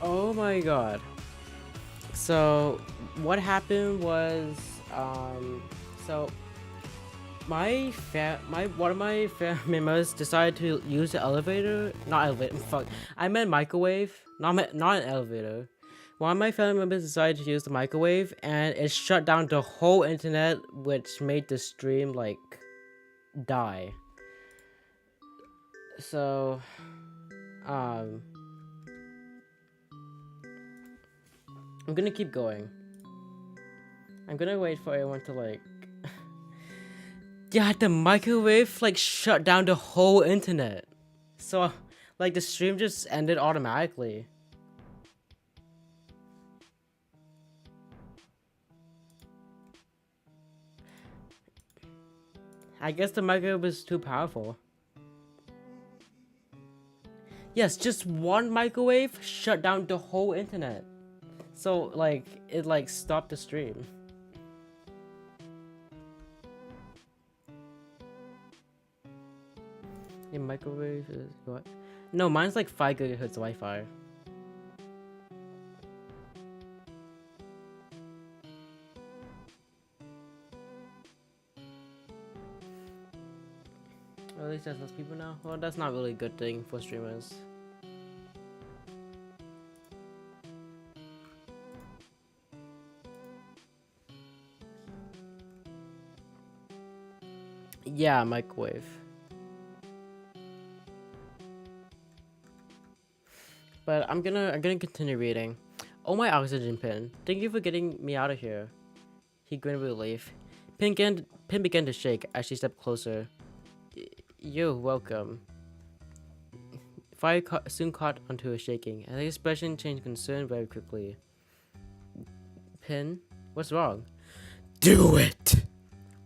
Oh my god. So what happened was so one of my family members decided to use the elevator, not elevator, fuck. I meant microwave, not an elevator. One of my family members decided to use the microwave and it shut down the whole internet, which made the stream like die. So um I'm gonna keep going. I'm gonna wait for everyone to like yeah, the microwave like shut down the whole internet. So like the stream just ended automatically. I guess the microwave was too powerful. Yes, just one microwave shut down the whole internet. So like it like stopped the stream. The microwave is what? No, mine's like 5 gigahertz Wi-Fi. At least there's less people now. Well, that's not really a good thing for streamers. Yeah, microwave. But I'm gonna continue reading. Oh, my oxygen pin. Thank you for getting me out of here. He grinned with relief. Pin began to shake as she stepped closer. You're welcome. Fire soon caught onto her shaking, and the expression changed concern very quickly. Pin, what's wrong? Do it!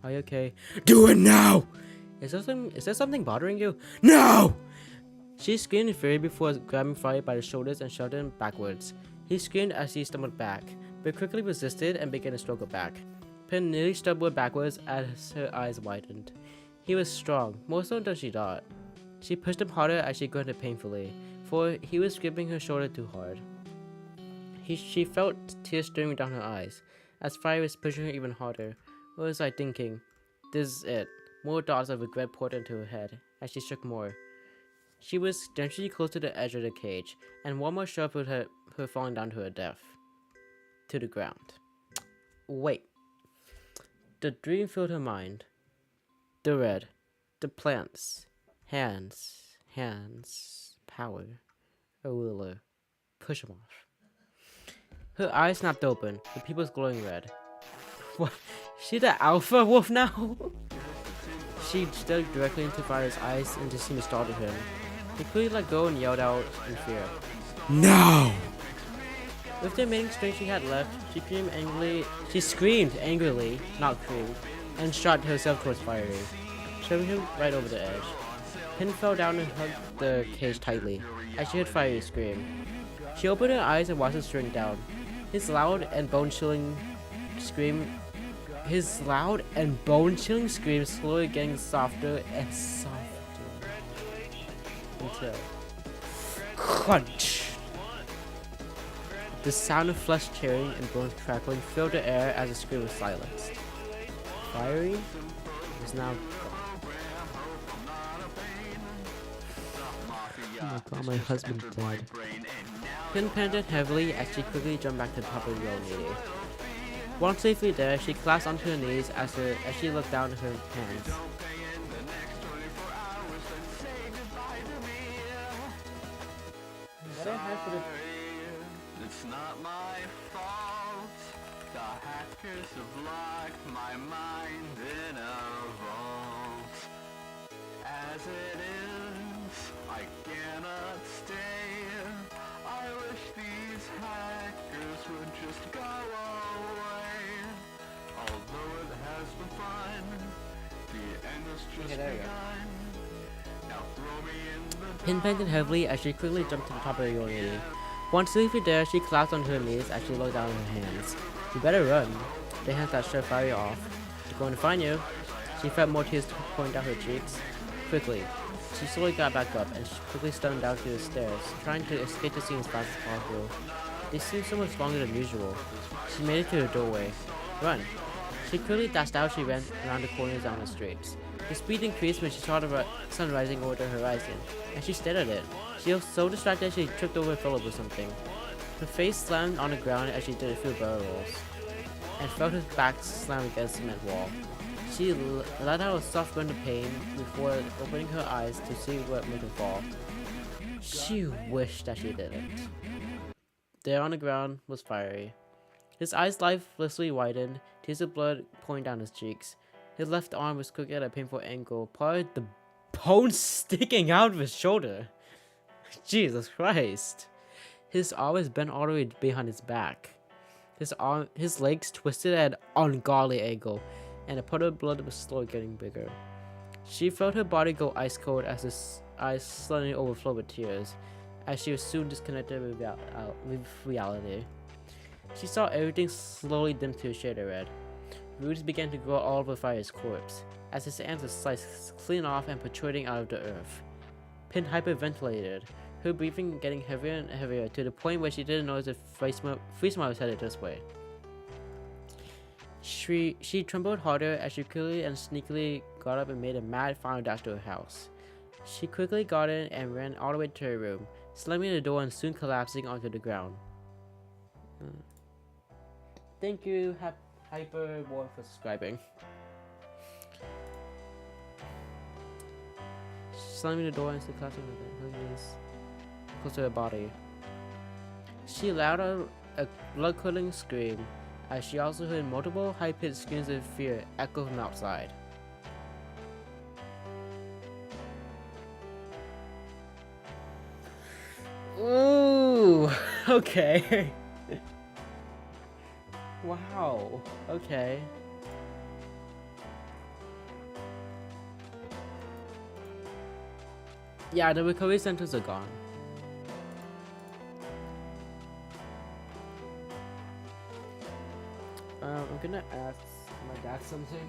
Are you okay? Do it now! Is there something bothering you? No! She screamed in fury before grabbing Fire by the shoulders and shoved him backwards. He screamed as he stumbled back, but quickly resisted and began to struggle back. Pin nearly stumbled backwards as her eyes widened. He was strong, more so than she thought. She pushed him harder as she grunted painfully, for he was gripping her shoulder too hard. She felt tears streaming down her eyes, as Fire was pushing her even harder. What was I thinking? This is it. More thoughts of regret poured into her head, as she shook more. She was gently close to the edge of the cage, and one more shove would have her falling down to her death. To the ground. Wait. The dream filled her mind. The red. The plants. Hands. Power. A ruler. Push him off. Her eyes snapped open, the pupils glowing red. What? She the alpha wolf now? She stared directly into Fire's eyes and just seemed to startle him. He quickly let go and yelled out in fear. No! With the remaining strength she had left, she screamed angrily, not cruel, and shot herself towards Fiery, shoving him right over the edge. Pin fell down and hugged the cage tightly, as she heard Fiery scream. She opened her eyes and watched him shrink down. His loud and bone-chilling scream slowly getting softer and softer. Until crunch. The sound of flesh tearing and bones crackling filled the air as the scream was silenced. Fiery was now gone. Oh my god, my husband's dead. Pin panted heavily as she quickly jumped back to the top of the lady. Once safely there, she collapsed onto her knees as she looked down at her hands. It's not my fault. The hackers have locked my mind in a vault. As it is, I cannot stay. I wish these hackers would just go away. Although it has been fun, the end has just begun. Now throw me in the Pin panted heavily as she quickly jumped to the top of the lady. Once safely there, she collapsed onto her knees as she looked down at her hands. You better run. The hands that shoved Fire off. They're going to find you. She felt more tears pouring down her cheeks. Quickly. She slowly got back up and she quickly stumbled down to the stairs, trying to escape the scene as fast as possible. They seemed so much longer than usual. She made it to the doorway. Run! She quickly dashed out. She ran around the corners down the streets. The speed increased when she saw the sun rising over the horizon, and she stared at it. She was so distracted she tripped over Philip or something. Her face slammed on the ground as she did a few barrel rolls, and felt her back slam against the cement wall. She let out a soft grunt of pain before opening her eyes to see what made her fall. She wished that she didn't. There on the ground was Fiery. His eyes lifelessly widened, tears of blood pouring down his cheeks. His left arm was crooked at a painful angle, part of the bone sticking out of his shoulder. Jesus Christ. His arm was bent all the way behind his back. His legs twisted at an ungodly angle, and a puddle of blood was slowly getting bigger. She felt her body go ice cold as his eyes suddenly overflowed with tears, as she was soon disconnected with reality. She saw everything slowly dim to a shade of red. Roots began to grow all over Fire's corpse, as his hands were sliced clean off and protruding out of the earth. Pin hyperventilated, her breathing getting heavier and heavier to the point where she didn't notice if Freesmile was headed this way. She trembled harder as she quickly and sneakily got up and made a mad final dash to her house. She quickly got in and ran all the way to her room, slamming the door and soon collapsing onto the ground. Thank you, Hyperboy, for subscribing. Slamming the door and still collapsing with her knees close to her body. She let out a blood-curdling scream, as she also heard multiple high-pitched screams of fear echo from outside. Ooh, okay. Wow, okay. Yeah, the recovery centers are gone. I'm gonna ask my dad something.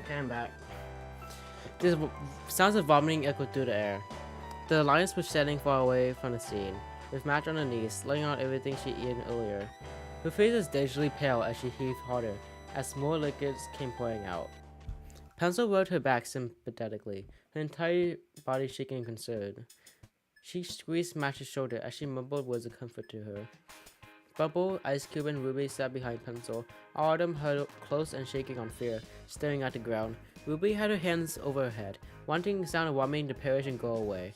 Okay, I'm back. There's sounds of vomiting echoed through the air. The lioness was standing far away from the scene, with Match on her knees, laying out everything she'd eaten earlier. Her face was dazedly pale as she heaved harder, as more liquids came pouring out. Pencil rubbed her back sympathetically, her entire body shaking in concern. She squeezed Match's shoulder as she mumbled words of comfort to her. Bubble, Ice Cube, and Ruby sat behind Pencil, all of them huddled close and shaking on fear, staring at the ground. Ruby had her hands over her head, wanting the sound of vomiting to perish and go away.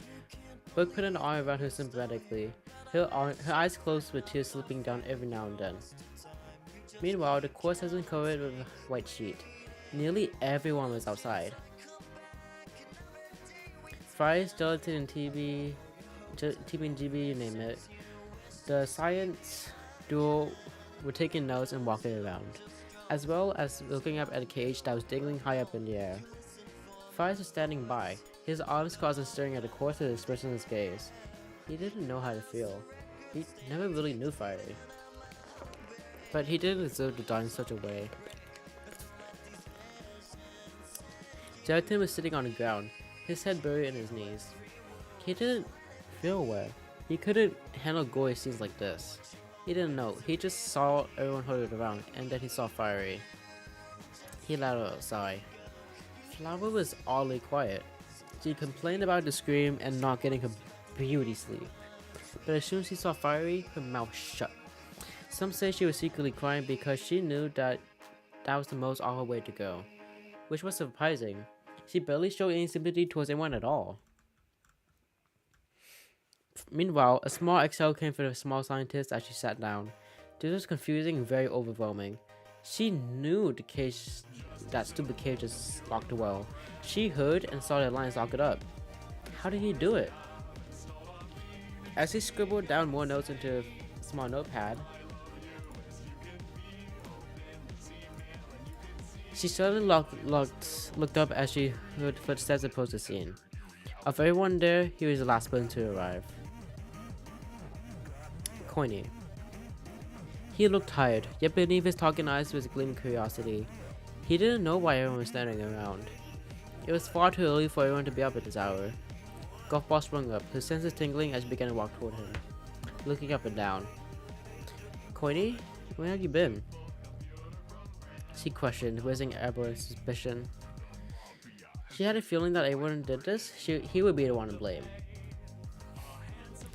Brooke put an arm around her sympathetically, her eyes closed with tears slipping down every now and then. Meanwhile, the course has been covered with a white sheet. Nearly everyone was outside. Fries, gelatin, and TB and GB, you name it. The science duo were taking notes and walking around, as well as looking up at a cage that was dangling high up in the air. Fries was standing by, his arms crossed and staring at the course of the expressionless gaze. He didn't know how to feel. He never really knew Fiery. But he didn't deserve to die in such a way. Gelatin was sitting on the ground, his head buried in his knees. He didn't feel well. He couldn't handle gory scenes like this. He didn't know. He just saw everyone huddled around, and then he saw Fiery. He let out a sigh. Flower was oddly quiet. She complained about the scream and not getting her beauty sleep. But as soon as she saw Fiery, her mouth shut. Some say she was secretly crying because she knew that was the most awful way to go. Which was surprising. She barely showed any sympathy towards anyone at all. Meanwhile, a small exhale came from the small scientist as she sat down. This was confusing and very overwhelming. She knew the cage, that stupid cage is locked well. She heard and saw the lines lock it up. How did he do it? As he scribbled down more notes into a small notepad, she suddenly looked up as she heard footsteps approach the scene. Of everyone there, he was the last person to arrive. Coiny. He looked tired, yet beneath his talking eyes was a gleam of curiosity. He didn't know why everyone was standing around. It was far too early for everyone to be up at this hour. Golf Ball sprung up, his senses tingling as he began to walk toward him, looking up and down. Coiny, where have you been? She questioned, raising aberrant suspicion. She had a feeling that everyone did this, he would be the one to blame.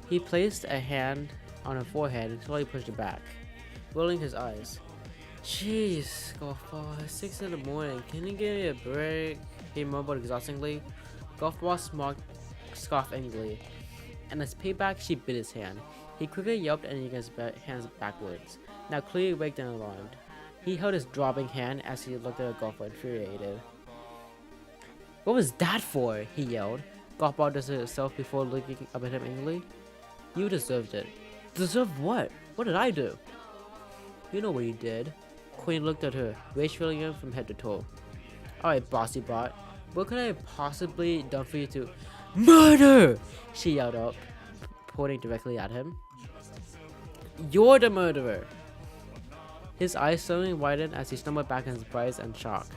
He placed a hand on her forehead and slowly pushed it back, rolling his eyes. Jeez, Golf Ball, it's 6 in the morning. Can you give me a break? He mumbled exhaustingly. Golf Ball scoffed angrily, and as payback, she bit his hand. He quickly yelped and yanked his hands backwards, now clearly awake and alarmed. He held his dropping hand as he looked at Golf Ball, infuriated. What was that for? He yelled. Golf Ball dusted itself before looking up at him angrily. You deserved it. Deserve what? What did I do? You know what you did. Queen looked at her, rage filling him from head to toe. Alright, bossy bot. What could I have possibly done for you to— Murder! She yelled up, pointing directly at him. You're the murderer! His eyes suddenly widened as he stumbled back in surprise and shock.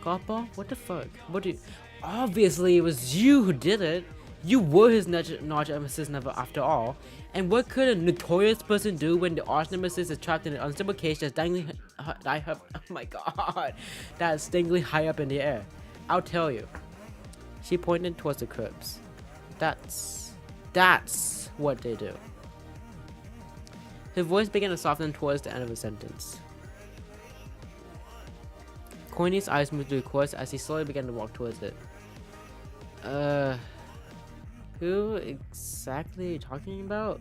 Golf Ball, what the fuck? What do you— Obviously it was you who did it! You were his arch nemesis never after all. And what could a notorious person do when the arch nemesis is trapped in an unstable cage that's dangling oh my god, that's dangling high up in the air? I'll tell you. She pointed towards the cribs. That's what they do. Her voice began to soften towards the end of the sentence. Coiny's eyes moved to the course as he slowly began to walk towards it. Who exactly are you talking about?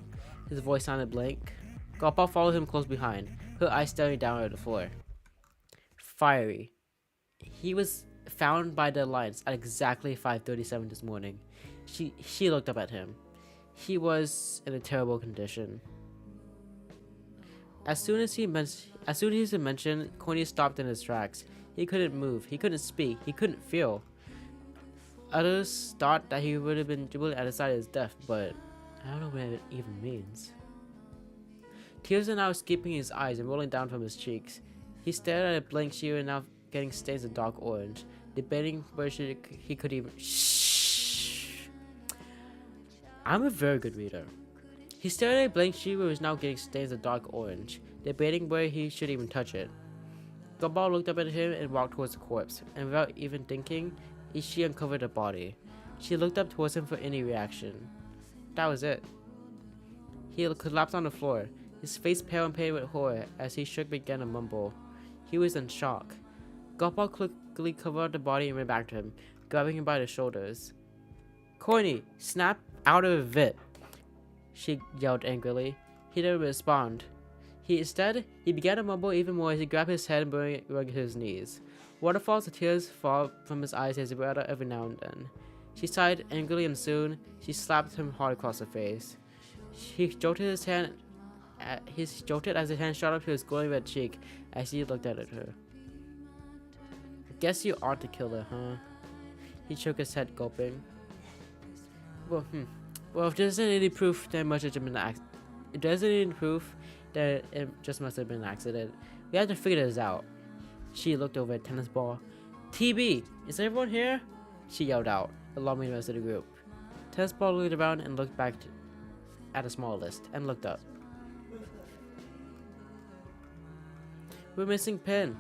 His voice sounded blank. Golf Ball followed him close behind, her eyes staring down at the floor. Fiery. He was found by the Alliance at exactly 5:37 this morning. She looked up at him. He was in a terrible condition. As soon as he mentioned, Coiny stopped in his tracks. He couldn't move. He couldn't speak. He couldn't feel. Others thought that he would have been dribbling at the side of his death, but I don't know what it even means. Tears are now escaping his eyes and rolling down from his cheeks. He stared at a blank sheet and now getting stains of dark orange, debating whether he could even— Shh! I'm a very good reader. He stared at a blank sheet which was now getting stains of dark orange, debating whether he should even touch it. Gumball looked up at him and walked towards the corpse, and without even thinking, she uncovered the body. She looked up towards him for any reaction. That was it. He collapsed on the floor, his face pale and painted with horror as he shook began to mumble. He was in shock. Gumball quickly covered the body and ran back to him, grabbing him by the shoulders. Coiny, snap out of it! She yelled angrily. He didn't respond. Instead, he began to mumble even more as he grabbed his head and buried his knees. Waterfalls of tears fall from his eyes as he read out every now and then. She sighed angrily and soon, she slapped him hard across the face. He jolted as his hand shot up to his glowing red cheek as he looked at her. Guess you ought to kill her, huh? He shook his head, gulping. Well, if there isn't any proof, then much have been If there isn't any proof, then it just must have been an accident. We have to figure this out. She looked over at Tennis Ball. TB, is everyone here? She yelled out, alarming the rest of the group. Tennis Ball looked around and looked back at a small list and looked up. We're missing Pin.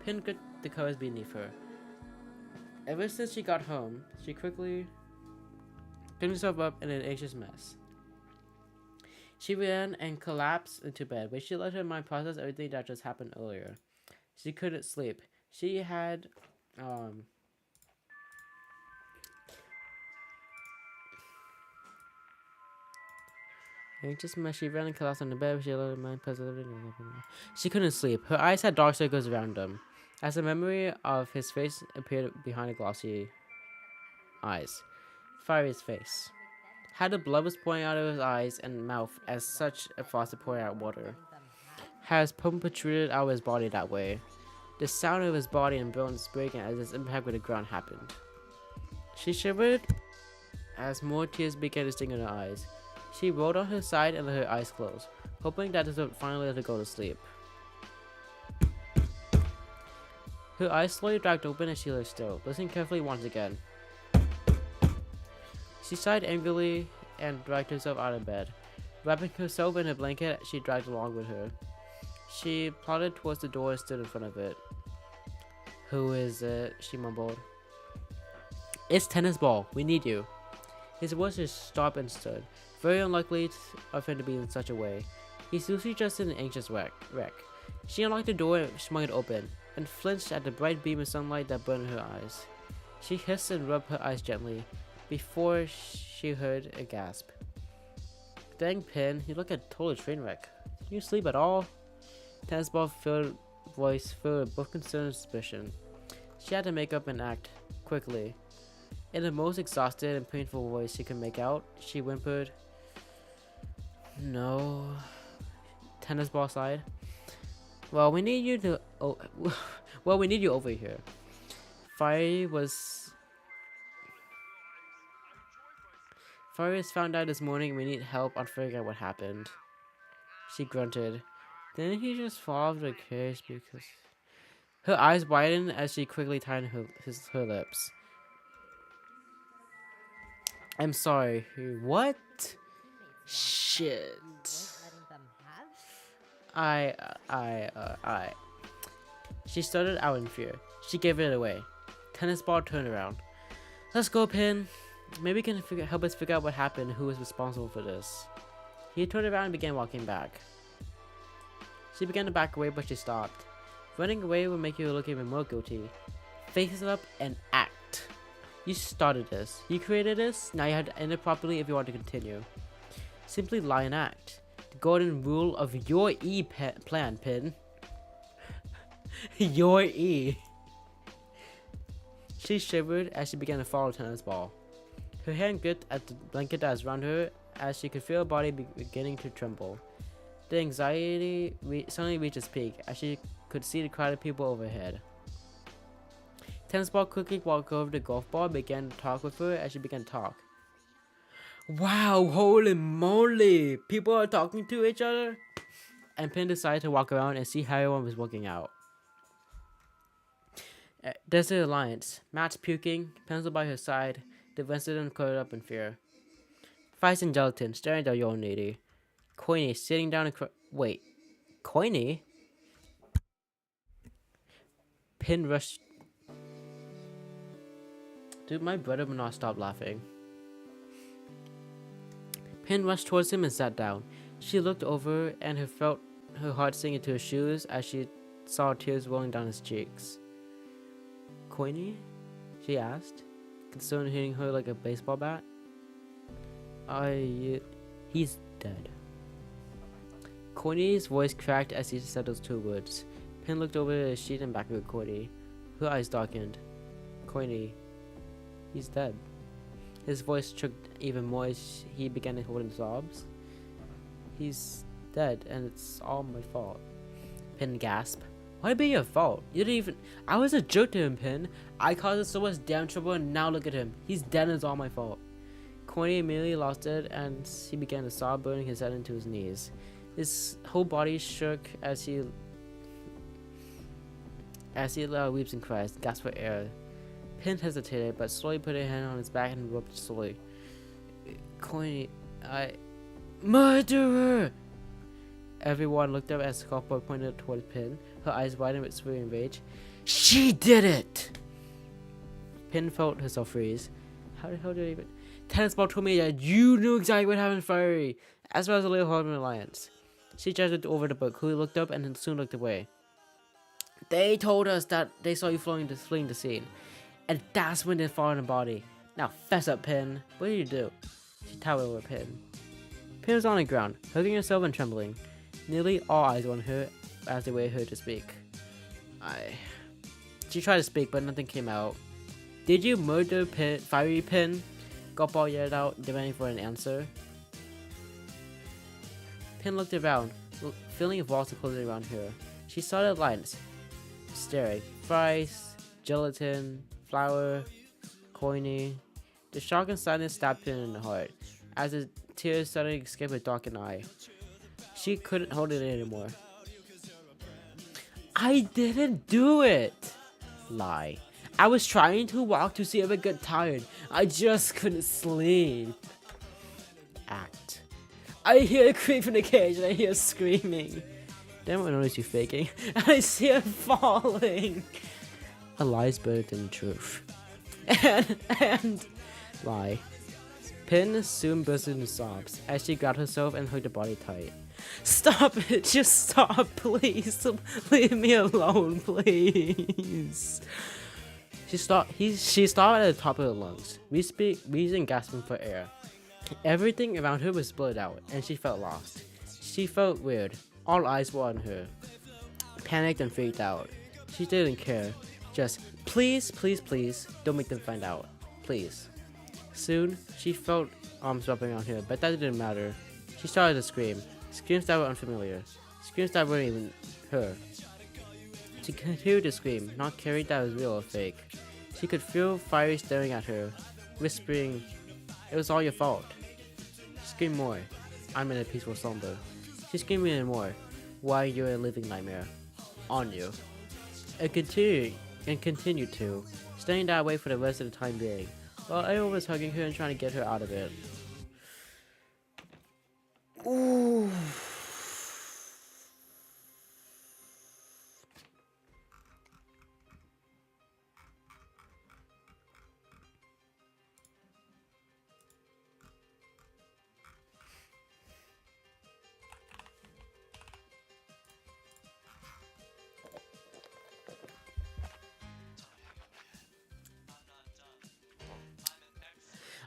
Pin gripped the covers beneath her. Ever since she got home, she quickly picked herself up in an anxious mess. She ran and collapsed into bed, where she let her mind process everything that just happened earlier. She couldn't sleep. She had, Anxious mess, she ran and collapsed on the bed. She let her mind puzzle. She couldn't sleep. Her eyes had dark circles around them, as the memory of his face appeared behind the glossy eyes. Fiery's face. How the blood was pouring out of his eyes and mouth as such a faucet pouring out water. How his pump protruded out of his body that way. The sound of his body and bones breaking as his impact with the ground happened. She shivered as more tears began to sting in her eyes. She rolled on her side and let her eyes close, hoping that this would finally let her go to sleep. Her eyes slowly dragged open as she lay still, listening carefully once again. She sighed angrily and dragged herself out of bed. Wrapping herself in a blanket, she dragged along with her. She plodded towards the door and stood in front of it. "Who is it?" she mumbled. "It's Tennis Ball. We need you." His voice just stopped and stood. Very unlikely of him to be in such a way. He's usually just an anxious wreck. She unlocked the door and swung it open, and flinched at the bright beam of sunlight that burned her eyes. She hissed and rubbed her eyes gently, before she heard a gasp. "Dang, Pin, you look a total train wreck. Can you sleep at all?" Tennis Ball voice filled with both concern and suspicion. She had to make up and act quickly. In the most exhausted and painful voice she could make out, she whimpered, "No." Tennis Ball sighed. Well, we need you to. We need you over here." Fiery was found out this morning. We need help on figuring out what happened. She grunted. Didn't he just fall off the cage because... Her eyes widened as she quickly tied her lips. "I'm sorry." "What?" "Shit. I. She started out in fear. She gave it away. Tennis Ball turned around. "Let's go, Pin. Maybe you can help us figure out what happened, who was responsible for this." He turned around and began walking back. She began to back away, but she stopped. Running away would make you look even more guilty. Face it up and act. You started this. You created this. Now you have to end it properly if you want to continue. Simply lie and act. The golden rule of your plan, Pin. Your E. She shivered as she began to follow Tennis Ball. Her hand gripped at the blanket that was around her as she could feel her body beginning to tremble. The anxiety suddenly reached its peak as she could see the crowd of people overhead. Tennis Ball quickly walked over to the golf ball and began to talk with her as she began to talk. "Wow, holy moly! People are talking to each other?" And Pin decided to walk around and see how everyone was working out. Desert Alliance. Matt's puking, pencil by her side. The rest of them curled up in fear. Fice and Gelatin staring at the old lady. Coiny sitting down and wait. Coiny? Pin rushed. Dude, my brother would not stop laughing. Pin rushed towards him and sat down. She looked over and felt her heart sink into her shoes as she saw tears rolling down his cheeks. "Coiny?" she asked, concern hitting her like a baseball bat. He's dead." Coiny's voice cracked as he said those two words. Pin looked over the sheet and back at Coiny. Her eyes darkened. "Coiny, he's dead." His voice shook even more as he began to hold in sobs. "He's dead, and it's all my fault." Pin gasped. "Why'd it be your fault? You didn't even... I was a jerk to him, Pin. I caused so much damn trouble, and now look at him. He's dead and it's all my fault." Coiny immediately lost it, and he began to sob, burning his head into his knees. His whole body shook as he allowed weeps and cries, gasped for air. Pin hesitated, but slowly put a hand on his back and rubbed slowly. "Coiny, Murderer!" Everyone looked up as Sculptor pointed towards Pin, her eyes widened with fury and rage. "She did it!" Pin felt herself freeze. How the hell did I even... Tennis Ball told me that you knew exactly what happened to Fiery, as well as the little Harvard Alliance. She judged over the book, who looked up and then soon looked away. "They told us that they saw you fleeing the scene, and that's when they found the body. Now fess up, Pin. What did you do?" She towered over Pin. Pin was on the ground, hugging herself and trembling. Nearly all eyes were on her as they waited her to speak. She tried to speak, but nothing came out. Did you murder Fiery Pin? Gopal yelled out, demanding for an answer. Pin looked around, feeling walls closing around her. She saw the lines, staring. Fries, gelatin, flour, coiny. The shock and sadness stabbed Pin in the heart, as the tears suddenly escaped her darkened eye. She couldn't hold it anymore. I didn't do it! Lie. I was trying to walk to see if I got tired. I just couldn't sleep. Act. I hear a creak from the cage and I hear screaming. Then I notice you faking. And I see her falling. A lie is better than the truth. And lie. Pin soon burst into sobs as she grabbed herself and hugged her body tight. Stop it! Just stop, please! Leave me alone, please! She stopped at the top of her lungs, wheezing, gasping for air. Everything around her was blurred out, and she felt lost. She felt weird. All eyes were on her. Panicked and freaked out. She didn't care. Just, please, please, please, don't make them find out. Please. Soon, she felt arms wrapping around her, but that didn't matter. She started to scream. Screams that were unfamiliar. Screams that weren't even her. She continued to scream, not caring that it was real or fake. She could feel Fiery staring at her, whispering, "It was all your fault." Scream more. I'm in a peaceful slumber. She screamed even more. Why you're a living nightmare. On you. It continued to, staying that way for the rest of the time being, while everyone was hugging her and trying to get her out of it. Ooh.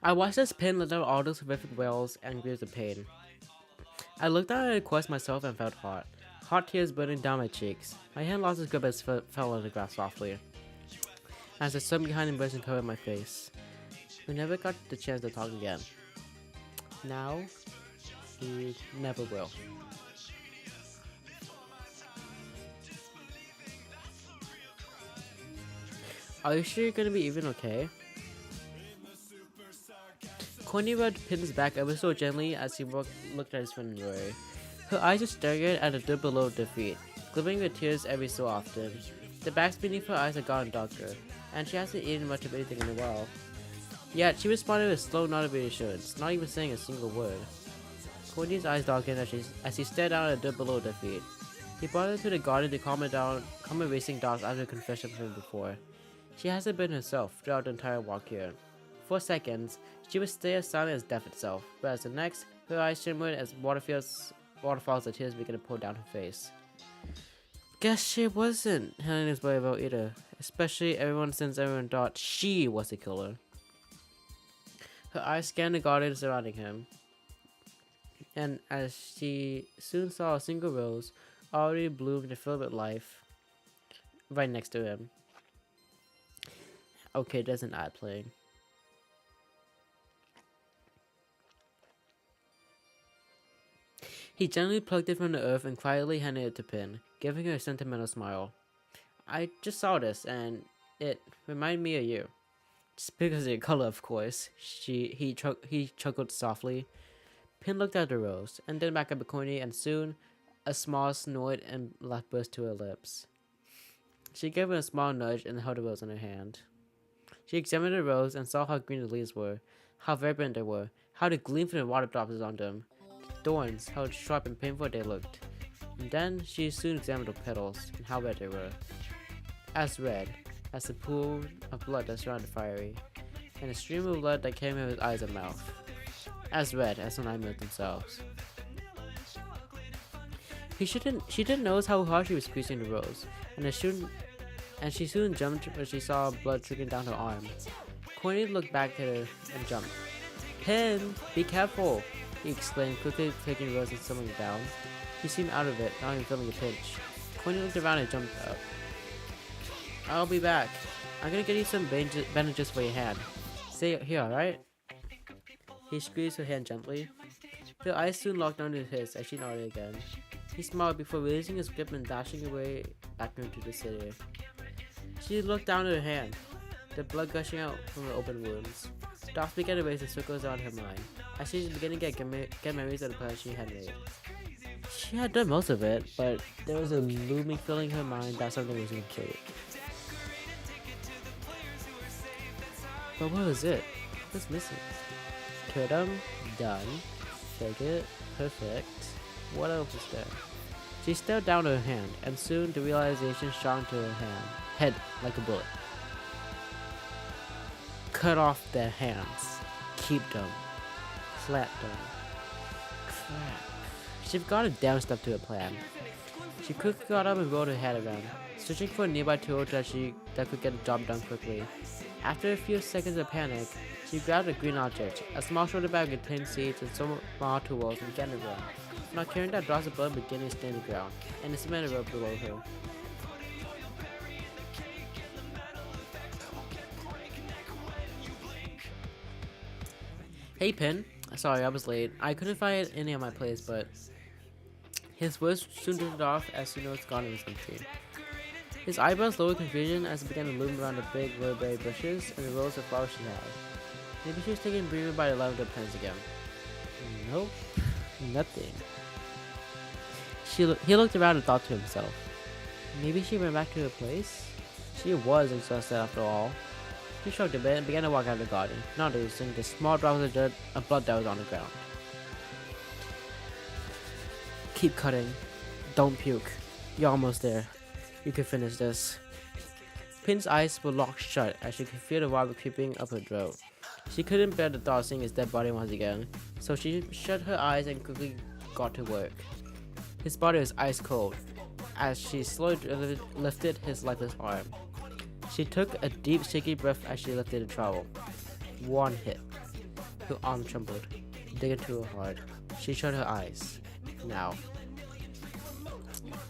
I watched as Pin let out all those horrific wails and grieves of pain. I looked at her request myself and felt hot. Hot tears burning down my cheeks. My hand lost its grip as it fell on the grass softly. As the sun behind him burst and covered my face. We never got the chance to talk again. Now, we never will. Are you sure you're gonna be even okay? Corny rubbed Pin's back ever so gently as he looked at his friend in worry. Her eyes were staring at the dirt below their feet, glimmering with tears every so often. The bags beneath her eyes had gotten darker, and she hasn't eaten much of anything in a while. Yet she responded with a slow nod of reassurance, not even saying a single word. Corny's eyes darkened as he stared down at the dirt below their feet. He brought her to the garden to calm her racing thoughts after a confession from him before. She hasn't been herself throughout the entire walk here. For seconds, she would stay as silent as death itself, but as the next, her eyes shimmered as waterfalls of tears began to pour down her face. Guess she wasn't handling this very well either, especially since everyone thought she was the killer. Her eyes scanned the garden surrounding him, and as she soon saw a single rose already bloomed and filled with life right next to him. Okay, there's an ad playing. He gently plucked it from the earth and quietly handed it to Pin, giving her a sentimental smile. I just saw this and it reminded me of you. Just because of your color, of course. He chuckled softly. Pin looked at the rose, and then back at Bikini, and soon a small snort and laugh burst to her lips. She gave him a small nudge and held the rose in her hand. She examined the rose and saw how green the leaves were, how vibrant they were, how the gleam from the water drops was on them. Thorns, how sharp and painful they looked. And then she soon examined the petals and how red they were. As red as the pool of blood that surrounded Fiery, and a stream of blood that came out of his eyes and mouth. As red as the nightmares themselves. She didn't notice how hard she was squeezing the rose, and she soon jumped when she saw blood trickling down her arm. Corny looked back at her and jumped. Pin, be careful! he exclaimed, quickly taking Rose and someone down. He seemed out of it, not even feeling a pinch. Courtney looked around and jumped up. I'll be back. I'm gonna get you some bandages for your hand. Stay here, alright? He squeezed her hand gently. Her eyes soon locked onto his as she nodded again. He smiled before releasing his grip and dashing away back into the city. She looked down at her hand, the blood gushing out from her open wounds. Thoughts began to race in circles around her mind, as she was beginning to get memories of the plan she had made. She had done most of it, but there was a looming feeling in her mind that something was incomplete. But what was it? What's missing? Killed him, done, fake it, perfect. What else is there? She stared down at her hand, and soon the realization shot into her head like a bullet. Cut off their hands. Keep them. Slap them. Crap. She forgot a damn step to her plan. She quickly got up and rolled her head around, searching for a nearby tool that could get the job done quickly. After a few seconds of panic, she grabbed a green object, a small shoulder bag containing seeds and some small tools, and began to run. Not caring that drops of blood beginning to stain the ground, and the cement road below her. Hey Pin, sorry I was late. I couldn't find any of my plays, but his words soon drifted off as soon as it's gone in his country. His eyebrows lowered in confusion as he began to loom around the big mulberry bushes and the rows of flowers she had. Maybe she was taken a breather by the lavender plants again. Nope, nothing. He looked around and thought to himself. Maybe she went back to her place? She was exhausted after all. He shrugged a bit and began to walk out of the garden, not noticing the small drops of blood that was on the ground. Keep cutting. Don't puke. You're almost there. You can finish this. Pin's eyes were locked shut as she could feel the water creeping up her throat. She couldn't bear the thought of seeing his dead body once again, so she shut her eyes and quickly got to work. His body was ice cold as she slowly lifted his lifeless arm. She took a deep, shaky breath as she lifted the trowel. One hit. Her arm trembled, digging into her heart. She shut her eyes. Now.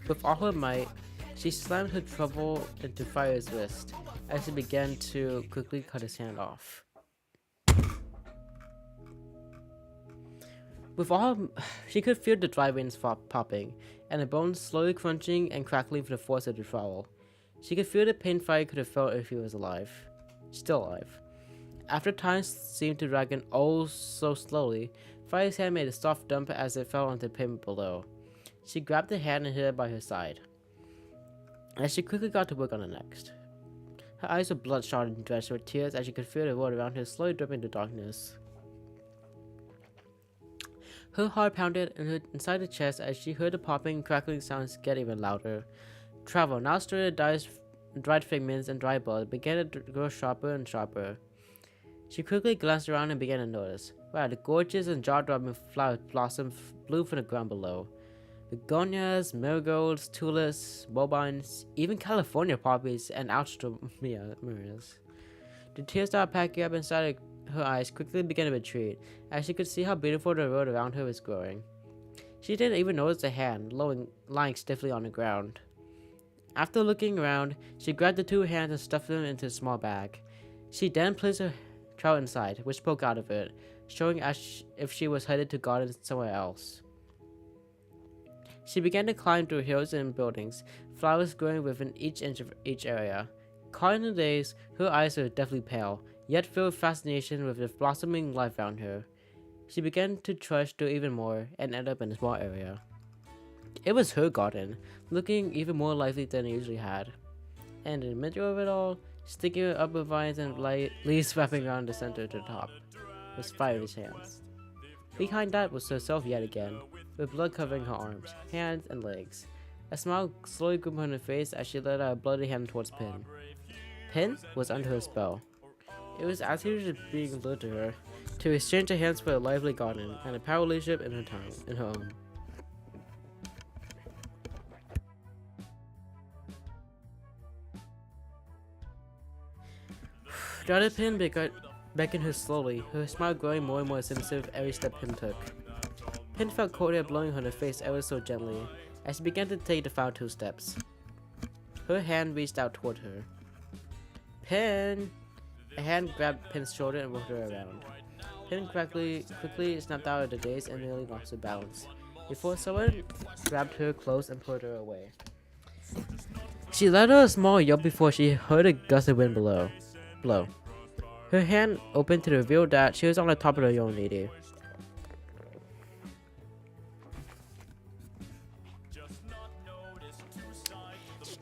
With all her might, she slammed her trowel into Fire's wrist as he began to quickly cut his hand off. She could feel the dry veins popping, and the bones slowly crunching and crackling from the force of the trowel. She could feel the pain Fire could have felt if he was alive. Still alive. After time seemed to drag in oh so slowly, Fire's hand made a soft dump as it fell onto the pavement below. She grabbed the hand and hid it by her side, as she quickly got to work on the next. Her eyes were bloodshot and drenched with tears as she could feel the world around her slowly dripping into darkness. Her heart pounded inside her chest as she heard the popping and crackling sounds get even louder. Travel, now stirred dried figments and dry blood, began to grow sharper and sharper. She quickly glanced around and began to notice. Wow, the gorgeous and jaw-dropping flower blossom blew from the ground below. Begonias, marigolds, tulips, bobines, even California poppies and alstroemias. The tears that were packing up inside her eyes quickly began to retreat, as she could see how beautiful the world around her was growing. She didn't even notice a hand lying stiffly on the ground. After looking around, she grabbed the two hands and stuffed them into a small bag. She then placed her trowel inside, which poked out of it, showing as if she was headed to garden somewhere else. She began to climb through hills and buildings, flowers growing within each inch of each area. Caught in the daze, her eyes were deathly pale, yet filled with fascination with the blossoming life around her. She began to trudge through even more and ended up in a small area. It was her garden, looking even more lively than it usually had. And in the middle of it all, sticking up with vines and leaves wrapping around the center to the top, was Fire's hands. Behind that was herself yet again, with blood covering her arms, hands, and legs. A smile slowly grew on her face as she led out a bloody hand towards Pin. Pin was under her spell. It was as he was being lured to her, to exchange her hands for a lively garden and a power leadership in her own. The other Pin beckoned her slowly, her smile growing more and more sinister with every step Pin took. Pin felt cold air blowing on her face ever so gently as she began to take the final 2 steps. Her hand reached out toward her. Pin! A hand grabbed Pin's shoulder and rolled her around. Pin quickly snapped out of the daze and nearly lost her balance before someone grabbed her close and pulled her away. She let out a small yelp before she heard a gust of wind blow. Her hand opened to reveal that she was on the top of the young lady.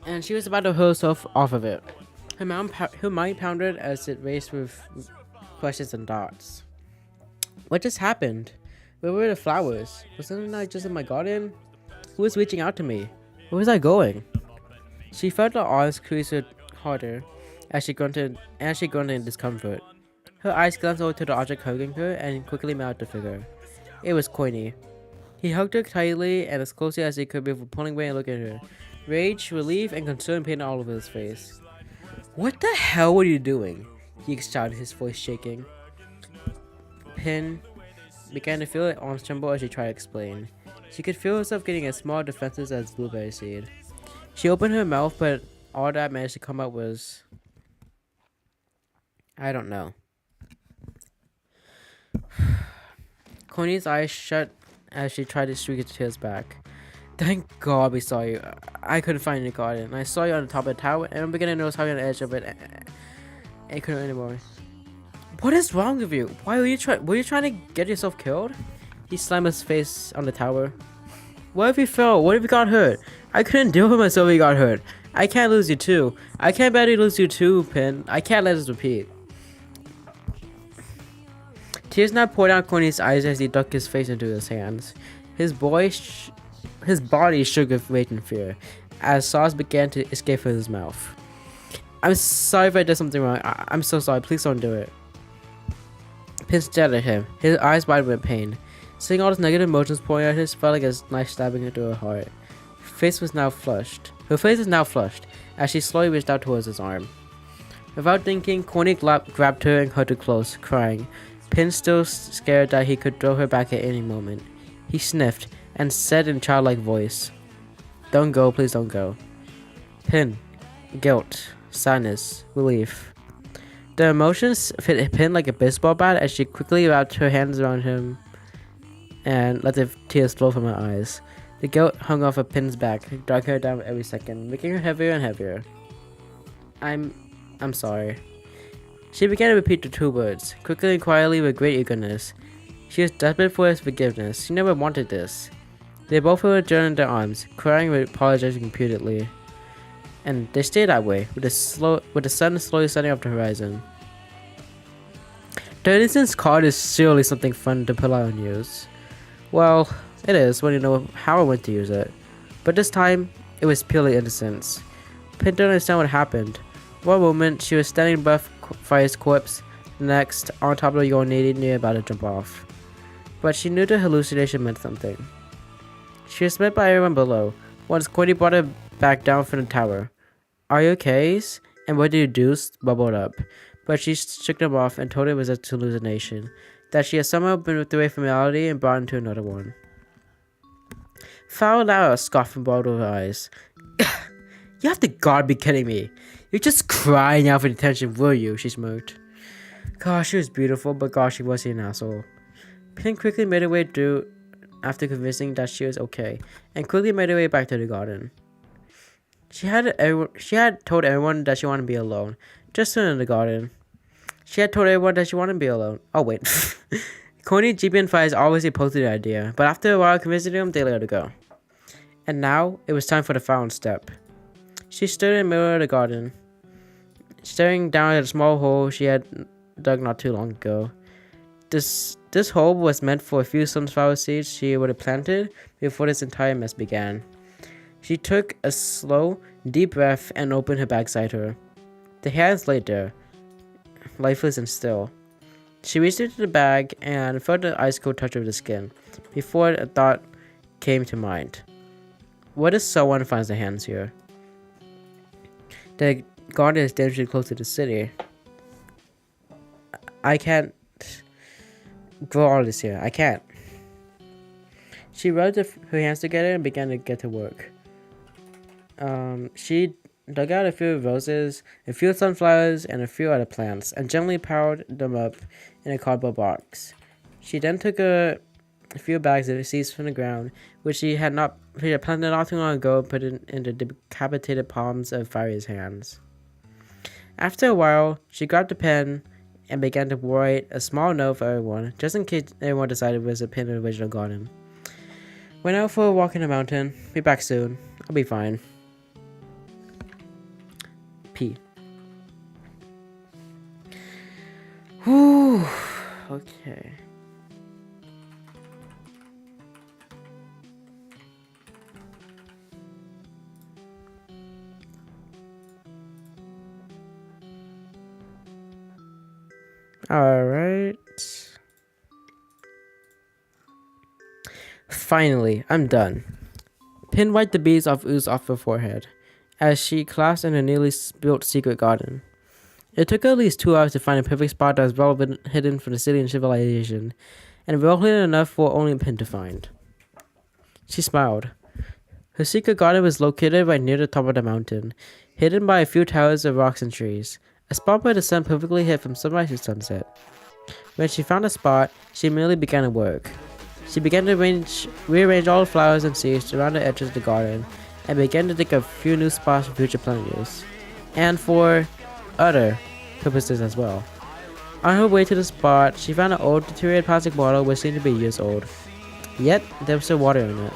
And she was about to hurl herself off of it. Her mind pounded as it raced with questions and thoughts. What just happened? Where were the flowers? Wasn't I just in my garden? Who was reaching out to me? Where was I going? She felt her arms crease harder as she grunted in discomfort. Her eyes glanced over to the object hugging her and quickly made out the figure. It was Coiny. He hugged her tightly and as closely as he could before pulling away and looking at her. Rage, relief, and concern painted all over his face. What the hell were you doing? He shouted, his voice shaking. Pin began to feel her arms tremble as she tried to explain. She could feel herself getting as small defenses as blueberry seed. She opened her mouth, but all that managed to come out was... I don't know. Coiny's eyes shut as she tried to shriek her tears back. Thank God we saw you. I couldn't find your garden. I saw you on the top of the tower, and I'm beginning to notice how you're on the edge of it. I couldn't anymore. What is wrong with you? Why were you trying? Were you trying to get yourself killed? He slammed his face on the tower. What if you fell? What if you got hurt? I couldn't deal with myself if you got hurt. I can't lose you too. I can't badly lose you too, Pin. I can't let this repeat. Tears now poured down Coiny's eyes as he ducked his face into his hands. His body shook with rage and fear as sauce began to escape from his mouth. I'm sorry if I did something wrong. I'm so sorry. Please don't do it. Pin stared at him, his eyes wide with pain. Seeing all his negative emotions pouring out, his felt like a knife stabbing into her heart. Her face was now flushed as she slowly reached out towards his arm. Without thinking, Coiny grabbed her and hugged her close, crying. Pin still scared that he could throw her back at any moment. He sniffed and said in a childlike voice, "Don't go, please don't go." Pin, guilt, sadness, relief. The emotions fit Pin like a baseball bat as she quickly wrapped her hands around him and let the tears flow from her eyes. The guilt hung off of Pin's back, dragging her down every second, making her heavier and heavier. I'm sorry. She began to repeat the 2 words, quickly and quietly with great eagerness. She was desperate for his forgiveness. She never wanted this. They both held her in their arms, crying and apologizing repeatedly. And they stayed that way, with the sun slowly setting off the horizon. The innocence card is surely something fun to pull out and use. Well, it is when you know how and when to use it. But this time, it was purely innocence. Pin didn't understand what happened. One moment, she was standing above Fire's corpse, the next, on top of the young lady near about to jump off. But she knew the hallucination meant something. She was met by everyone below, once Coiny brought her back down from the tower. "Are you okay? And what did you do?" bubbled up. But she shook them off and told him it was a hallucination, that she had somehow been ripped away from reality and brought into another one. Foul out a scoff from both of her eyes. "You have to God be kidding me. You're just crying out for attention, were you?" she smirked. Gosh, she was beautiful, but gosh, she was an asshole. Pin quickly made her way through after convincing that she was okay, and quickly made her way back to the garden. She had told everyone that she wanted to be alone, just in the garden. She had told everyone that she wanted to be alone. Oh wait. Coiny, GB, and Fires always opposed the idea, but after a while convincing them, they let her go. And now, it was time for the final step. She stood in the middle of the garden, staring down at a small hole she had dug not too long ago. This hole was meant for a few sunflower seeds she would have planted before this entire mess began. She took a slow, deep breath and opened her bag beside her. The hands lay there, lifeless and still. She reached into the bag and felt the ice cold touch of the skin, before a thought came to mind. What if someone finds the hands here? The garden is dangerously close to the city. I can't grow all this here. I can't. She rubbed her hands together and began to get to work. She dug out a few roses, a few sunflowers, and a few other plants, and gently piled them up in a cardboard box. She then took a few bags of seeds from the ground, which she had planted not too long ago, and put it in the decapitated palms of Fiery's hands. After a while, she grabbed a pen and began to write a small note for everyone, just in case everyone decided it was a pin in the original garden. Went out for a walk in the mountain. Be back soon. I'll be fine. P. Whew. Okay. Alright. Finally, I'm done. Pin wiped the beads of ooze off her forehead as she clasped in her newly built secret garden. It took her at least 2 hours to find a perfect spot that was well hidden from the city and civilization, and well hidden enough for only Pin to find. She smiled. Her secret garden was located right near the top of the mountain, hidden by a few towers of rocks and trees, a spot where the sun perfectly hid from sunrise to sunset. When she found a spot, she immediately began to work. She began to rearrange all the flowers and seeds around the edges of the garden, and began to dig a few new spots for future plant use, and for other purposes as well. On her way to the spot, she found an old deteriorated plastic bottle which seemed to be years old. Yet, there was still water in it.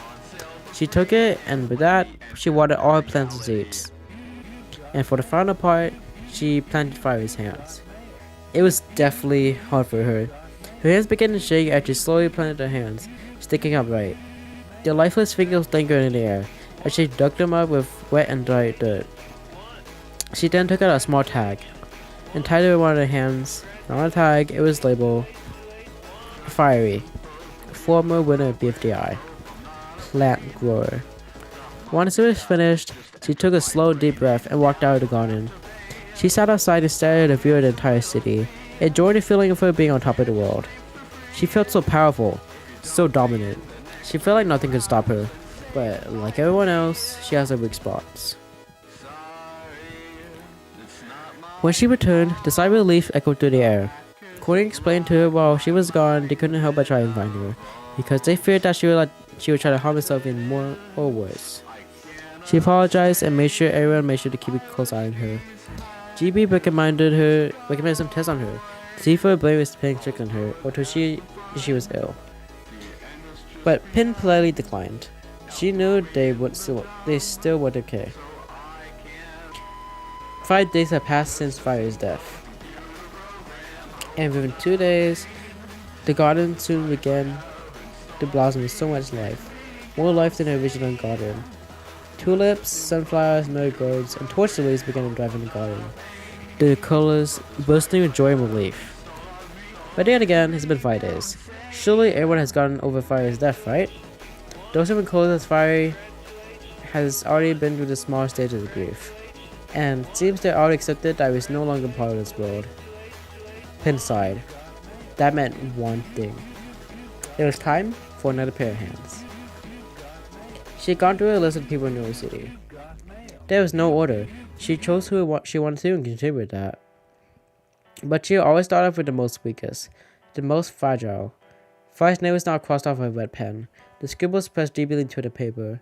She took it, and with that, she watered all her plants and seeds. And for the final part, she planted Fiery's hands. It was definitely hard for her. Her hands began to shake as she slowly planted her hands, sticking upright. Their lifeless fingers lingered in the air as she dug them up with wet and dry dirt. She then took out a small tag and tied it around one of her hands. And on the tag, it was labeled Fiery, former winner of BFDI, plant grower. Once it was finished, she took a slow, deep breath and walked out of the garden. She sat outside and stared at the view of the entire city, enjoying the feeling of her being on top of the world. She felt so powerful, so dominant. She felt like nothing could stop her, but like everyone else, she has her weak spots. When she returned, the sigh of relief echoed through the air. Courtney explained to her while she was gone, they couldn't help but try and find her, because they feared that she would try to harm herself in more or worse. She apologized and made sure everyone made sure to keep a close eye on her. GB recommended some tests on her, to see if her brain was playing tricks on her, or to see if she was ill. But Pin politely declined. She knew they still would okay. 5 days had passed since Fiery's death, and within 2 days, the garden soon began to blossom with so much life, more life than the original garden. Tulips, sunflowers, marigolds, and torch lilies began to thrive in the garden, their colors bursting with joy and relief. But yet again, it's been 5 days. Surely everyone has gotten over Fiery's death, right? Those who have been close as Fiery has already been through the small stages of grief, and it seems they already accepted that I was no longer part of this world. Pin sighed. That meant one thing. It was time for another pair of hands. She had gone through a list of people in New York City. There was no order. She chose who she wanted to and continued with that. But she always started off with the most weakest, the most fragile. Fiery's name was now crossed off with a red pen. The scribbles pressed deeply into the paper.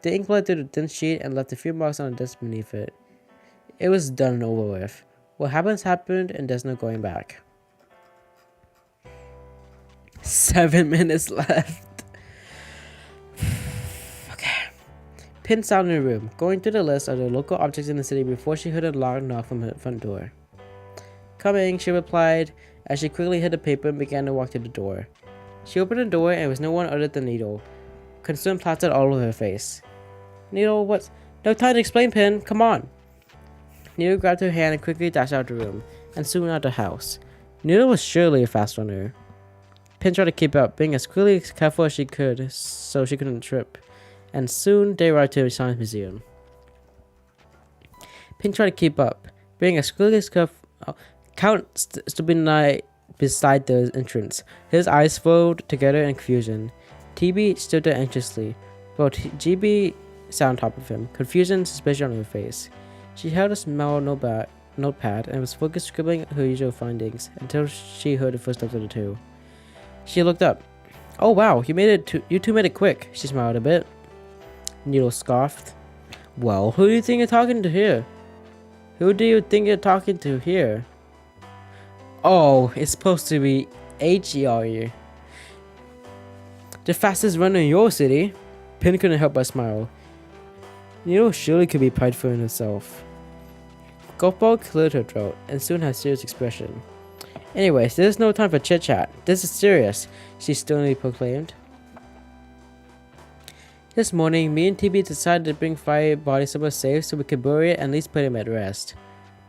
The ink bled through the thin sheet and left a few marks on the desk beneath it. It was done and over with. What happens happened, and there's no going back. 7 minutes left. Okay. Pin sat in the room, going through the list of the local objects in the city before she heard a loud knock from her front door. Coming, she replied, as she quickly hid the paper and began to walk to the door. She opened the door and it was no one other than Needle. Concern plastered all over her face. Needle, what's... No time to explain, Pin, come on! Needle grabbed her hand and quickly dashed out of the room, and soon out the house. Needle was surely a fast runner. Pin tried to keep up, being as quickly as careful as she could, so she couldn't trip. And soon they arrived to the Science Museum. Pin tried to keep up, being as quickly as careful. Count stood beside the entrance, his eyes folded together in confusion. TB stood there anxiously, while GB sat on top of him, confusion and suspicion on her face. She held a small notepad and was focused scribbling her usual findings until she heard the footsteps of the two. She looked up. "Oh wow, you two made it quick," she smiled a bit. Needle scoffed. "Well, who do you think you're talking to here? Who do you think you're talking to here?" "Oh, it's supposed to be HERE. The fastest runner in your city." Pin couldn't help but smile. Needle surely could be prideful in herself. Golfball cleared her throat and soon had a serious expression. "Anyways, there's no time for chit-chat. This is serious," she sternly proclaimed. This morning, me and TB decided to bring Fire's body somewhere safe so we could bury it and at least put him at rest.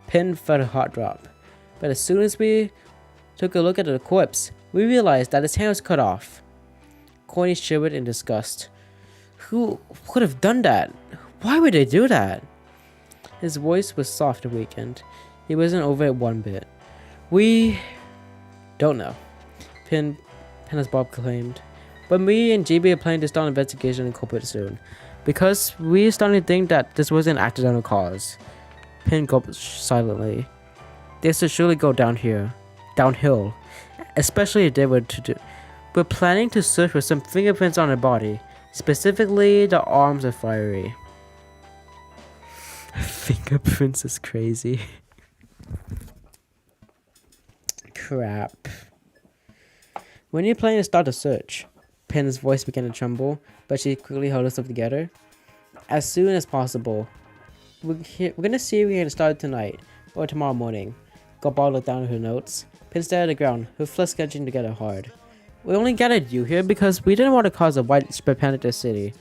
Pin felt a heart drop. But as soon as we took a look at the corpse, we realized that his hand was cut off. Corny shivered in disgust. "Who would have done that? Why would they do that?" His voice was soft and weakened. He wasn't over it one bit. "We don't know," Pin as Bob claimed. "But me and GB are planning to start an investigation and culprit soon. Because we're starting to think that this wasn't an accidental cause." Pin gulped silently. "This should surely go downhill. Especially if they were to do. We're planning to search for some fingerprints on her body. Specifically, the arms of Fiery." Fingerprints is crazy. Crap. "When are you planning to start the search?" Pin's voice began to tremble, but she quickly held herself together. "As soon as possible. We're gonna see if we can start tonight or tomorrow morning." Gobal looked down at her notes. Pin stared at the ground, her flesh sketching together hard. "We only gathered you here because we didn't want to cause a widespread panic to the city.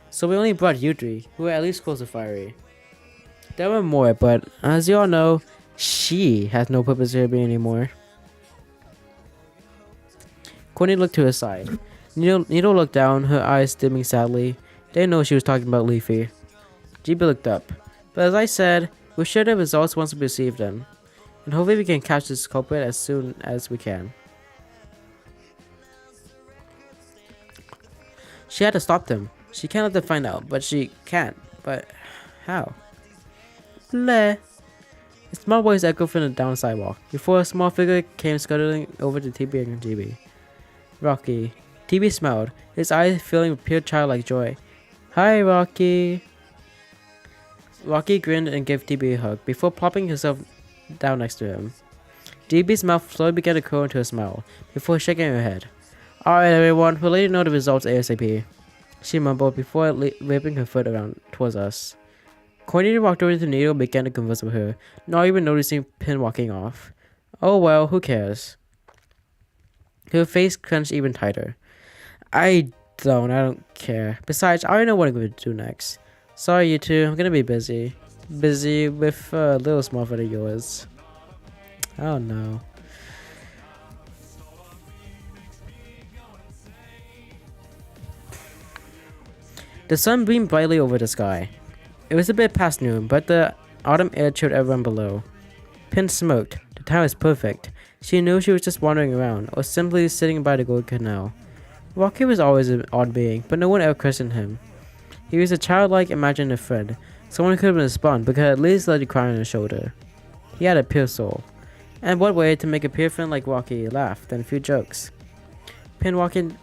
So we only brought you three, who were at least close to Fiery. There were more, but as you all know, she has no purpose here being anymore." Courtney looked to her side. Needle looked down, her eyes dimming sadly. They didn't know she was talking about Leafy. GB looked up. "But as I said, we'll share the results once we receive them. And hopefully we can catch this culprit as soon as we can." She had to stop them. She can't let them find out, but she can't. But how? Bleh. A small voice echoed from the down sidewalk, before a small figure came scuttling over to TB and GB. "Rocky." TB smiled, his eyes filling with pure childlike joy. "Hi, Rocky." Rocky grinned and gave TB a hug, before plopping herself down next to him. TB's mouth slowly began to curl into a smile, before shaking her head. "Alright everyone, we'll let you know the results ASAP," she mumbled before whipping her foot around towards us. Cornelia walked over to Needle and began to converse with her, not even noticing Pin walking off. "Oh well, who cares?" Her face clenched even tighter. I don't care. Besides, I already know what I'm going to do next. Sorry you two, I'm gonna be busy. Busy with a little small friend of yours. Oh no. The sun beamed brightly over the sky. It was a bit past noon, but the autumn air chilled everyone below. Pin smoked. The time was perfect. She knew she was just wandering around, or simply sitting by the Gold Canal. Rocky was always an odd being, but no one ever questioned him. He was a childlike, imaginative friend, someone who could have been spun, but could at least let you cry on his shoulder. He had a pure soul. And what way to make a pure friend like Rocky laugh than a few jokes? Pin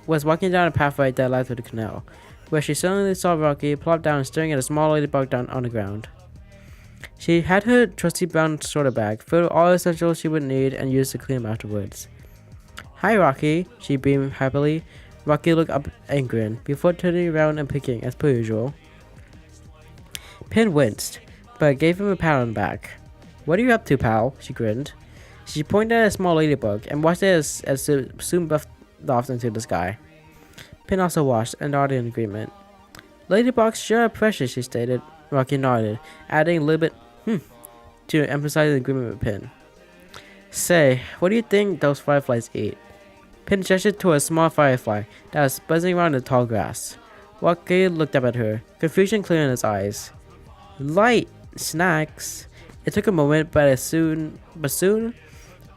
was walking down a pathway that led to the canal, where she suddenly saw Rocky plop down staring at a small ladybug down on the ground. She had her trusty brown shoulder bag filled with all the essentials she would need and use to clean them afterwards. "Hi, Rocky," she beamed happily. Rocky looked up and grinned, before turning around and picking, as per usual. Pin winced, but gave him a pat on the back. "What are you up to, pal?" she grinned. She pointed at a small ladybug and watched it as it soon buffed off into the sky. Pin also watched and nodded in agreement. "Ladybugs sure are precious," she stated. Rocky nodded, adding a little bit, to emphasize the agreement with Pin. "Say, what do you think those fireflies eat?" Pin gestured to a small firefly that was buzzing around the tall grass. Rocky looked up at her, confusion clear in his eyes. "Light snacks." It took a moment, but soon,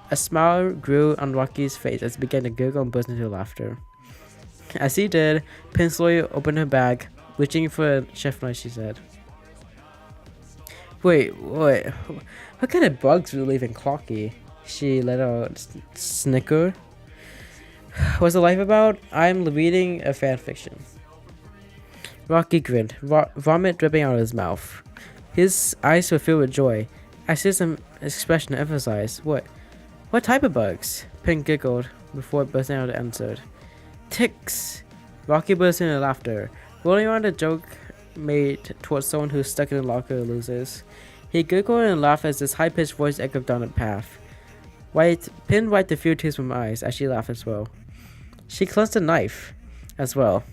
a smile grew on Rocky's face as he began to giggle and burst into laughter. As he did, Pin slowly opened her bag, reaching for a chef knife, she said. Wait, what kind of bugs were leaving Clocky? She let out a snicker. What's the life about? I'm reading a fanfiction. Rocky grinned, vomit dripping out of his mouth. His eyes were filled with joy. As his expression emphasized, What type of bugs? Pink giggled before bursting out and answered. Ticks! Rocky burst into laughter, rolling around a joke made towards someone who's stuck in a locker of losers. He giggled and laughed as his high-pitched voice echoed down the path. Pin wiped a few tears from her eyes as she laughed as well. She clutched a knife as well.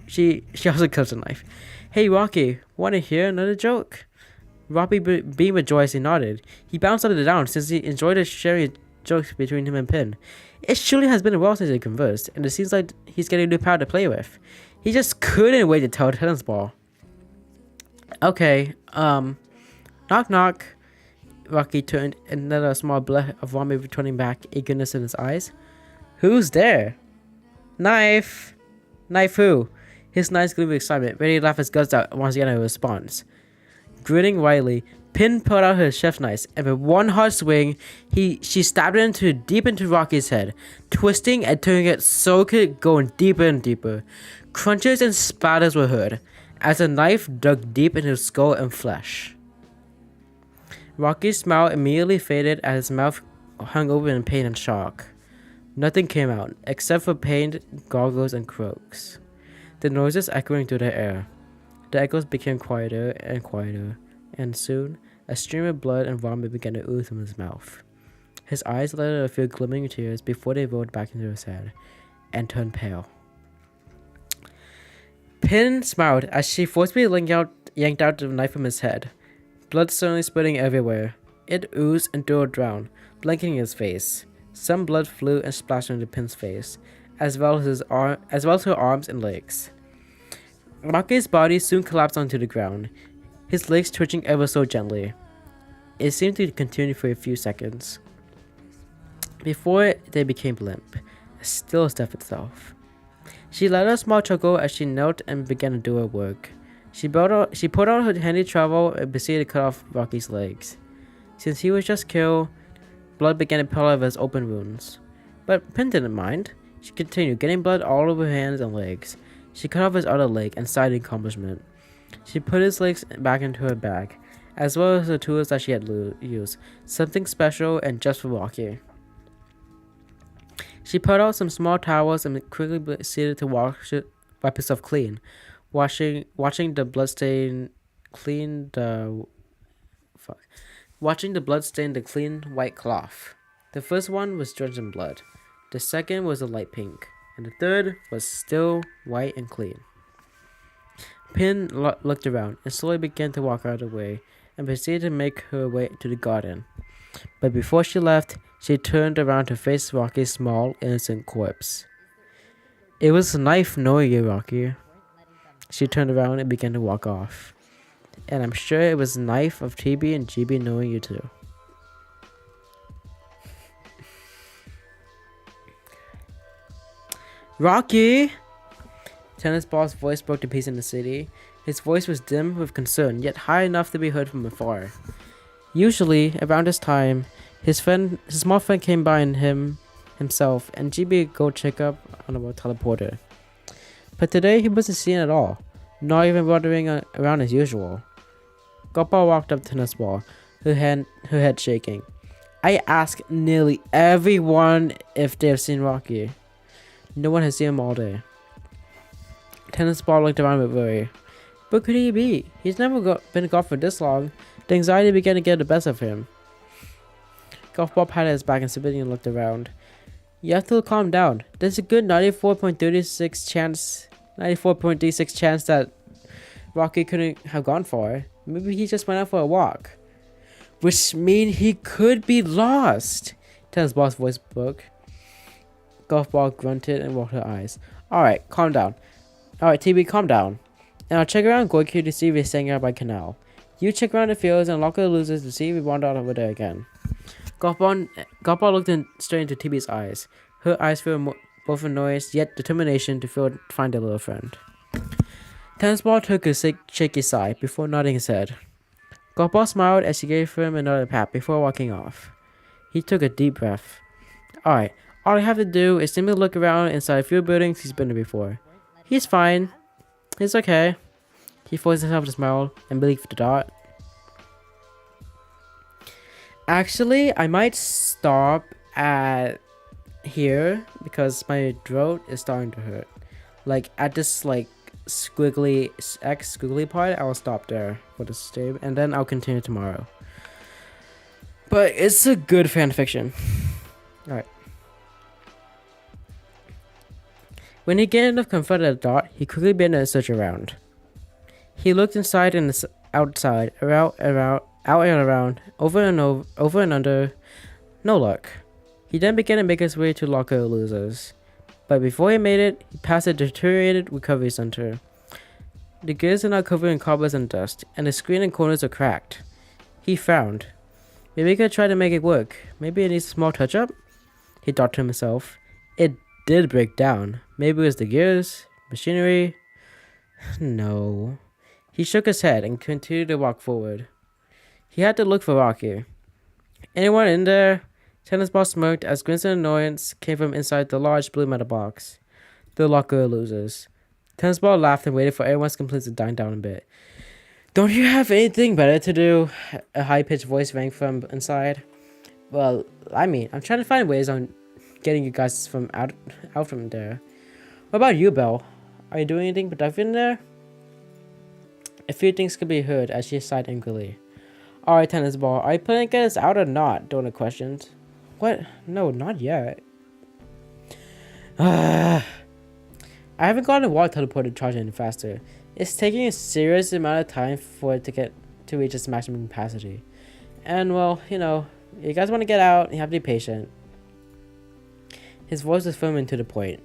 She also clutched a knife. Hey Rocky, wanna hear another joke? Rocky beamed with joy as he nodded. He bounced up and down since he enjoyed sharing jokes between him and Pin. It surely has been a while since they conversed, and it seems like he's getting a new pal to play with. He just couldn't wait to tell Tennis Ball. Okay, knock knock. Rocky turned and let a small blur of vomit returning back, eagerness in his eyes. Who's there? Knife! Knife who? His eyes gleamed with excitement, ready to laugh his guts out once again in response. Grinning widely, Pin pulled out her chef's knife, and with one hard swing, she stabbed it deep into Rocky's head, twisting and turning it so it could go deeper and deeper. Crunches and spatters were heard, as the knife dug deep into his skull and flesh. Rocky's smile immediately faded as his mouth hung open in pain and shock. Nothing came out, except for pained gargles and croaks. The noises echoing through the air. The echoes became quieter and quieter, and soon, a stream of blood and vomit began to ooze from his mouth. His eyes let out a few glimmering tears before they rolled back into his head, and turned pale. Pin smiled as she forcefully yanked out the knife from his head. Blood suddenly spurting everywhere. It oozed and dribbled down, blanketing his face. Some blood flew and splashed into Pin's face, as well as her arms and legs. Rocky's body soon collapsed onto the ground, his legs twitching ever so gently. It seemed to continue for a few seconds, before they became limp, as still as death itself. She let out a small chuckle as she knelt and began to do her work. She pulled out her handy trowel and proceeded to cut off Rocky's legs. Since he was just killed, blood began to pour out of his open wounds. But Pin didn't mind. She continued, getting blood all over her hands and legs. She cut off his other leg and sighed in accomplishment. She put his legs back into her bag, as well as the tools that she had used, something special and just for Rocky. She put out some small towels and quickly proceeded to wipe herself clean, watching the bloodstain clean the clean white cloth. The first one was drenched in blood. The second was a light pink, and the third was still white and clean. Pin looked around and slowly began to walk out of the way and proceeded to make her way to the garden. But before she left, she turned around to face Rocky's small, innocent corpse. It was a knife knowing you, Rocky. She turned around and began to walk off. And I'm sure it was a knife of TB and GB knowing you too. Rocky! Tennis Ball's voice broke to pieces in the city. His voice was dim with concern, yet high enough to be heard from afar. Usually, around this time, his small friend came by himself, and GB would go check up on a teleporter. But today, he wasn't seen at all, not even wandering around as usual. Gopal walked up to Tennis Ball, her head shaking. I asked nearly everyone if they have seen Rocky. No one has seen him all day. Tennis Ball looked around with worry. Where could he be? He's never been gone for this long. The anxiety began to get the best of him. Golf Ball patted his back and submitting looked around. You have to calm down. There's a good 94.36 chance that Rocky couldn't have gone far. Maybe he just went out for a walk. Which means he could be lost. Tennis Ball's voice broke. Golf Ball grunted and rolled her eyes. Alright, calm down. Alright, TB, calm down. And I'll check around Gorky to see if he's staying out by canal. You check around the fields and lock the losers to see if we wander out over there again. Golf Ball looked straight into TB's eyes. Her eyes filled both annoyance yet determination to find their little friend. Tennis Ball took a shaky sigh before nodding his head. Golf Ball smiled as she gave him another pat before walking off. He took a deep breath. Alright, all I have to do is simply look around inside a few buildings he's been to before. He's fine. He's okay. He forced himself to smile and believe the dot. Actually, I might stop at here because my throat is starting to hurt. Like at this squiggly part, I'll stop there for this stream and then I'll continue tomorrow. But it's a good fan fiction. Alright. When he gained enough comfort at the dot, he quickly began to search around. He looked inside and outside, out and around, over and under. No luck. He then began to make his way to locker losers. But before he made it, he passed a deteriorated recovery center. The gears are now covered in cobwebs and dust, and the screen and corners are cracked. He frowned. Maybe he could try to make it work. Maybe it needs a small touch-up? He thought to himself. It did break down. Maybe it was the gears, machinery. No. He shook his head and continued to walk forward. He had to look for Rocky. Anyone in there? Tennis Ball smirked as grins and annoyance came from inside the large blue metal box. The locker losers. Tennis Ball laughed and waited for everyone's complaints to die down a bit. Don't you have anything better to do? A high-pitched voice rang from inside. Well, I mean, I'm trying to find ways on getting you guys from out from there. What about you, Belle? Are you doing anything productive in there? A few things could be heard as she sighed angrily. Alright, Tennis Ball, are you planning to get us out or not? Donut questioned. What? No, not yet. I haven't gotten a water teleporter to charge any faster. It's taking a serious amount of time for it to reach its maximum capacity. And well, you know, you guys want to get out, you have to be patient. His voice was firm and to the point.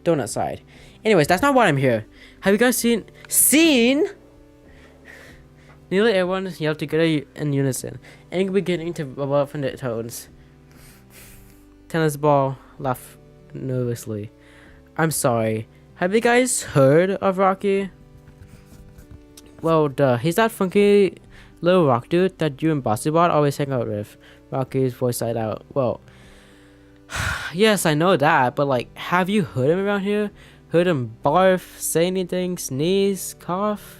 Donut sighed. Anyways, that's not why I'm here. Have you guys seen? Nearly everyone yelled together in unison, and beginning to bubble up from their tones. Tennis Ball laughed nervously. I'm sorry. Have you guys heard of Rocky? Well, duh. He's that funky little rock dude that you and Bossybot always hang out with. Rocky's voice sighed out. Well, yes, I know that, but like, have you heard him around here? Heard him barf, say anything, sneeze, cough?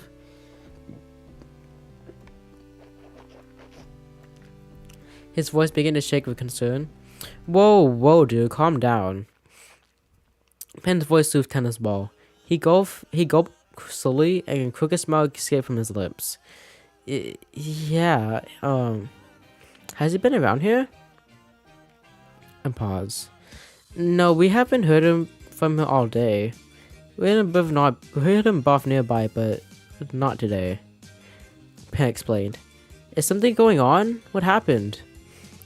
His voice began to shake with concern. Whoa, dude, calm down. Pen's voice soothed Tennis Ball. He gulped slowly, and a crooked smile escaped from his lips. Yeah, has he been around here? And pause. No, we haven't heard from him all day. We heard him both nearby, but not today. Pen explained. Is something going on? What happened?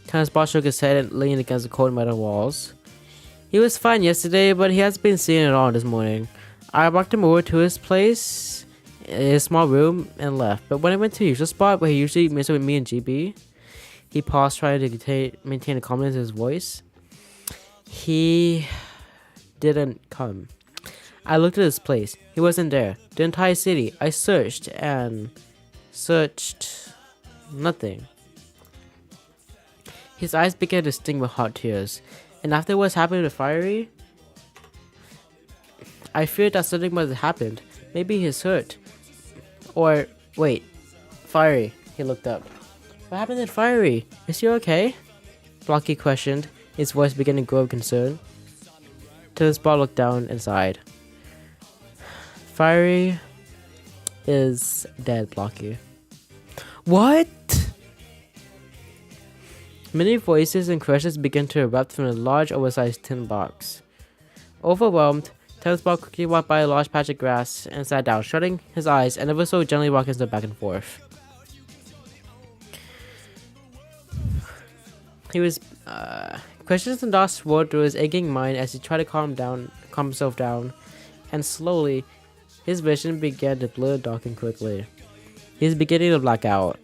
Tennis Ball shook his head and leaned against the cold metal walls. He was fine yesterday, but he hasn't been seeing it all this morning. I walked him over to his place, his small room, and left. But when I went to the usual spot where he usually meets with me and GB, he paused, trying to maintain a calmness in his voice. He didn't come. I looked at his place. He wasn't there. The entire city. I searched and searched. Nothing. His eyes began to sting with hot tears. And after what's happened to Fiery, I feared that something must have happened. Maybe he's hurt. Or, wait. Fiery. He looked up. What happened to Fiery? Is he okay? Blocky questioned. His voice began to grow with concern. Tennis Ball looked down and sighed. Fiery is dead, Blocky. What? Many voices and questions began to erupt from a large, oversized tin box. Overwhelmed, Tennis Ball quickly walked by a large patch of grass and sat down, shutting his eyes and ever so gently rocking them back and forth. He was, questions and thoughts swirled through his aching mind as he tried to calm himself down, and slowly, his vision began to blur, darken quickly. He was beginning to black out.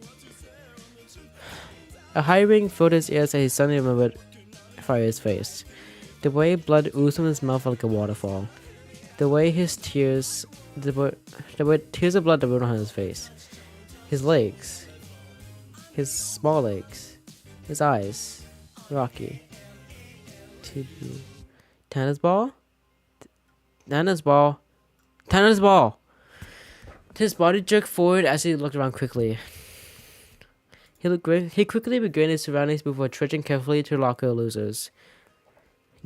A high ring filled his ears as he suddenly remembered Fire's face. The way blood oozed from his mouth like a waterfall. The way his tears, the way tears of blood rolled on his face. His legs. His small legs. His eyes. Rocky. Tennis ball? Tennis ball. Tennis ball! His body jerked forward as he looked around quickly. He quickly regained his surroundings before trudging carefully to locker losers.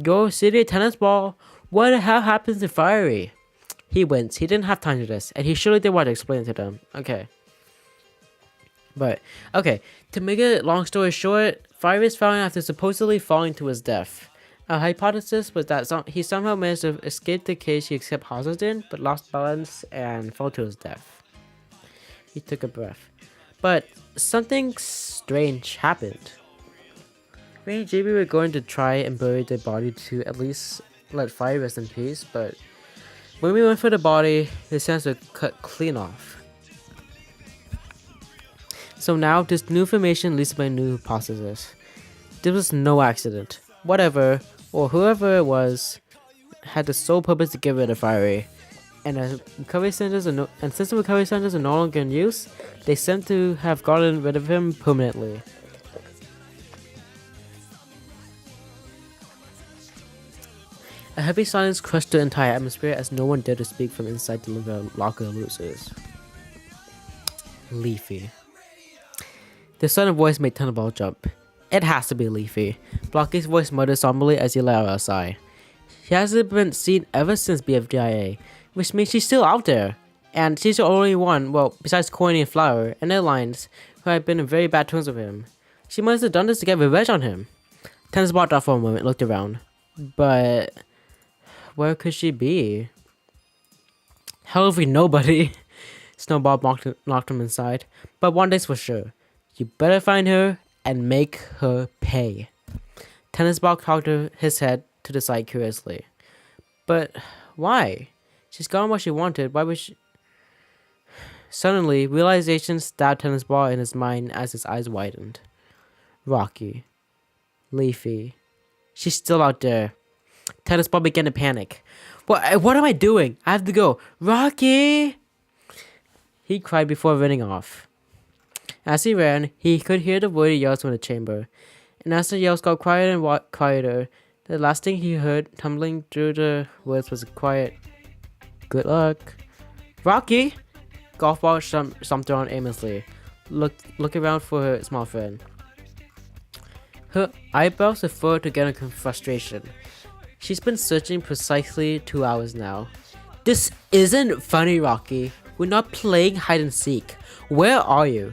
Go city tennis ball! What the hell happens to Fiery? He wins. He didn't have time for this, and he surely did want to explain it to them. Okay. But, okay, to make a long story short, Fiery is found after supposedly falling to his death. Our hypothesis was that he somehow managed to escape the cage he kept hostage in, but lost balance and fell to his death. He took a breath. But something strange happened. Me and JB were going to try and bury the body to at least let Fire rest in peace, but when we went for the body, his hands were cut clean off. So now, this new information leads to my new hypothesis. This was no accident. Whatever, or whoever it was, had the sole purpose to get rid of Fiery. And since the recovery centers are no longer in use, they seem to have gotten rid of him permanently. A heavy silence crushed the entire atmosphere as no one dared to speak from inside the locker losers. Leafy. The sudden voice made Tennerball jump. It has to be Leafy. Blocky's voice muttered somberly as he let out a sigh. She hasn't been seen ever since BFDIA, which means she's still out there. And she's the only one, well, besides Coiny and Flower, and Airlines, who had been in very bad terms with him. She must have done this to get revenge on him. Tennis walked off for a moment, looked around. But where could she be? Hell if we nobody. Snowball knocked him inside. But one thing's for sure. You better find her and make her pay. Tennis ball cocked his head to the side curiously. But why? She's gotten what she wanted. Why would she? Suddenly, realization stabbed Tennis ball in his mind as his eyes widened. Rocky. Leafy. She's still out there. Tennis ball began to panic. What am I doing? I have to go. Rocky! He cried before running off. As he ran, he could hear the wordy yells from the chamber. And as the yells got quieter and quieter, the last thing he heard tumbling through the woods was a quiet, "Good luck." Rocky! Golf ball stomped around aimlessly, look around for her small friend. Her eyebrows were furrowed together in frustration. She's been searching precisely 2 hours now. This isn't funny, Rocky. We're not playing hide and seek. Where are you?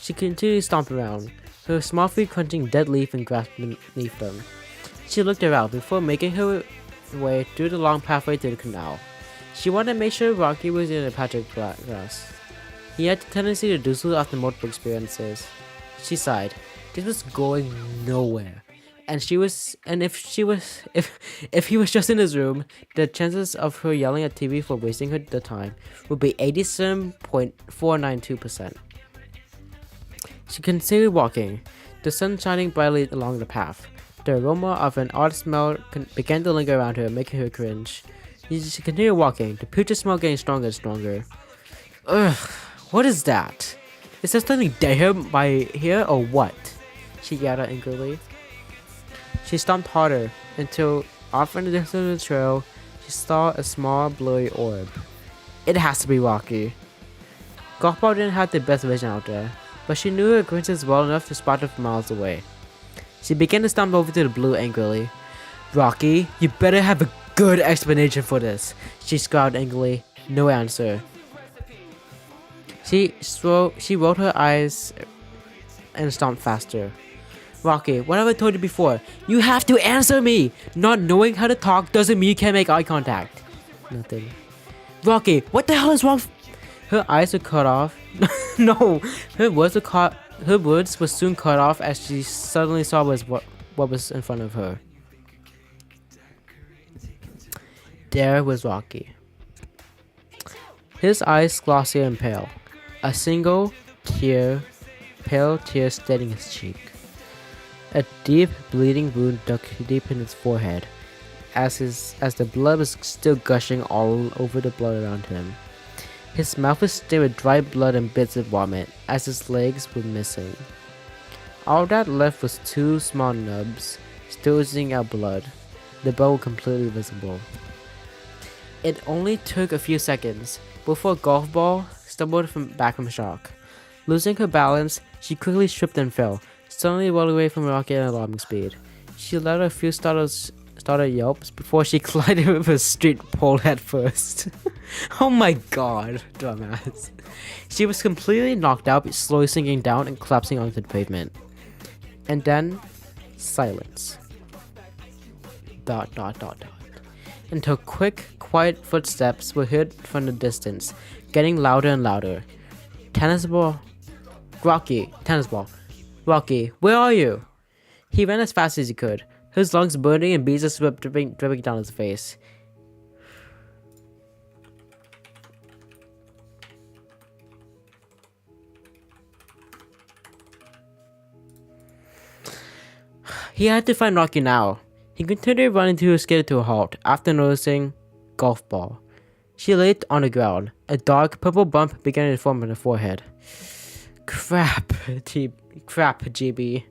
She continued to stomp around, her small feet crunching dead leaf and grass beneath them. She looked around before making her way through the long pathway to the canal. She wanted to make sure Rocky was in a patch of grass. He had the tendency to do so after multiple experiences. She sighed. This was going nowhere. And if he was just in his room, the chances of her yelling at TV for wasting the time would be 87.492%. She continued walking, the sun shining brightly along the path. The aroma of an odd smell began to linger around her, making her cringe. She continued walking, the putrid smell getting stronger and stronger. Ugh, what is that? Is there something dead by here or what? She yelled out angrily. She stomped harder, until, off in the distance of the trail, she saw a small blurry orb. It has to be Rocky. Golfball didn't have the best vision out there, but she knew her acquaintance well enough to spot her from miles away. She began to stomp over to the blue angrily. Rocky, you better have a good explanation for this, she scowled angrily. No answer. She rolled her eyes and stomped faster. Rocky, what have I told you before? You have to answer me! Not knowing how to talk doesn't mean you can't make eye contact. Nothing. Rocky, what the hell is wrong? Her eyes were cut off. No, her words were soon cut off as she suddenly saw what was in front of her. There was Rocky. His eyes glossy and pale. A single pale tear staining his cheek. A deep bleeding wound dug deep in his forehead, as the blood was still gushing all over the blood around him. His mouth was stained with dry blood and bits of vomit, as his legs were missing. All that left was two small nubs, still oozing out blood. The blood was completely visible. It only took a few seconds before a golf ball stumbled back from shock. Losing her balance, she quickly tripped and fell, suddenly rolled away from Rocky at alarming speed. She let out a few startled yelps before she collided with a street pole head first. Oh my god, dumbass. She was completely knocked out, slowly sinking down and collapsing onto the pavement. And then, silence. ... Until quick, quiet footsteps were heard from the distance, getting louder and louder. Tennis ball? Rocky, tennis ball. Rocky, where are you? He ran as fast as he could, his lungs burning and beads of sweat dripping down his face. He had to find Rocky now. He continued running till he was skated to a halt after noticing golf ball. She lay on the ground. A dark purple bump began to form on her forehead. Crap, GB.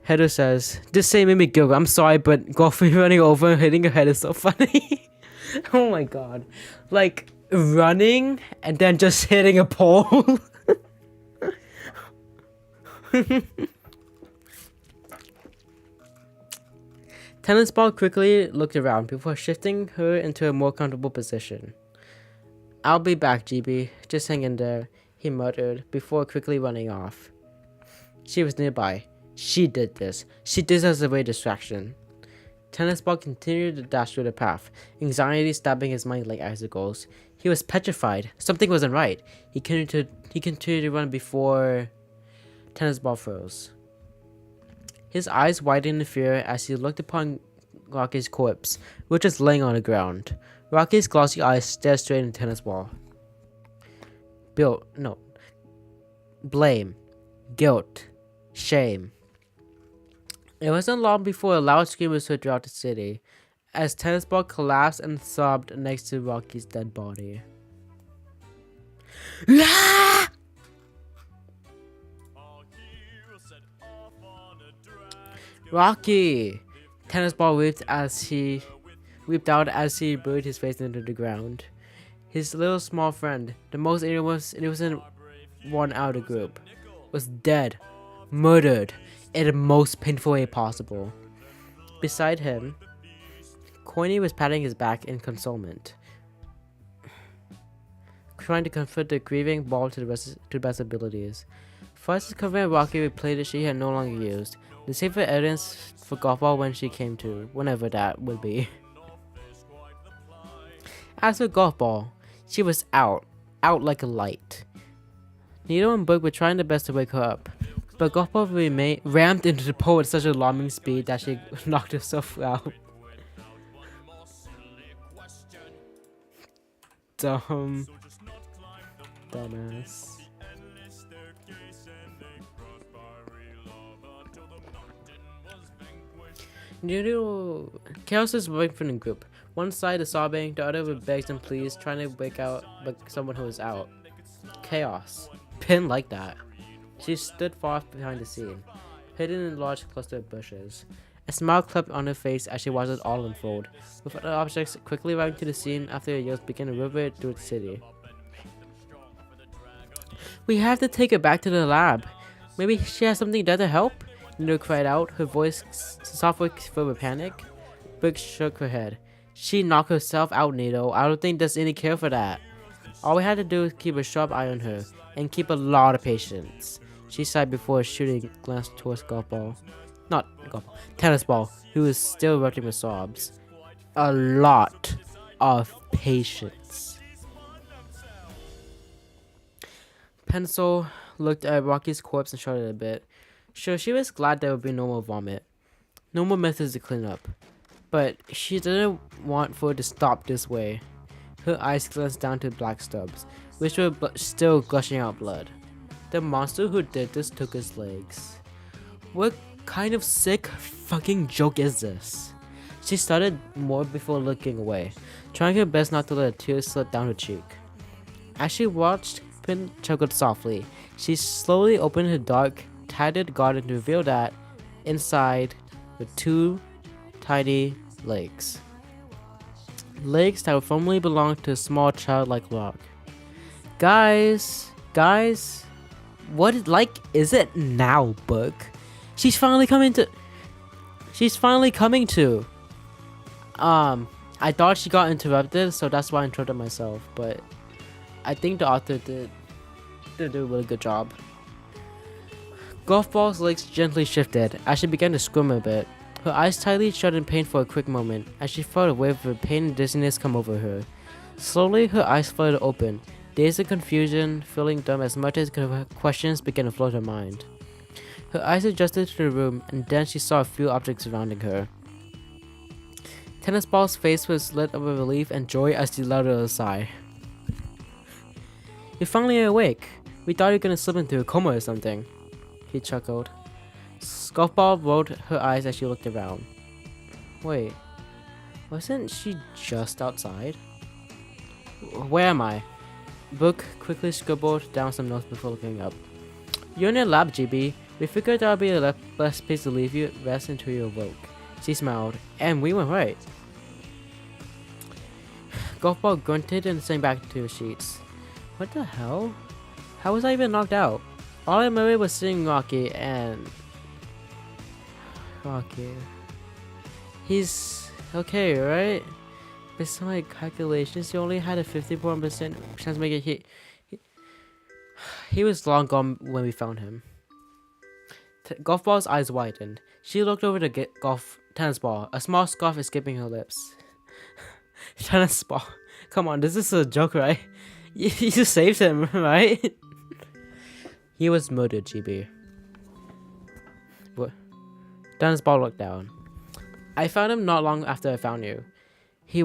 Heather says, "This say made me giggle. I'm sorry, but golfing running over and hitting her head is so funny." Oh my god. Like, running and then just hitting a pole. Tennis ball quickly looked around before shifting her into a more comfortable position. "I'll be back, GB. Just hang in there," he muttered before quickly running off. She was nearby. She did this. She did this as a way distraction. Tennis ball continued to dash through the path, anxiety stabbing his mind like icicles. He was petrified. Something wasn't right. He continued to run before tennis ball froze. His eyes widened in fear as he looked upon Rocky's corpse, which was laying on the ground. Rocky's glossy eyes stared straight into tennis ball. Blame, guilt, shame. It wasn't long before a loud scream was heard throughout the city, as tennis ball collapsed and sobbed next to Rocky's dead body. Ah! Rocky! Tennis ball wept out as he buried his face into the ground. His little small friend, the most innocent one out of the group, was dead, murdered, in the most painful way possible. Beside him, Coiny was patting his back in consolement, trying to comfort the grieving ball to the best abilities. First, covering Rocky with play that she had no longer used. The safer evidence for golf ball when she came to, whenever that would be. As for golf ball, she was out like a light. Needle and Book were trying their best to wake her up, but golf ball rammed into the pole at such alarming speed that she knocked herself out. Dumbass. Chaos is waiting for the group. One side is sobbing, the other with begs and pleas, trying to wake someone who is out. Chaos. Pin like that. She stood far behind the scene, hidden in a large cluster of bushes. A smile crept on her face as she watched it all unfold, with other objects quickly arriving to the scene after the yells began to reverberate through the city. "We have to take her back to the lab. Maybe she has something there to help?" Nino cried out, her voice softly filled with panic. Brooke shook her head. "She knocked herself out, Nino. I don't think there's any cure for that. All we had to do is keep a sharp eye on her, and keep a lot of patience." She sighed before a shooting glance towards tennis ball, who was still erupting with sobs. "A lot of patience." Pencil looked at Rocky's corpse and shuddered a bit. Sure, she was glad there would be no more vomit, no more methods to clean up, but she didn't want for it to stop this way. Her eyes glanced down to black stubs, which were still gushing out blood. The monster who did this took his legs. What kind of sick fucking joke is this? She started more before looking away, trying her best not to let a tear slip down her cheek. As she watched, Pin chuckled softly. She slowly opened her dark, tattered garden to reveal that, inside, were two tiny legs. Legs that would formerly belong to a small childlike rock. Guys, what is it now, book? She's finally coming to. I thought she got interrupted, so that's why I interrupted myself, but I think the author did do a really good job. Golf Ball's legs gently shifted as she began to squirm a bit. Her eyes tightly shut in pain for a quick moment as she felt a wave of pain and dizziness come over her. Slowly, her eyes fluttered open, dazed in confusion, feeling dumb as much as questions began to float her mind. Her eyes adjusted to the room, and then she saw a few objects surrounding her. Tennis Ball's face was lit up with relief and joy as she let out a sigh. "You're finally awake. We thought you were gonna slip into a coma or something," he chuckled. Golf Ball rolled her eyes as she looked around. Wait, wasn't she just outside? Where am I? Book quickly scribbled down some notes before looking up. "You're in your lab, GB. We figured that would be the best place to leave you rest until you awoke." She smiled, and we were right. Golf Ball grunted and sank back to the sheets. What the hell? How was I even knocked out? All I remember was seeing Rocky. He's okay, right? Based on my calculations, he only had a 54% chance to make it. He was long gone when we found him. Golf Ball's eyes widened. She looked over to tennis ball, a small scoff escaping her lips. Tennis ball. Come on, this is a joke, right? You saved him, right? He was murdered, GB. What? Tennis ball looked down. I found him not long after I found you. He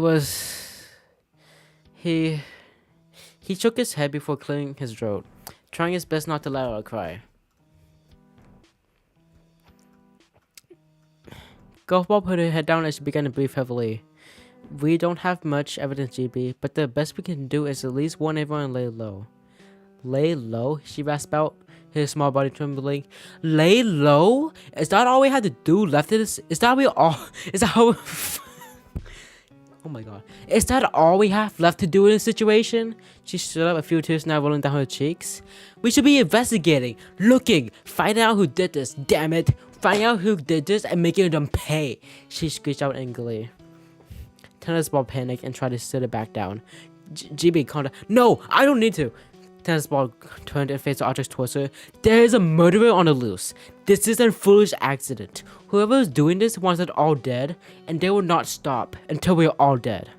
shook his head before clearing his throat, trying his best not to let out a cry. Golf Ball put her head down as she began to breathe heavily. We don't have much evidence, GB, but the best we can do is at least warn everyone and lay low. Lay low? She rasped out, his small body trembling. Lay low? Is that all we had to do left of this? Is that how Oh my god. Is that all we have left to do in this situation? She stood up, a few tears now rolling down her cheeks. We should be investigating, looking, finding out who did this, damn it. Finding out who did this and making them pay. She screeched out angrily. Tennis Ball panicked and tried to sit it back down. GB calmed down. No, I don't need to. Tennis Ball turned and faced the objects towards her. There is a murderer on the loose. This is a foolish accident. Whoever is doing this wants it all dead, and they will not stop until we are all dead.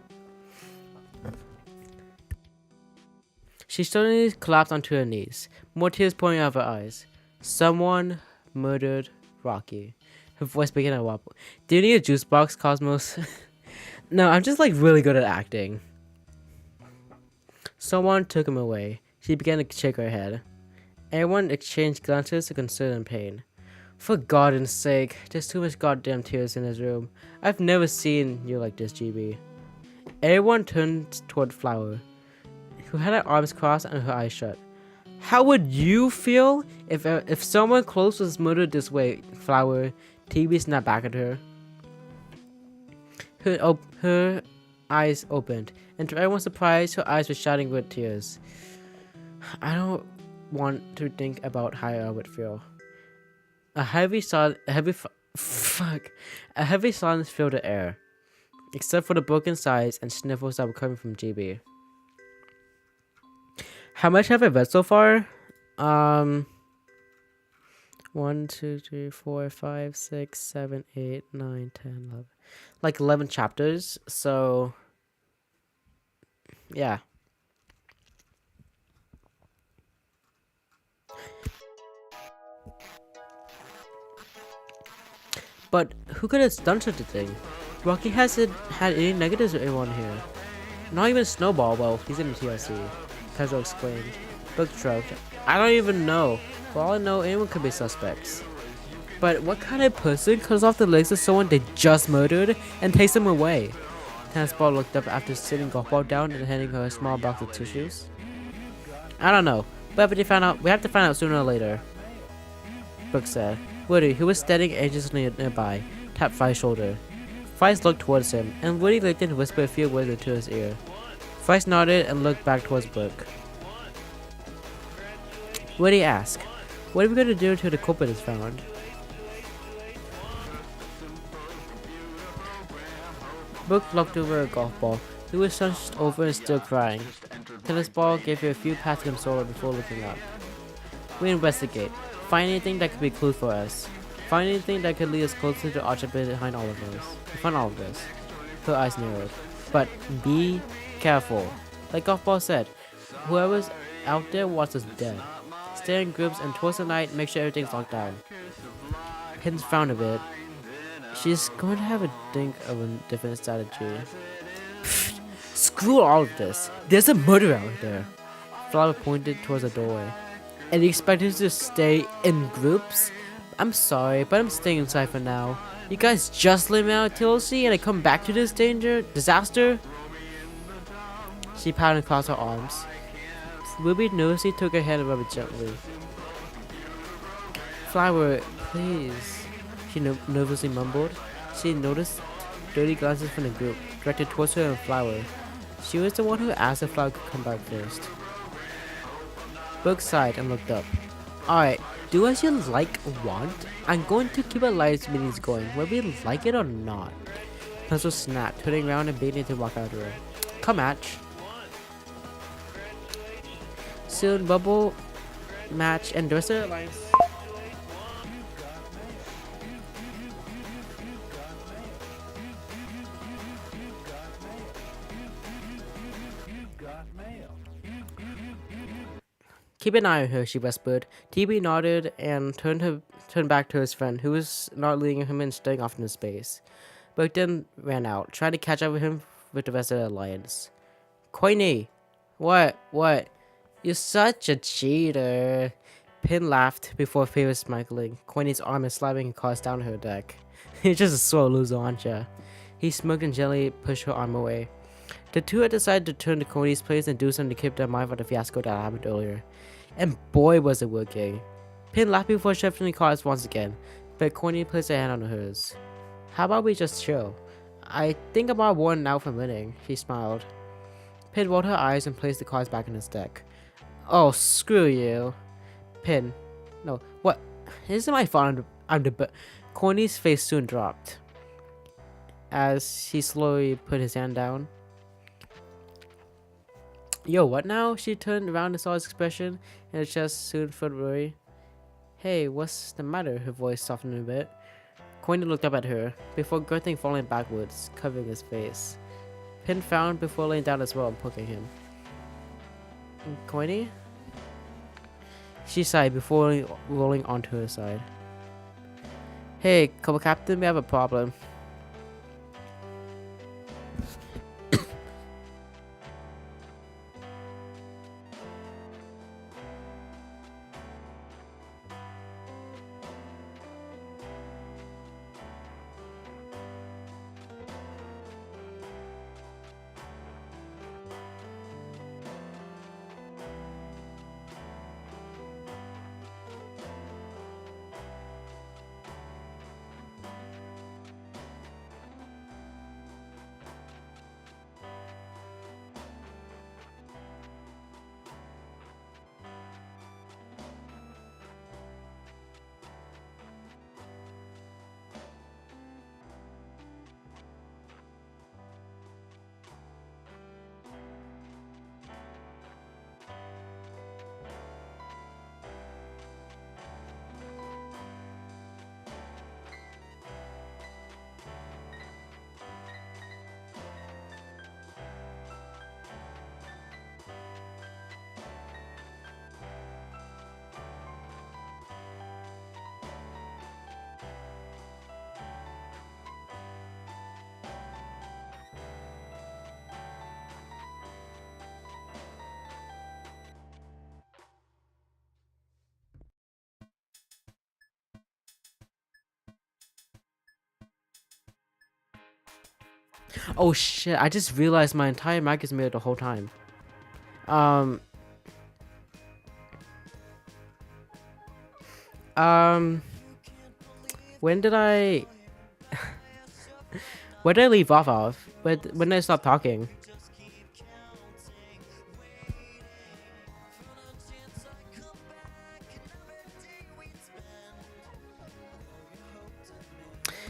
She suddenly collapsed onto her knees, more tears pouring out of her eyes. Someone murdered Rocky. Her voice began to wobble. Do you need a juice box, Cosmos? No, I'm just really good at acting. Someone took him away. She began to shake her head. Everyone exchanged glances of concern and pain. For God's sake, there's too much goddamn tears in this room. I've never seen you like this, GB. Everyone turned toward Flower, who had her arms crossed and her eyes shut. How would you feel if someone close was murdered this way, Flower? TV snapped back at her. Her eyes opened, and to everyone's surprise, her eyes were shining with tears. I don't want to think about how I would feel. A heavy silence filled the air, except for the broken sighs and sniffles that were coming from GB. How much have I read so far? 1, 2, 3, 4, 5, 6, 7, 8, 9, 10, 11. 11 chapters, so yeah. But who could have done such a thing? Rocky hasn't had any negatives with anyone here. Not even Snowball. Well, he's in the TLC. Casual exclaimed. Book shrugged. I don't even know. For all I know, anyone could be suspects. But what kind of person cuts off the legs of someone they just murdered and takes them away? Tennis ball looked up after sitting golf ball down and handing her a small box of tissues. I don't know, but we have to find out sooner or later, Brooke said. Woody, who was standing anxiously nearby, tapped Fry's shoulder. Fry's looked towards him, and Woody leaned in to whisper a few words into his ear. Fry's nodded and looked back towards Brooke. Woody asked, what are we going to do until the culprit is found? Brooke looked over a golf ball. He was hunched over and still crying. Tennis ball gave her a few pats of consoler before looking up. We investigate. Find anything that could be a clue for us. Find anything that could lead us closer to the object behind all of this. Behind all of this. Her eyes narrowed. But be careful. Like golf ball said, whoever's out there wants us dead. Stay in groups and towards the night, make sure everything's locked down. Pin's frowned a bit. She's going to have a think of a different strategy. Screw all of this. There's a murderer out there. Flower pointed towards the doorway. And you expect us to stay in groups? I'm sorry, but I'm staying inside for now. You guys just let me out of TLC and I come back to this disaster? She patted across her arms. Ruby nervously took her hand and rubbed it gently. Flower, please, she nervously mumbled. She noticed dirty glances from the group, directed towards her and Flower. She was the one who asked if Flower could come back first. Brooke sighed and looked up. Alright, do as you want. I'm going to keep our lives meetings going, whether we like it or not. Pencil snapped, turning around and beginning to walk out of the room. Come match. Soon, Bubble, Match, and the rest of the alliance. Keep an eye on her, she whispered. TB nodded and turned back to his friend, who was not leading him and staring off into space. Brooke then ran out, trying to catch up with him with the rest of the alliance. Coiny! What? You're such a cheater. Pin laughed before Favor smiling. Coiny's arm is slapping across down her deck. You're just a sore loser, aren't ya? He smirked and gently pushed her arm away. The two had decided to turn to Coiny's place and do something to keep their mind from the fiasco that happened earlier. And boy was it working. Pin laughed before shifting cards once again, but Coiny placed her hand on hers. How about we just chill? I think I'm all worn out from winning, she smiled. Pin rolled her eyes and placed the cards back in his deck. Oh, screw you. Pin. No, what? Isn't my fault I'm the Coiny's face soon dropped, as he slowly put his hand down. Yo, what now? She turned around and saw his expression, and her chest soon filled with worry. Hey, what's the matter? Her voice softened a bit. Coiny looked up at her, before Gerthing falling backwards, covering his face. Pin frowned before laying down as well and poking him. Coiny? She sighed before rolling onto her side. Hey, Couple Captain, we have a problem. Oh shit, I just realized my entire mic is muted the whole time. Um, when did I... Where did I leave off of? When did I stop talking?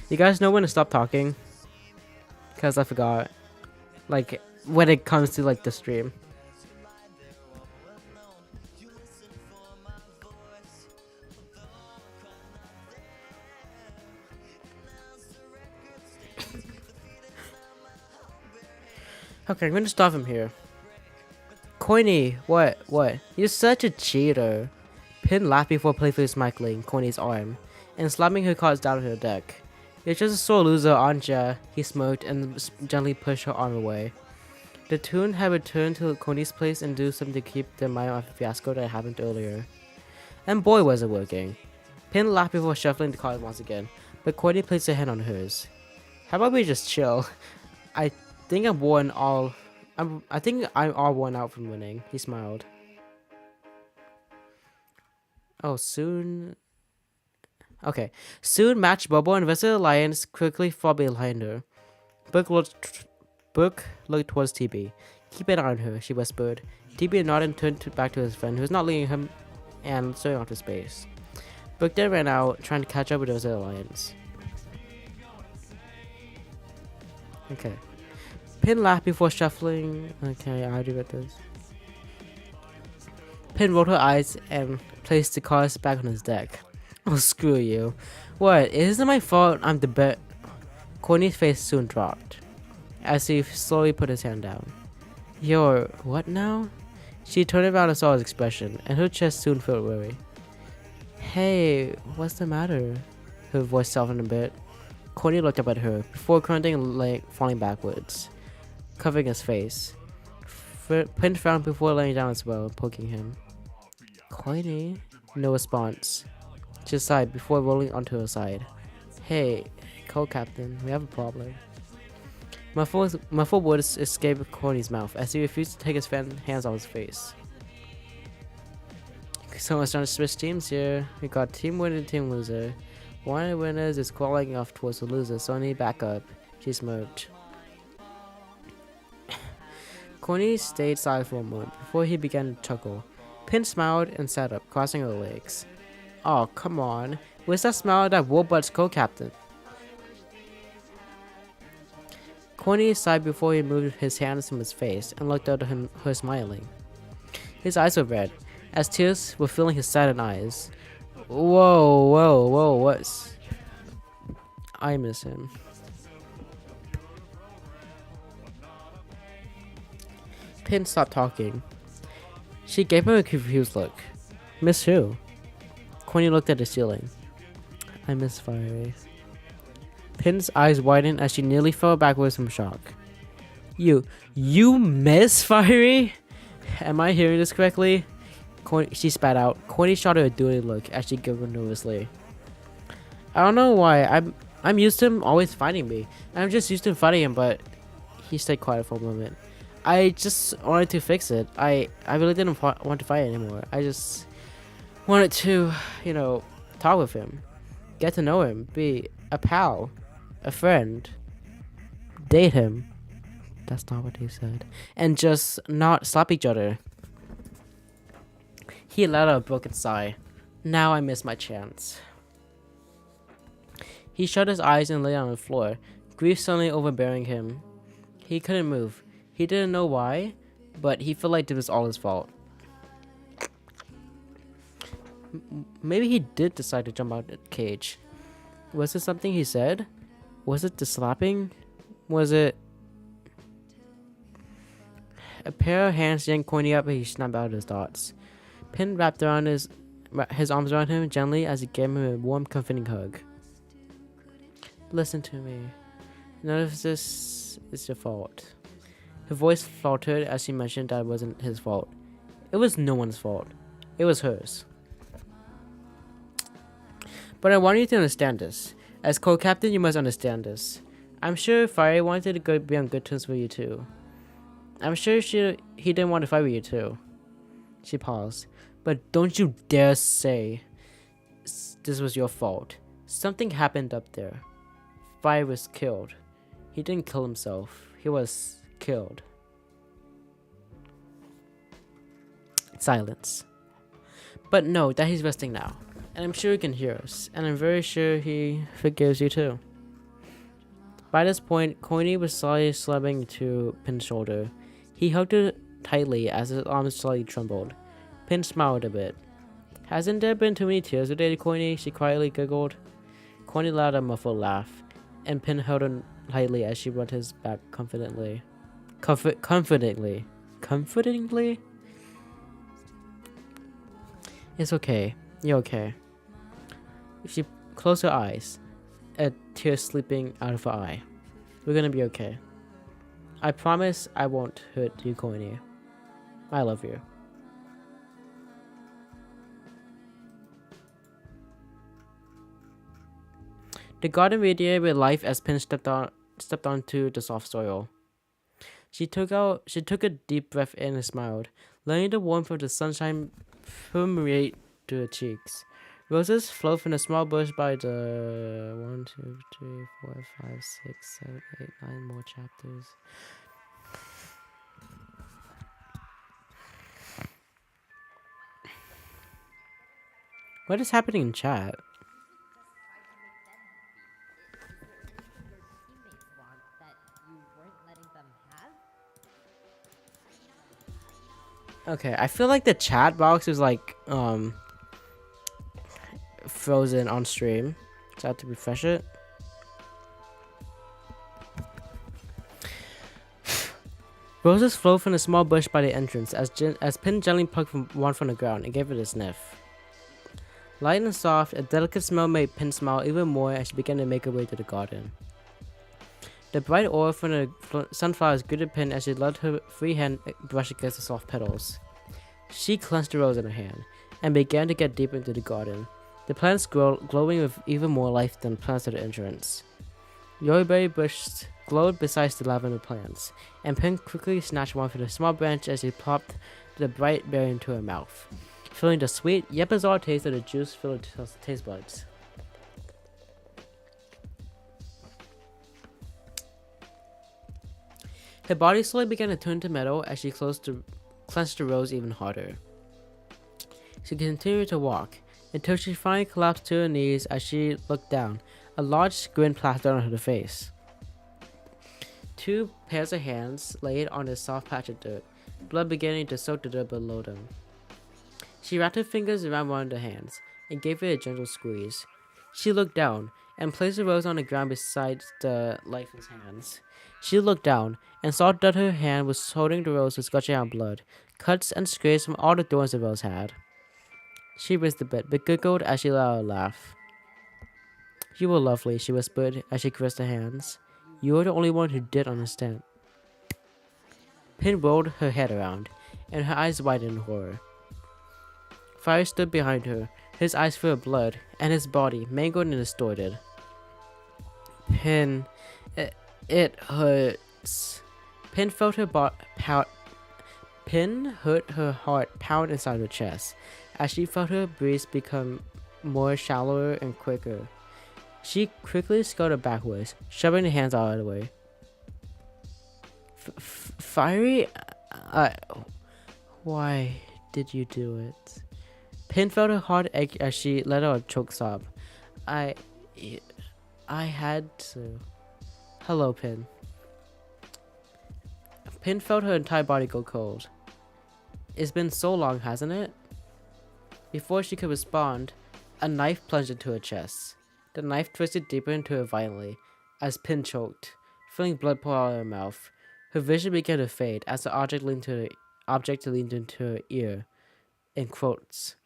You guys know when to stop talking? Because I forgot. Like, when it comes to, like, the stream. Okay, I'm gonna stop him here. Coiny, what? You're such a cheater. Pin laughed before playfully smackling Coiny's arm and slapping her cards down on her deck. You're just a sore loser, aren't ya? He smirked and gently pushed her arm away. The Toon had returned to Coiny's place and do something to keep their mind off the fiasco that happened earlier. And boy was it working. Pin laughed before shuffling the cards once again, but Coiny placed her hand on hers. How about we just chill? I think I'm worn all... I think I'm all worn out from winning. He smiled. Oh, soon... Okay. Soon, Match, Bobo, and Visitor Alliance quickly fall behind her. Book looked towards TB. Keep an eye on her, she whispered. TB nodded and turned back to his friend, who was not leaving him and staring off to space. Book then ran out, trying to catch up with the Visitor Alliance. Okay. Pin laughed before shuffling. Okay, how do you get this? Pin rolled her eyes and placed the cards back on his deck. Oh, screw you. What? It isn't my fault I'm the bet. Coiny's face soon dropped, as he slowly put his hand down. You're... what now? She turned around and saw his expression, and her chest soon felt weary. Hey, what's the matter? Her voice softened a bit. Coiny looked up at her, before currently falling backwards, covering his face. Pin frowned before laying down as well, poking him. Coiny? No response. She sighed before rolling onto her side. Hey, co-captain, we have a problem. Muffled words escaped Coiny's mouth as he refused to take his hands off his face. So it's trying to switch teams here. We got team winner and team loser. One of the winners is crawling off towards the loser, so I need backup. She smirked. Coiny stayed silent for a moment before he began to chuckle. Pin smiled and sat up, crossing her legs. Oh, come on. Where's that smile of that Warbutt's co-captain? Coiny sighed before he moved his hands from his face and looked at her smiling. His eyes were red, as tears were filling his saddened eyes. Whoa, what's... I miss him. Pin stopped talking. She gave him a confused look. Miss who? Coiny looked at the ceiling. I miss Fiery. Pin's eyes widened as she nearly fell backwards from shock. You miss Fiery? Am I hearing this correctly? She spat out. Coiny shot her a dirty look as she giggled nervously. I don't know why. I'm used to him always fighting me. I'm just used to him fighting him, but he stayed quiet for a moment. I just wanted to fix it. I really didn't want to fight anymore. I just wanted to, talk with him, get to know him, be a pal, a friend, date him. That's not what he said. And just not slap each other. He let out a broken sigh. Now I miss my chance. He shut his eyes and lay on the floor, grief suddenly overbearing him. He couldn't move. He didn't know why, but he felt like it was all his fault. Maybe he did decide to jump out of the cage. Was it something he said? Was it the slapping? Was it... A pair of hands yanked Coiny up and he snapped out of his thoughts. Pin wrapped around his arms around him gently as he gave him a warm, comforting hug. Listen to me. None of this is your fault. Her voice faltered as she mentioned that it wasn't his fault. It was no one's fault. It was hers. But I want you to understand this. As co-captain, you must understand this. I'm sure Fire wanted to go be on good terms with you too. I'm sure he didn't want to fight with you too. She paused. But don't you dare say this was your fault. Something happened up there. Fire was killed. He didn't kill himself. He was killed. Silence. But know that he's resting now. And I'm sure he can hear us. And I'm very sure he forgives you too. By this point, Coiny was slowly slamming to Pin's shoulder. He hugged her tightly as his arms slightly trembled. Pin smiled a bit. Hasn't there been too many tears today, Coiny? She quietly giggled. Coiny let out a muffled laugh, and Pin held her tightly as she rubbed his back confidently. Comfortingly? It's okay. You're okay. She closed her eyes, a tear slipping out of her eye. We're gonna be okay. I promise I won't hurt you, Coiny. I love you. The garden radiated with life as Pin stepped onto the soft soil. She took a deep breath in and smiled, letting the warmth of the sunshine permeate to her cheeks. Roses flowed from a small bush by the 1, 2, 3, 4, 5, 6, 7, 8, 9 more chapters. What is happening in chat? Okay, I feel like the chat box is like frozen on stream, so I have to refresh it. Roses flowed from a small bush by the entrance as Pin gently plucked one from the ground and gave it a sniff. Light and soft, a delicate smell made Pin smile even more as she began to make her way to the garden. The bright oil from the sunflowers greeted Pin as she let her free hand brush against the soft petals. She clenched the rose in her hand and began to get deeper into the garden, the plants glowing with even more life than plants at the entrance. Yoiberry bushes glowed beside the lavender plants, and Pin quickly snatched one from the small branch as she plopped the bright berry into her mouth, feeling the sweet yet bizarre taste of the juice filled her taste buds. Her body slowly began to turn to metal as she clenched the rose even harder. She continued to walk, until she finally collapsed to her knees as she looked down, a large grin plastered on her face. Two pairs of hands laid on a soft patch of dirt, blood beginning to soak the dirt below them. She wrapped her fingers around one of the hands and gave it a gentle squeeze. She looked down and placed the rose on the ground beside the lifeless hands. She looked down and saw that her hand was holding the rose with gushing out blood, cuts and scrapes from all the thorns the rose had. She risked a bit, but giggled as she let out a laugh. You were lovely, she whispered as she caressed her hands. You were the only one who did understand. Pin rolled her head around, and her eyes widened in horror. Fire stood behind her, his eyes full of blood, and his body mangled and distorted. Pin, it hurts. Pin felt her Pin heard her heart pound inside her chest, as she felt her breaths become more shallower and quicker. She quickly scuttled backwards, shoving the hands out of the way. Fiery? Why did you do it? Pin felt her heart ache as she let out a choked sob. I had to. Hello, Pin. Pin felt her entire body go cold. It's been so long, hasn't it? Before she could respond, a knife plunged into her chest. The knife twisted deeper into her violently, as Pin choked, feeling blood pour out of her mouth. Her vision began to fade as the object leaned into her ear, in quotes,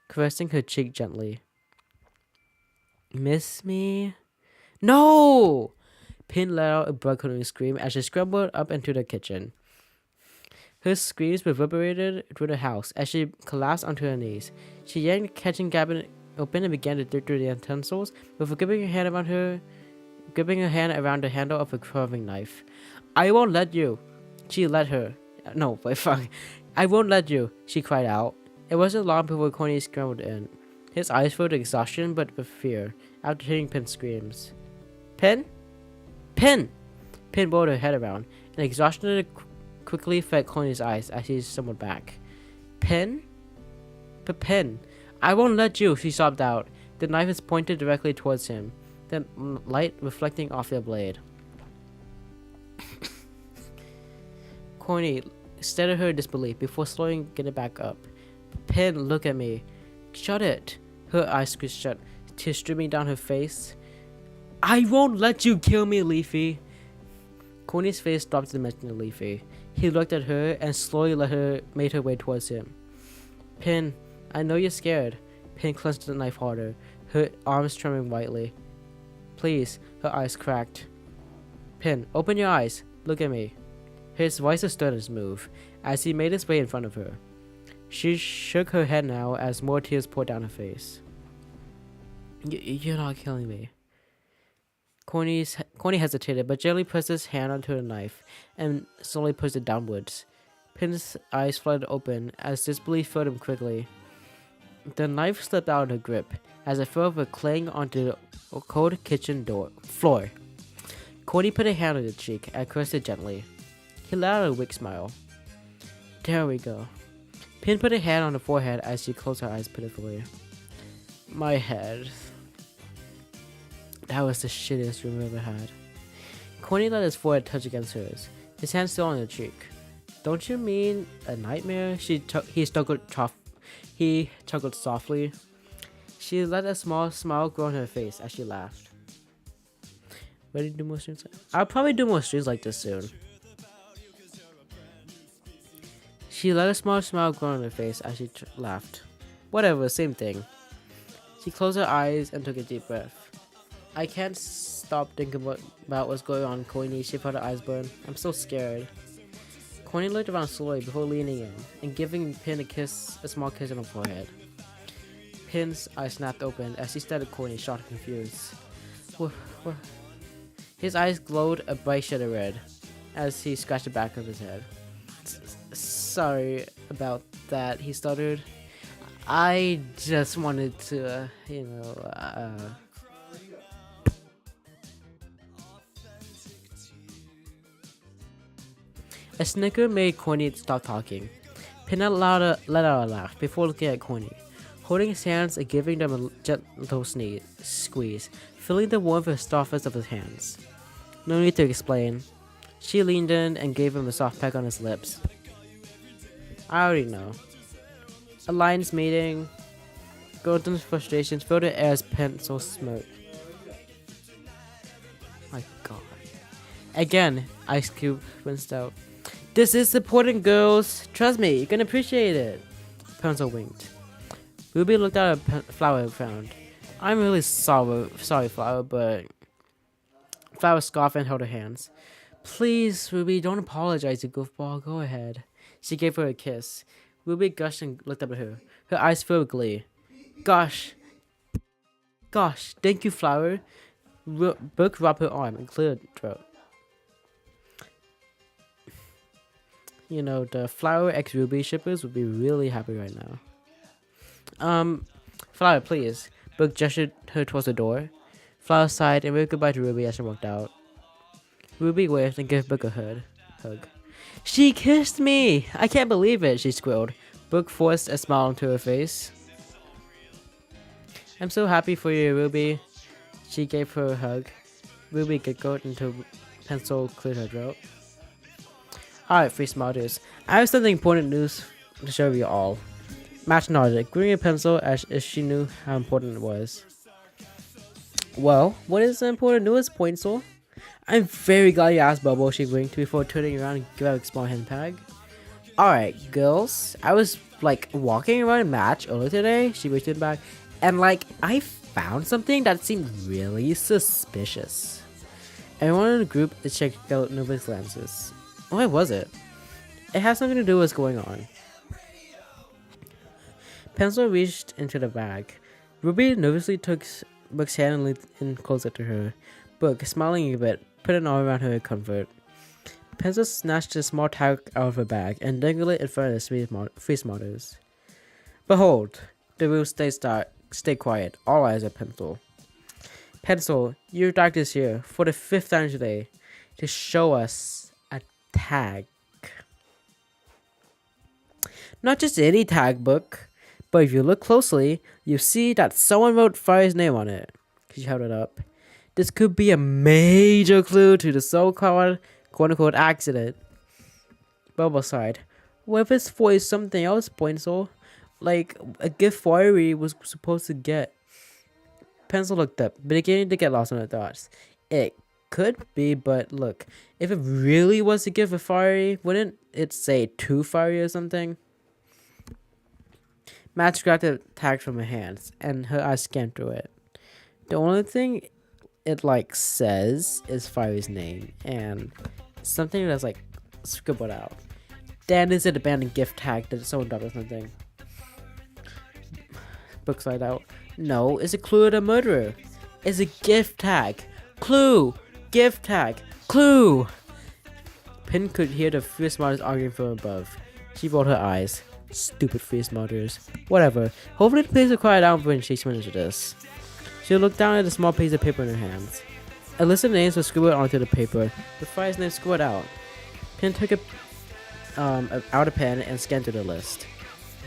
caressing her cheek gently. Miss me? No! Pin let out a blood-curdling scream as she scrambled up into the kitchen. Her screams reverberated through the house as she collapsed onto her knees. She yanked the kitchen cabinet open and began to dig through the utensils, before gripping her hand around her gripping her hand around the handle of a carving knife. I won't let you. She let her. No, but fuck. I won't let you, she cried out. It wasn't long before Corny scrambled in. His eyes filled with exhaustion but with fear, after hearing Pin's screams. Pin? Pin! Pin rolled her head around, and exhaustion quickly fed Corny's eyes as she stumbled back. Pin? But Pin, I won't let you, she sobbed out. The knife is pointed directly towards him, the light reflecting off the blade. Corny stared at her in disbelief before slowly getting back up. Pin, look at me. Shut it. Her eyes squeezed shut, tears streaming down her face. I won't let you kill me, Leafy. Corny's face dropped to the mention of Leafy. He looked at her and slowly made her way towards him. Pin, I know you're scared. Pin clenched the knife harder, her arms trembling lightly. Please, her eyes cracked. Pin, open your eyes. Look at me. His voice was stern as move, as he made his way in front of her. She shook her head now as more tears poured down her face. You're not killing me. Corny hesitated, but gently pressed his hand onto the knife and slowly pushed it downwards. Pin's eyes fluttered open as disbelief filled him quickly. The knife slipped out of her grip as it fell with a clang onto the cold kitchen floor. Corny put a hand on her cheek and caressed it gently. He let out a weak smile. There we go. Pin put a hand on her forehead as she closed her eyes pitifully. My head. That was the shittiest dream I've ever had. Corny let his forehead touch against hers, his hand still on her cheek. Don't you mean a nightmare? He chuckled softly. She let a small smile grow on her face as she laughed. Ready to do more streams? I'll probably do more streams like this soon. She let a small smile grow on her face as she laughed. Whatever, same thing. She closed her eyes and took a deep breath. I can't stop thinking about what's going on, Corny. She felt her eyes burn. I'm so scared. Corny looked around slowly before leaning in and giving Pin a small kiss on her forehead. Pin's eyes snapped open as he stared at Corny, shocked and confused. What? His eyes glowed a bright shade of red as he scratched the back of his head. Sorry about that, he stuttered. I just wanted to, A snicker made Corny stop talking. Pin let out a laugh before looking at Corny, holding his hands and giving them a gentle squeeze, feeling the warmth and softness of his hands. No need to explain. She leaned in and gave him a soft peck on his lips. I already know. Alliance meeting. Golden's frustrations filled the air as pencil smirked. My god. Again, Ice Cube winced out. This is important, girls. Trust me, you can appreciate it. Pencil winked. Ruby looked at a Flower and frowned. I'm really sorry, Flower, but... Flower scoffed and held her hands. Please, Ruby, don't apologize, you goofball. Go ahead. She gave her a kiss. Ruby gushed and looked up at her. Her eyes filled with glee. Gosh, thank you, Flower. Brooke rubbed her arm and cleared her throat. You know, the Flower x Ruby shippers would be really happy right now. Flower, please. Brooke gestured her towards the door. Flower sighed and waved goodbye to Ruby as she walked out. Ruby waved and gave Brooke a hug. She kissed me! I can't believe it, she squealed. Brooke forced a smile onto her face. I'm so happy for you, Ruby. She gave her a hug. Ruby giggled until Pencil cleared her throat. Alright, free smarters. I have something important news to show you all. Match nodded, grinning at Pencil as if she knew how important it was. Well, what is the important news, Pencil? I'm very glad you asked, Bubble, she winked before turning around and gave out a small hand tag. Alright, girls. I was, walking around Match earlier today, she whispered back, and, I found something that seemed really suspicious. Everyone in the group checked out Nova's glances. What was it? It has something to do with what's going on. Pencil reached into the bag. Ruby nervously took Brooke's hand and leaned in closer to her. Book, smiling a bit, put an arm around her in comfort. Pencil snatched a small tag out of her bag and dangled it in front of the three smarters. Behold, the rule stay quiet. All eyes on Pencil. Pencil, your doctor is here for the 5th time today to show us a tag. Not just any tag, Book, but if you look closely, you see that someone wrote Fire's name on it. She held it up. This could be a major clue to the so-called quote-unquote accident. Bubble sighed. What if it's for something else, Pencil? Like a gift Fiery was supposed to get. Pencil looked up, beginning to get lost in her thoughts. It could be, but look, if it really was a gift for Fiery, wouldn't it say to Fiery or something? Matt grabbed the tag from her hands, and her eyes scanned through it. The only thing it says is Fiery's name, and something that's scribbled out. Then is it abandoned gift tag that someone dropped or something? Book slide out. No, it's a clue of the murderer. It's a gift tag. Clue! Gift tag! Clue! Pin could hear the three smarters arguing from above. She rolled her eyes. Stupid three smarters. Whatever. Hopefully the place will quiet down when she finishes this. She looked down at the small piece of paper in her hands. A list of names was scribbled onto the paper, with Fire's name scored out. Pin took out a pen and scanned through the list.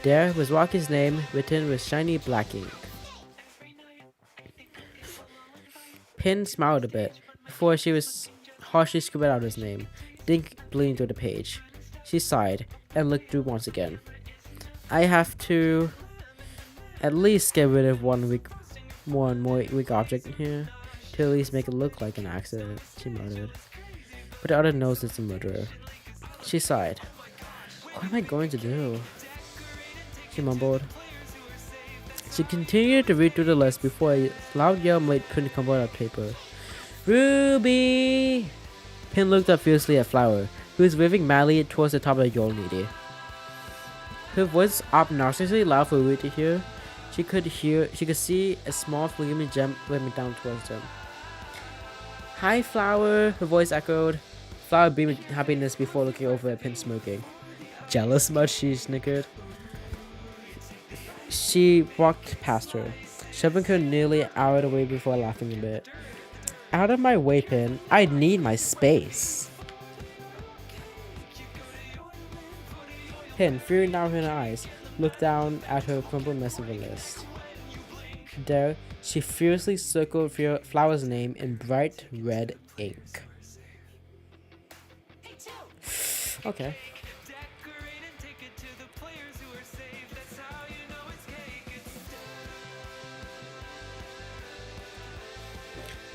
There was Rocky's name written with shiny black ink. Pin smiled a bit before she was harshly scribbled out his name, ink bleeding through the page. She sighed and looked through once again. I have to at least get rid of one more weak object in here to at least make it look like an accident, she muttered. But the other knows it's a murderer. She sighed. What am I going to do? She mumbled. She continued to read through the list before a loud yell made Pin come out of paper. Ruby! Pin looked up fiercely at Flower, who was waving madly towards the top of the Yol Needy. Her voice obnoxiously loud for Ruby to hear. She could see a small gleaming gem waving down towards them. Hi, Flower, her voice echoed. Flower beamed with happiness before looking over at Pin smoking. Jealous much? She snickered. She walked past her, shoving her nearly out of the way before laughing a bit. Out of my way, Pin. I need my space. Pin, fearing now in her eyes, looked down at her crumpled mess of a list. There, she furiously circled Flower's name in bright red ink. Okay.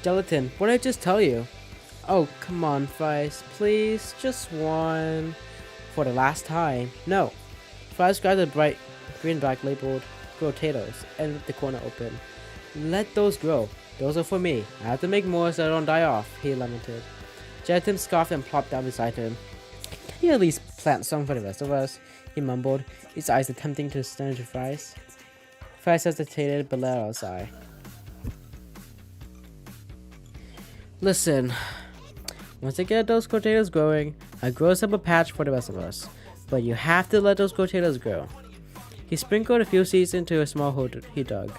Gelatin, what did I just tell you? Oh, come on, Fries. Please, just one. For the last time. No. Fries grabbed the bright green bag labeled potatoes and ripped the corner open. Let those grow. Those are for me. I have to make more so I don't die off, he lamented. Gelatin scoffed and plopped down beside him. Can you at least plant some for the rest of us? He mumbled, his eyes attempting to stare into Fries. Fries hesitated but let out a sigh. Listen, once I get those potatoes growing, I grow up a patch for the rest of us. But you have to let those potatoes grow. He sprinkled a few seeds into a small hole he dug.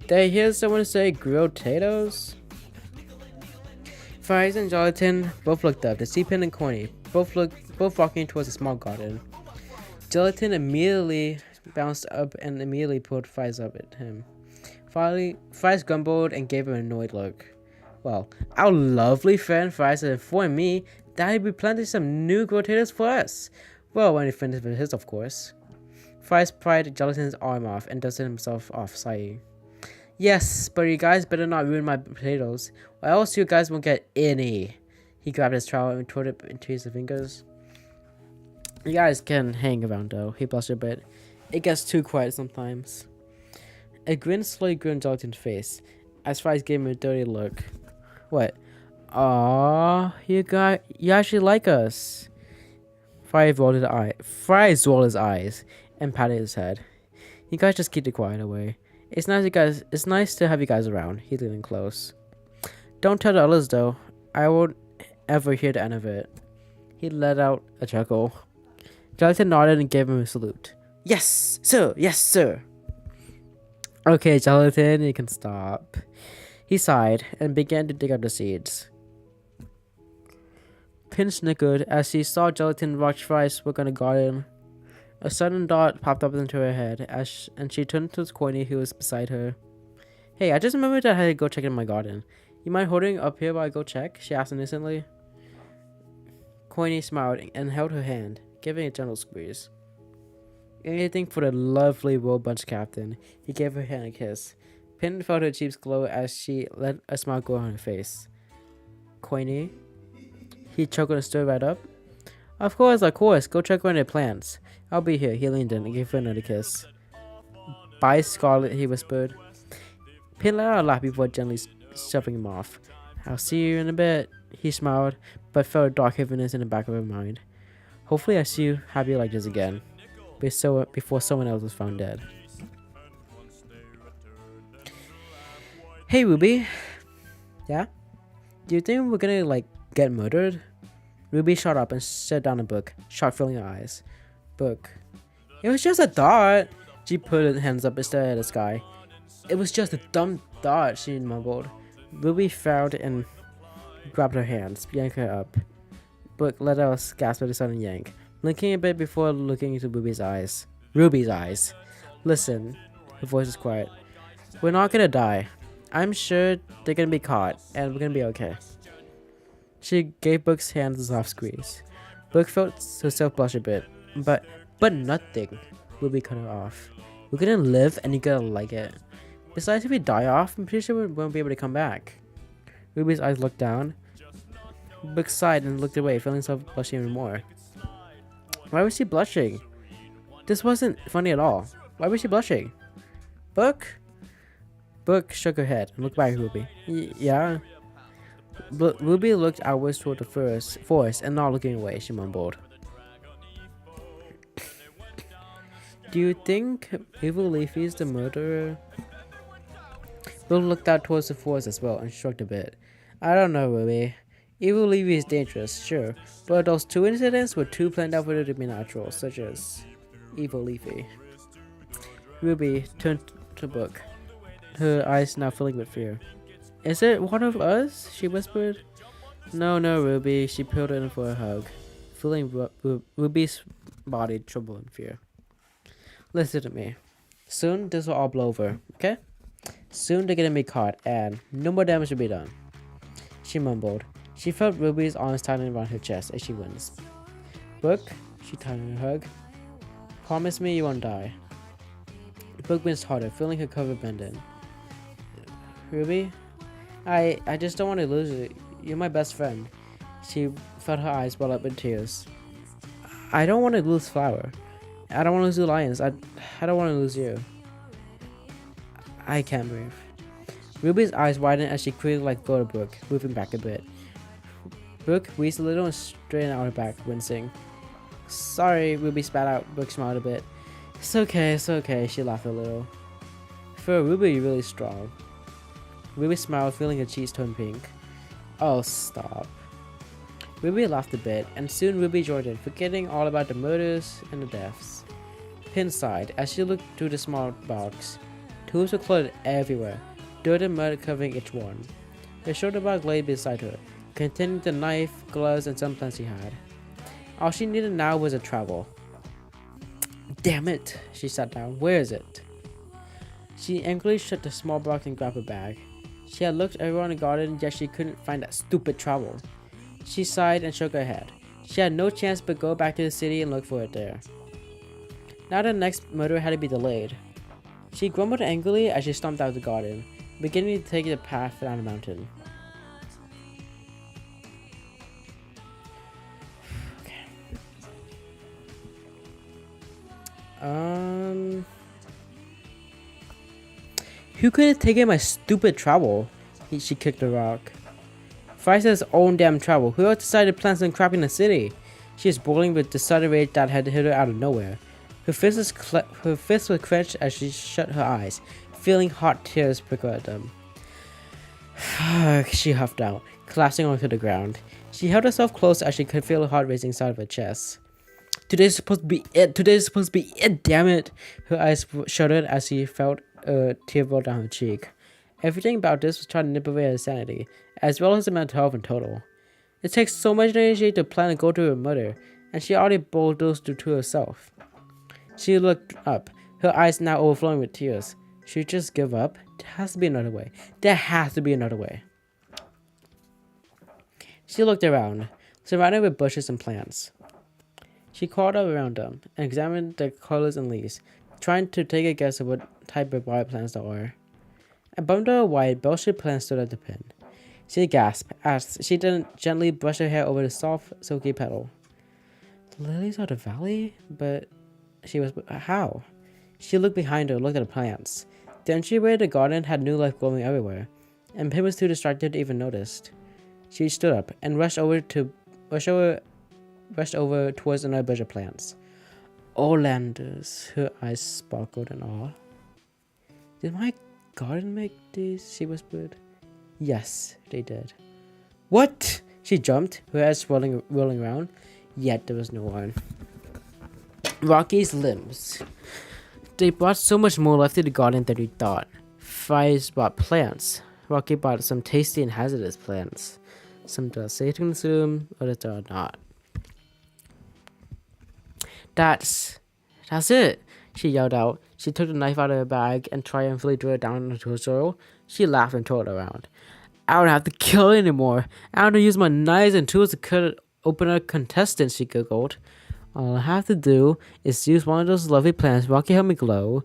Did I hear someone say grow potatoes? Fries and Gelatin both looked up to see Pin and Corny, both walking towards a small garden. Gelatin immediately bounced up and immediately pulled Fries up at him. Finally, Fries grumbled and gave him an annoyed look. Well, our lovely friend Fries had informed me that he'd be planting some new potatoes for us. Well, when he finished with his, of course. Fries pried Gelatin's arm off and dusted himself off, sighing. Yes, but you guys better not ruin my potatoes, or else you guys won't get any. He grabbed his trowel and tore it into his fingers. You guys can hang around though, he blustered a bit. It gets too quiet sometimes. A grin slowly grew on Gelatin's face, as Fries gave him a dirty look. What? Aww, you actually like us. Fries rolled his eyes and patted his head. You guys just keep the quiet away. It's nice to have you guys around. He's leaning close. Don't tell the others though. I won't ever hear the end of it. He let out a chuckle. Jonathan nodded and gave him a salute. Yes, sir. Yes, sir. Okay, Jonathan, you can stop. He sighed and began to dig up the seeds. Pin snickered as she saw Gelatin watch fries work on the garden. A sudden thought popped up into her head and she turned to Courtney, who was beside her. Hey, I just remembered that I had to go check in my garden. You mind holding up here while I go check? She asked innocently. Courtney smiled and held her hand, giving a gentle squeeze. Anything for the lovely World Bunch captain. He gave her hand a kiss. Pin felt her cheeks glow as she let a smile grow on her face. Courtney? He chuckled and stood right up. Of course. Go check on their plants. I'll be here. He leaned in and gave her another kiss. Bye, Scarlet, he whispered. Pin let out a laugh before gently shoving him off. I'll see you in a bit. He smiled, but felt a dark heaviness in the back of her mind. Hopefully I see you happy like this again. Before someone else was found dead. Hey, Ruby. Yeah? Do you think we're gonna, get murdered? Ruby shot up and set down a book, shock filling her eyes. Book. It was just a thought. She put her hands up and stared at the sky. It was just a dumb thought, she mumbled. Ruby frowned and grabbed her hands, yanked her up. Book let out a gasp at a sudden yank, blinking a bit before looking into Ruby's eyes. Ruby's eyes. Listen. Her voice was quiet. We're not gonna die. I'm sure they're gonna be caught, and we're gonna be okay. She gave Book's hands a soft squeeze. Book felt herself blush a bit, but nothing. Ruby cut her off. We're gonna live, and you're gonna like it. Besides, if we die off, I'm pretty sure we won't be able to come back. Ruby's eyes looked down. Book sighed and looked away, feeling herself blushing even more. Why was she blushing? This wasn't funny at all. Why was she blushing? Book? Book shook her head and looked back at Ruby. Yeah? But Ruby looked outwards toward the forest and not looking away, she mumbled. Do you think Evil Leafy is the murderer? Book looked out towards the forest as well and shrugged a bit. I don't know, Ruby. Evil Leafy is dangerous, sure, but those two incidents were too planned out for it to be natural, such as Evil Leafy. Ruby turned to Book, her eyes now filling with fear. Is it one of us? She whispered. No, Ruby. She peeled in for a hug, feeling Ruby's body tremble in fear. Listen to me. Soon this will all blow over, okay? Soon they're gonna be caught, and no more damage will be done. She mumbled. She felt Ruby's arms tightening around her chest as she winced. Book, she tightened her hug. Promise me you won't die. Book winced harder, feeling her cover bend in. Ruby? I just don't want to lose you. You're my best friend. She felt her eyes well up in tears. I don't want to lose Flower. I don't want to lose the Lions. I don't want to lose you. I can't breathe. Ruby's eyes widened as she quickly let go of Brooke, moving back a bit. Brooke wheezed a little and straightened out her back, wincing. Sorry, Ruby spat out. Brooke smiled a bit. It's okay, she laughed a little. For Ruby, you're really strong. Ruby smiled, feeling her cheeks turn pink. Oh, stop. Ruby laughed a bit, and soon Ruby joined in, forgetting all about the murders and the deaths. Pin sighed as she looked through the small box. Tools were cluttered everywhere, dirt and mud covering each one. The shoulder bag lay beside her, containing the knife, gloves, and some plants she had. All she needed now was a trowel. Damn it, she sat down. Where is it? She angrily shut the small box and grabbed a bag. She had looked everywhere in the garden, yet she couldn't find that stupid trowel. She sighed and shook her head. She had no chance but go back to the city and look for it there. Now the next murder had to be delayed. She grumbled angrily as she stomped out of the garden, beginning to take the path down the mountain. Who could have taken my stupid trowel? She kicked a rock. Fry said his own damn trowel. Who else decided to plant some crap in the city? She was boiling with the sudden rage that had hit her out of nowhere. Her fists were clenched as she shut her eyes, feeling hot tears prickle at them. She huffed out, collapsing onto the ground. She held herself close as she could feel the heart racing inside of her chest. Today's supposed to be it. Today's supposed to be it. Damn it. Her eyes shuddered as she felt a tear roll down her cheek. Everything about this was trying to nip away her sanity, as well as her mental health in total. It takes so much energy to plan and go to her mother, and she already bulldozed to herself. She looked up, her eyes now overflowing with tears. Should she just give up? There has to be another way. There has to be another way. She looked around, surrounded with bushes and plants. She crawled up around them and examined the colors and leaves, trying to take a guess of what type of wild plants there were. Above the white, bell-shaped plant stood at the pin. She gasped as she gently brushed her hair over the soft, silky petal. The lilies of the valley? But she was... How? She looked behind her, looked at the plants. The entryway to the garden had new life glowing everywhere, and Pim was too distracted to even notice. She stood up and rushed over towards another bush of plants. Oleanders. Her eyes sparkled in awe. Did my garden make these? She whispered. Yes, they did. What? She jumped, her head rolling around. Yet there was no one. Rocky's limbs. They brought so much more life to the garden than we thought. Fires brought plants. Rocky brought some tasty and hazardous plants. Some that are safe to consume, others that are not. That's it, she yelled out. She took the knife out of her bag and triumphantly drew it down into her soil. She laughed and twirled around. I don't have to kill anymore. I don't have to use my knives and tools to cut open a contestant, she giggled. All I have to do is use one of those lovely plants Rocky helped me grow,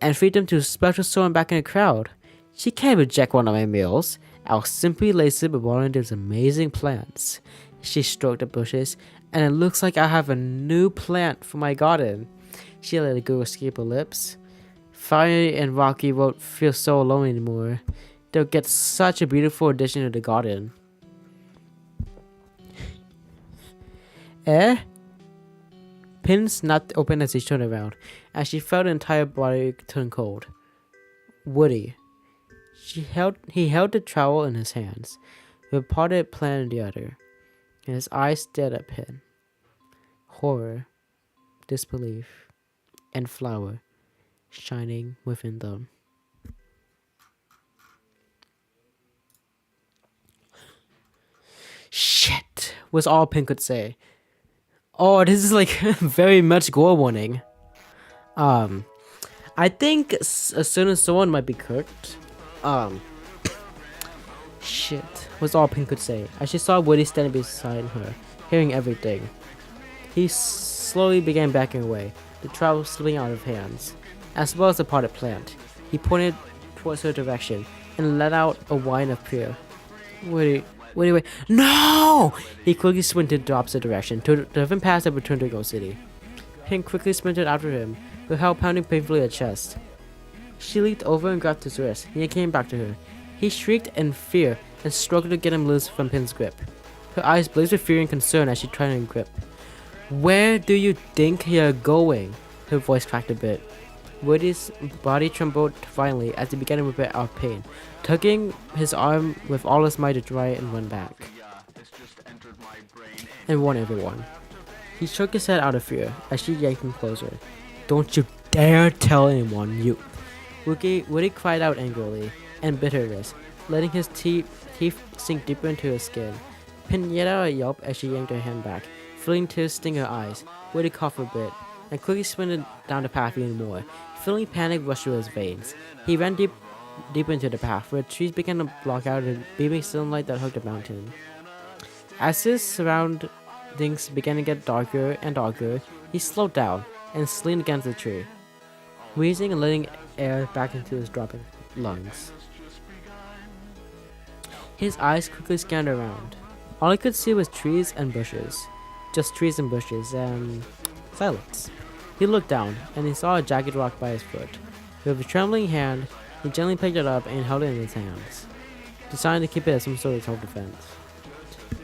and feed them to a special someone back in the crowd. She can't reject one of my meals. I'll simply lace it with one of those amazing plants. She stroked the bushes, and it looks like I have a new plant for my garden. She let a giggle escape her lips. Fire and Rocky won't feel so alone anymore. They'll get such a beautiful addition to the garden. Eh? Pin snapped open as he turned around, and she felt her entire body turn cold. Woody. He held the trowel in his hands, with a potted plant in the other, and his eyes stared at Pin. Horror, disbelief, and flower shining within them. Shit, was all Pin could say. Oh, this is like very much gore warning. I think as soon as someone might be cooked, shit, was all Pin could say. As she saw Woody standing beside her, hearing everything. He slowly began backing away, the trowel slipping out of hands, as well as the potted plant. He pointed towards her direction and let out a whine of fear. Woody, wait. No! He quickly sprinted the opposite direction, to the different path that returned to Ghost City. Pink quickly sprinted after him, her heart pounding painfully at chest. She leaped over and grabbed his wrist, and he came back to her. He shrieked in fear and struggled to get him loose from Pin's grip. Her eyes blazed with fear and concern as she tried to grip. Where do you think you're going? Her voice cracked a bit. Woody's body trembled violently as he began to rip it out of pain, tugging his arm with all his might to try and run back, and warn everyone. He shook his head out of fear as she yanked him closer. Don't you dare tell anyone, you... Woody cried out angrily and bit her wrist, letting his teeth sink deeper into her skin. Pin let out a yelp as she yanked her hand back, feeling tears sting her eyes. Woody coughed a bit, and quickly sprinted down the path even more. Feeling panic rushed through his veins. He ran deep into the path, where trees began to block out the beaming sunlight that hugged the mountain. As his surroundings began to get darker and darker, he slowed down and leaned against the tree, wheezing and letting air back into his dropping lungs. His eyes quickly scanned around. All he could see was trees and bushes. Just trees and bushes, and silence. He looked down, and he saw a jagged rock by his foot. With a trembling hand, he gently picked it up and held it in his hands, deciding to keep it as some sort of self-defense.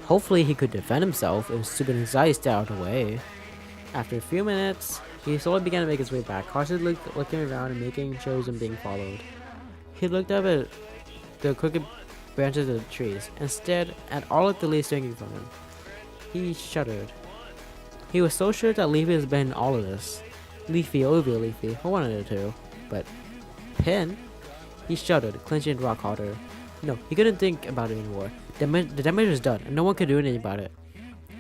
Hopefully he could defend himself if stupid anxiety stayed out of the way. After a few minutes, He slowly began to make his way back, cautiously looking around and making sure he wasn't being followed. He looked up at the crooked branches of the trees and stared at all of the leaves swinging from him. He shuddered. He was so sure that Leafy was behind all of this. Leafy, over Leafy, one of the two. But Pin? He shuddered, clenching the rock harder. No, he couldn't think about it anymore. The damage was done, and no one could do anything about it.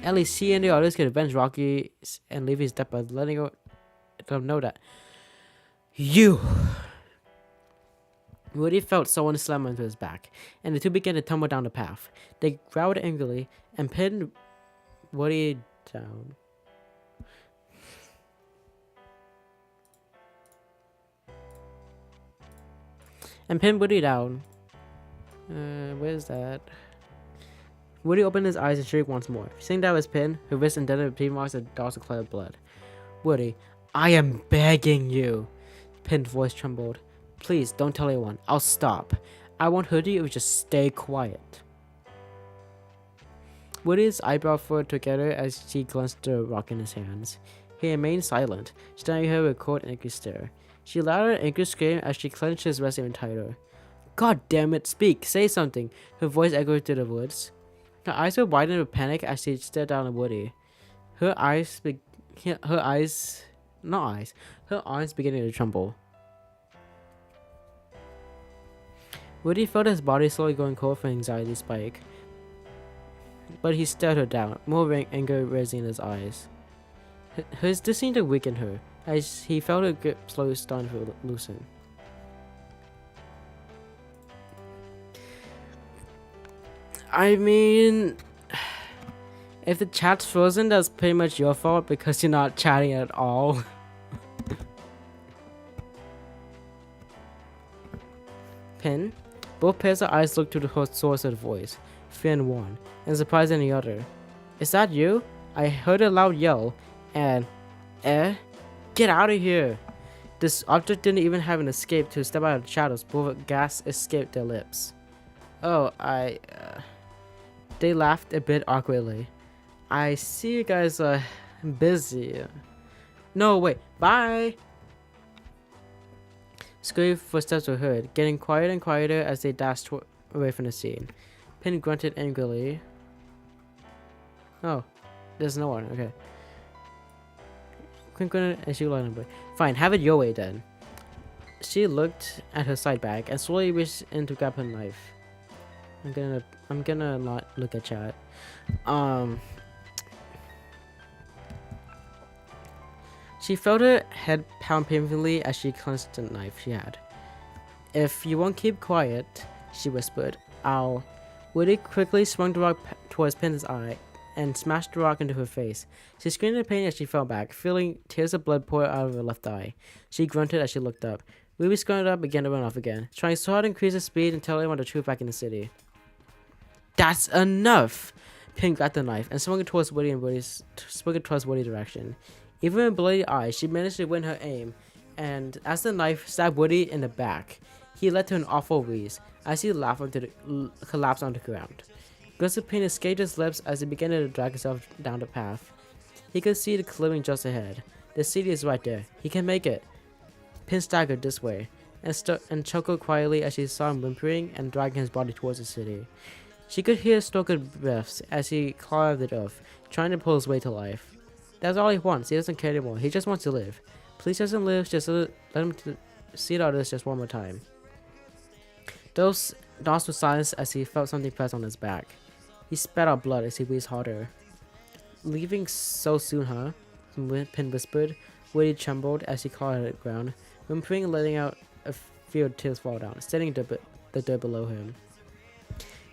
At least he and the others could avenge Rocky's and Leafy's death by letting them know that. You! Woody felt someone slam onto his back, and the two began to tumble down the path. They growled angrily and pinned Woody down. Where's that? Woody opened his eyes and shrieked once more. Seeing that was Pin, her wrist indented with pain marks and dots of cloud blood. Woody, I am begging you. Pin's voice trembled. Please, don't tell anyone. I'll stop. I won't hurt you if you just stay quiet. Woody's eyebrow furrowed together as she glanced at the rock in his hands. He remained silent, staring at her with a cold, angry stare. She let out an angry scream as she clenched his wrist even tighter. God damn it, speak, say something. Her voice echoed through the woods. Her eyes were widened with panic as she stared down at Woody. Her arms beginning to tremble. Woody felt his body slowly going cold from anxiety spike. But he stared her down, more anger rising in his eyes. This seemed to weaken her, as he felt her grip slowly starting to loosen. I mean, if the chat's frozen, that's pretty much your fault because you're not chatting at all. Pin? Both pairs of eyes looked to the source of the voice, fear in one, and surprise in the other. Is that you? I heard a loud yell, and... Get out of here! This object didn't even have an escape to step out of the shadows before gas escaped their lips. Oh, They laughed a bit awkwardly. I see you guys are busy. No, wait, bye! Scurry footsteps were heard, getting quieter and quieter as they dashed away from the scene. Pin grunted angrily. Oh, there's no one, okay. Quinn grunted and she lighted away. Fine, have it your way then. She looked at her side bag and slowly reached in to grab her knife. I'm gonna not look at chat. She felt her head pound painfully as she clenched the knife she had. If you won't keep quiet, she whispered, I'll... Woody quickly swung the rock towards Pin's eye and smashed the rock into her face. She screamed in pain as she fell back, feeling tears of blood pour out of her left eye. She grunted as she looked up. Ruby scurried up began to run off again, trying so hard to increase her speed and tell everyone the truth back in the city. That's enough! Pin grabbed the knife and swung it towards Woody's direction. Even with bloody eyes, she managed to win her aim, and as the knife stabbed Woody in the back, he led to an awful wheeze as he collapsed onto the ground. Ghosts of pain escaped his lips as he began to drag himself down the path. He could see the clearing just ahead. The city is right there. He can make it. Pin staggered this way, and chuckled quietly as she saw him whimpering and dragging his body towards the city. She could hear Stoker's breaths as he clawed at the earth, trying to pull his way to life. That's all he wants. He doesn't care anymore. He just wants to live. Please let him live. Just let him see the others just one more time. Those dots were silenced as he felt something press on his back. He spat out blood as he wheezed harder. Leaving so soon, huh? Pin whispered. Woody trembled as he clawed at the ground, whimpering and letting out a few tears fall down, standing the dirt below him.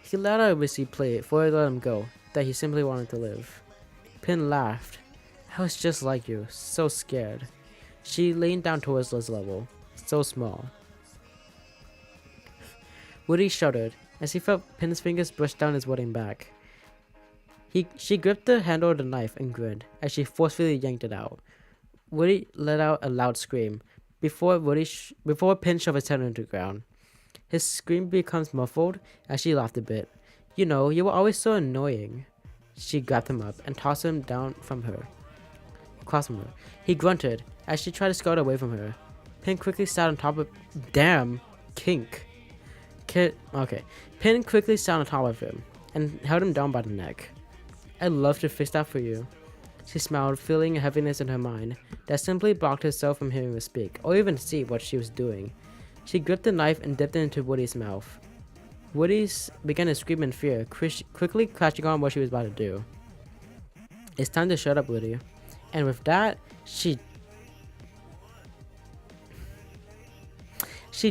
He let out a whisky plea before he let him go, that he simply wanted to live. Pin laughed. I was just like you, so scared. She leaned down towards Liz's level, so small. Woody shuddered as he felt Pin's fingers brush down his wooden back. She gripped the handle of the knife and grinned as she forcefully yanked it out. Woody let out a loud scream before Pin shoved his head into the ground. His scream becomes muffled as she laughed a bit. You know, you were always so annoying. She grabbed him up and tossed him down from her. across from her. He grunted as she tried to scuttle away from her. Pin quickly sat on top of... Damn! Kink. Okay. Pin quickly sat on top of him and held him down by the neck. "I'd love to fix that for you." She smiled, feeling a heaviness in her mind that simply blocked herself from hearing her speak, or even see what she was doing. She gripped the knife and dipped it into Woody's mouth. Woody began to scream in fear, quickly catching on what she was about to do. "It's time to shut up, Woody." And with that, she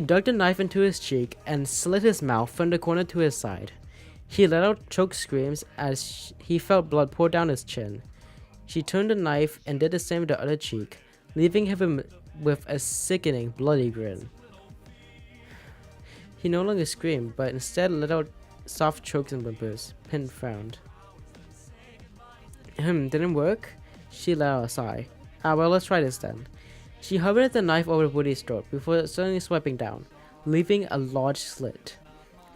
dug the knife into his cheek and slit his mouth from the corner to his side. He let out choked screams as he felt blood pour down his chin. She turned the knife and did the same with the other cheek, leaving him with a sickening, bloody grin. He no longer screamed, but instead let out soft chokes and whimpers. Pin frowned. Didn't work? She let out a sigh. Well, let's try this then. She hovered the knife over Woody's throat before suddenly swiping down, leaving a large slit.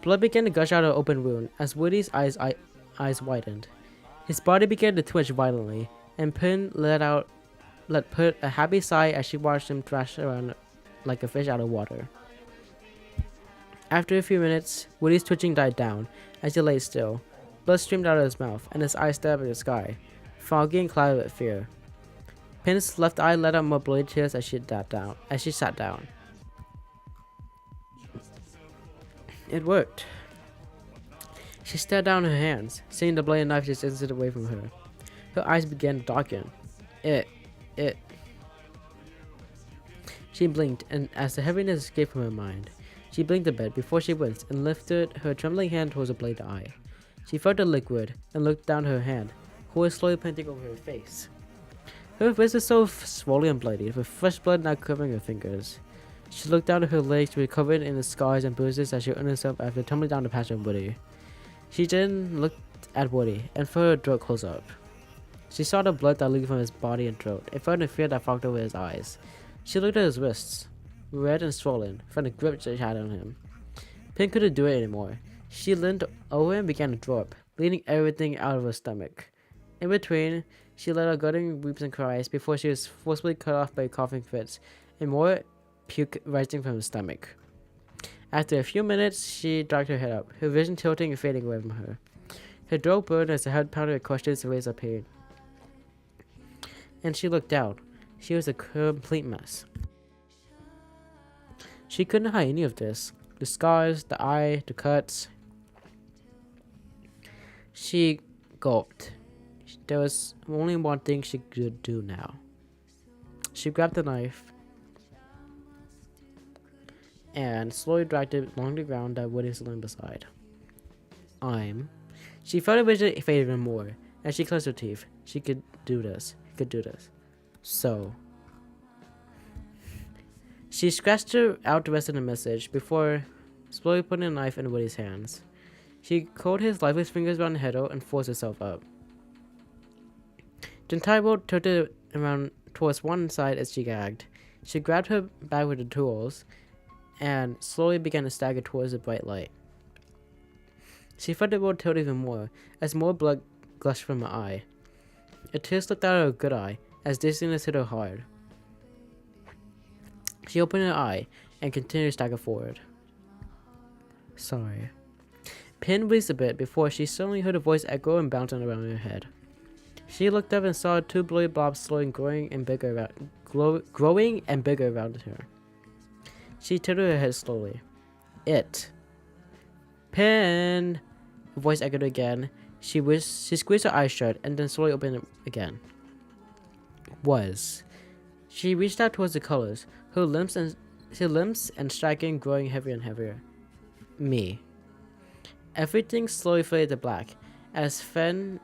Blood began to gush out of the open wound as Woody's eyes widened. His body began to twitch violently, and Pin let put a happy sigh as she watched him thrash around like a fish out of water. After a few minutes, Woody's twitching died down as he lay still. Blood streamed out of his mouth, and his eyes stared at the sky, foggy and clouded with fear. Pin's left eye let out more bloody tears as she sat down. It worked. She stared down her hands, seeing the bloody knife just inches away from her. Her eyes began to darken. She blinked, and as the heaviness escaped from her mind, she blinked a bit before she winced and lifted her trembling hand towards the blade eye. She felt the liquid and looked down her hand, who was slowly painting over her face. Her wrist was so swollen and bloody, with fresh blood now covering her fingers. She looked down at her legs, which were covered in the scars and bruises as she earned herself after tumbling down the path of Woody. She then looked at Woody and felt her throat close up. She saw the blood that leaked from his body and throat and felt the fear that fogged over his eyes. She looked at his wrists, red and swollen, from the grip she had on him. Pin couldn't do it anymore. She leaned over and began to throw up, bleeding everything out of her stomach. In between, she let out gutting weeps and cries before she was forcibly cut off by coughing fits and more puke rising from her stomach. After a few minutes, she dragged her head up, her vision tilting and fading away from her. Her throat burned as the head pounded her questions to raise her pain. And she looked down. She was a complete mess. She couldn't hide any of this. The scars, the eye, the cuts. She gulped. There was only one thing she could do now. She grabbed the knife and slowly dragged it along the ground that Woody was lying beside. She felt her vision fade even more, and she clenched her teeth. She could do this. So, she scratched out the rest of the message before slowly putting the knife in Woody's hands. She curled his lifeless fingers around the handle and forced herself up. The entire world tilted around towards one side as she gagged. She grabbed her bag with the tools and slowly began to stagger towards the bright light. She felt the world tilt even more as more blood gushed from her eye. A tear slipped out of her good eye as dizziness hit her hard. She opened her eye and continued to stagger forward. Sorry. Pin wheezed a bit before she suddenly heard a voice echo and bouncing around her head. She looked up and saw two bloody blobs slowly growing and bigger around her. She tilted her head slowly. Pin! Her voice echoed again. She squeezed her eyes shut and then slowly opened them again. She reached out towards the colors, her limbs and striking growing heavier and heavier. Me. Everything slowly faded to black as Pin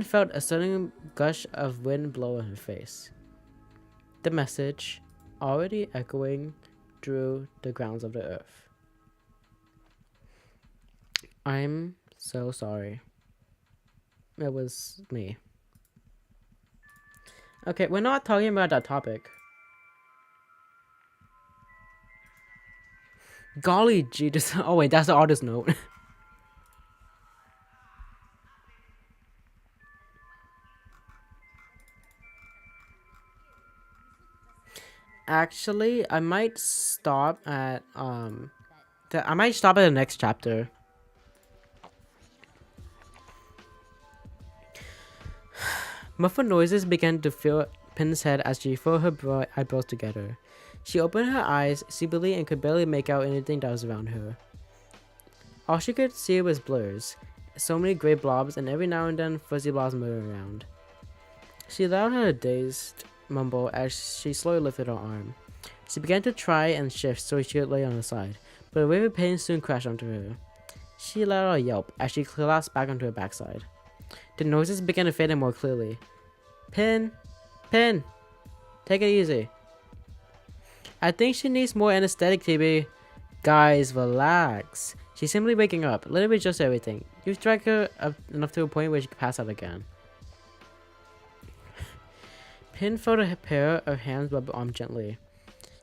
felt a sudden gush of wind blow on her face. The message, already echoing through the grounds of the earth. I'm so sorry. It was me. Okay, we're not talking about that topic. Golly gee, oh wait, that's the artist note. Actually, I might stop at the next chapter. Muffled noises began to fill Pin's head as she furrowed her bright eyebrows together. She opened her eyes sleepily and could barely make out anything that was around her. All she could see was blurs, so many gray blobs, and every now and then fuzzy blobs moving around. She let out a dazed mumble as she slowly lifted her arm. She began to try and shift so she could lay on her side, but a wave of pain soon crashed onto her. She let out a yelp as she collapsed back onto her backside. The noises began to fade in more clearly. Pin! Pin! Take it easy. I think she needs more anesthetic, TB. Guys, relax. She's simply waking up. Let her adjust everything. You've dragged her up enough to a point where she could pass out again. Pin felt a pair of hands rub her arm gently.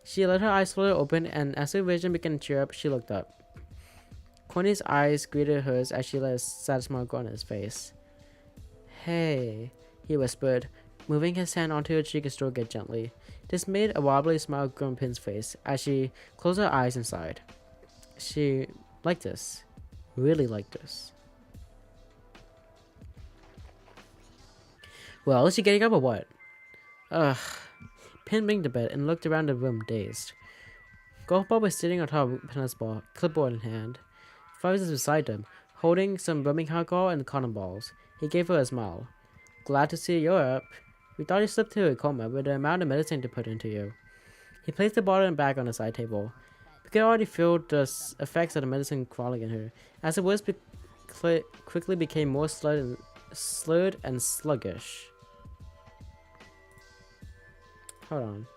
She let her eyes slowly open, and as her vision began to cheer up, she looked up. Corny's eyes greeted hers as she let a sad smile grow on his face. Hey, he whispered, moving his hand onto her cheek and stroke it gently. This made a wobbly smile grow on Pin's face as she closed her eyes and sighed. She liked this. Really liked this. Well, is she getting up or what? Ugh. Pin blinked a bit and looked around the room, dazed. Golf Ball was sitting on top of Pin's ball, clipboard in hand. Fuzz was beside him, holding some rubbing alcohol and cotton balls. He gave her a smile. Glad to see you're up. We thought you slipped to a coma with the amount of medicine to put into you. He placed the bottle back on the side table. We could already feel the effects of the medicine crawling in her, as the words quickly became more slurred and sluggish. Hold on.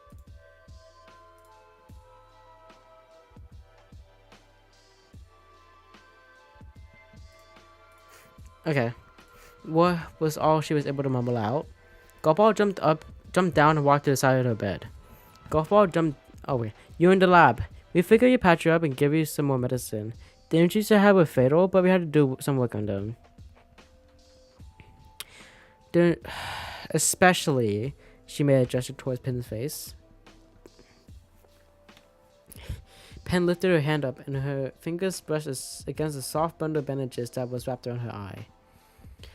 Okay. What was all she was able to mumble out? Golf Ball jumped down and walked to the side of her bed. Golf Ball jumped. Oh wait, you're in the lab. We figured you'd patch you up and give you some more medicine. The injuries you had were fatal, but we had to do some work on them. Especially, she made a gesture towards Pin's face. Pin lifted her hand up, and her fingers brushed against the soft bundle of bandages that was wrapped around her eye.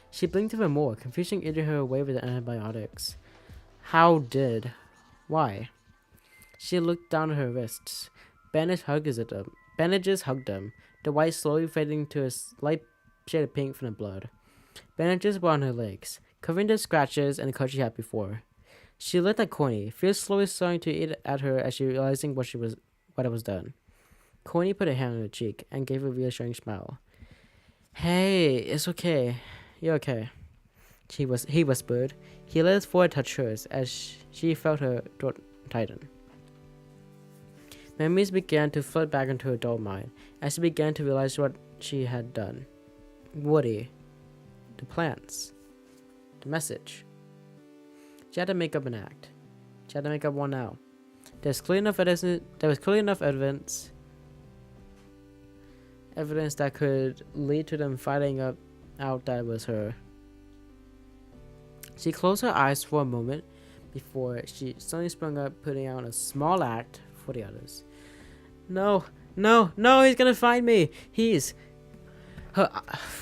She blinked even more, confusion eating her away with the antibiotics. Why? She looked down at her wrists. Bandages hugged them, the white slowly fading to a light shade of pink from the blood. Bandages were on her legs, covering the scratches and the cut she had before. She looked at Corny, fears slowly starting to eat at her as she realizing what it was done. Corny put a hand on her cheek and gave a reassuring smile. Hey, it's okay. You're okay. He whispered. He let his forehead touch hers as she felt her throat tighten. Memories began to flood back into her dull mind as she began to realize what she had done. Woody. The plants. The message. She had to make up an act. She had to make up one now. There was clearly enough evidence that could lead to them finding out that it was her. She closed her eyes for a moment before she suddenly sprung up, putting out a small act for the others. No, he's gonna find me. Her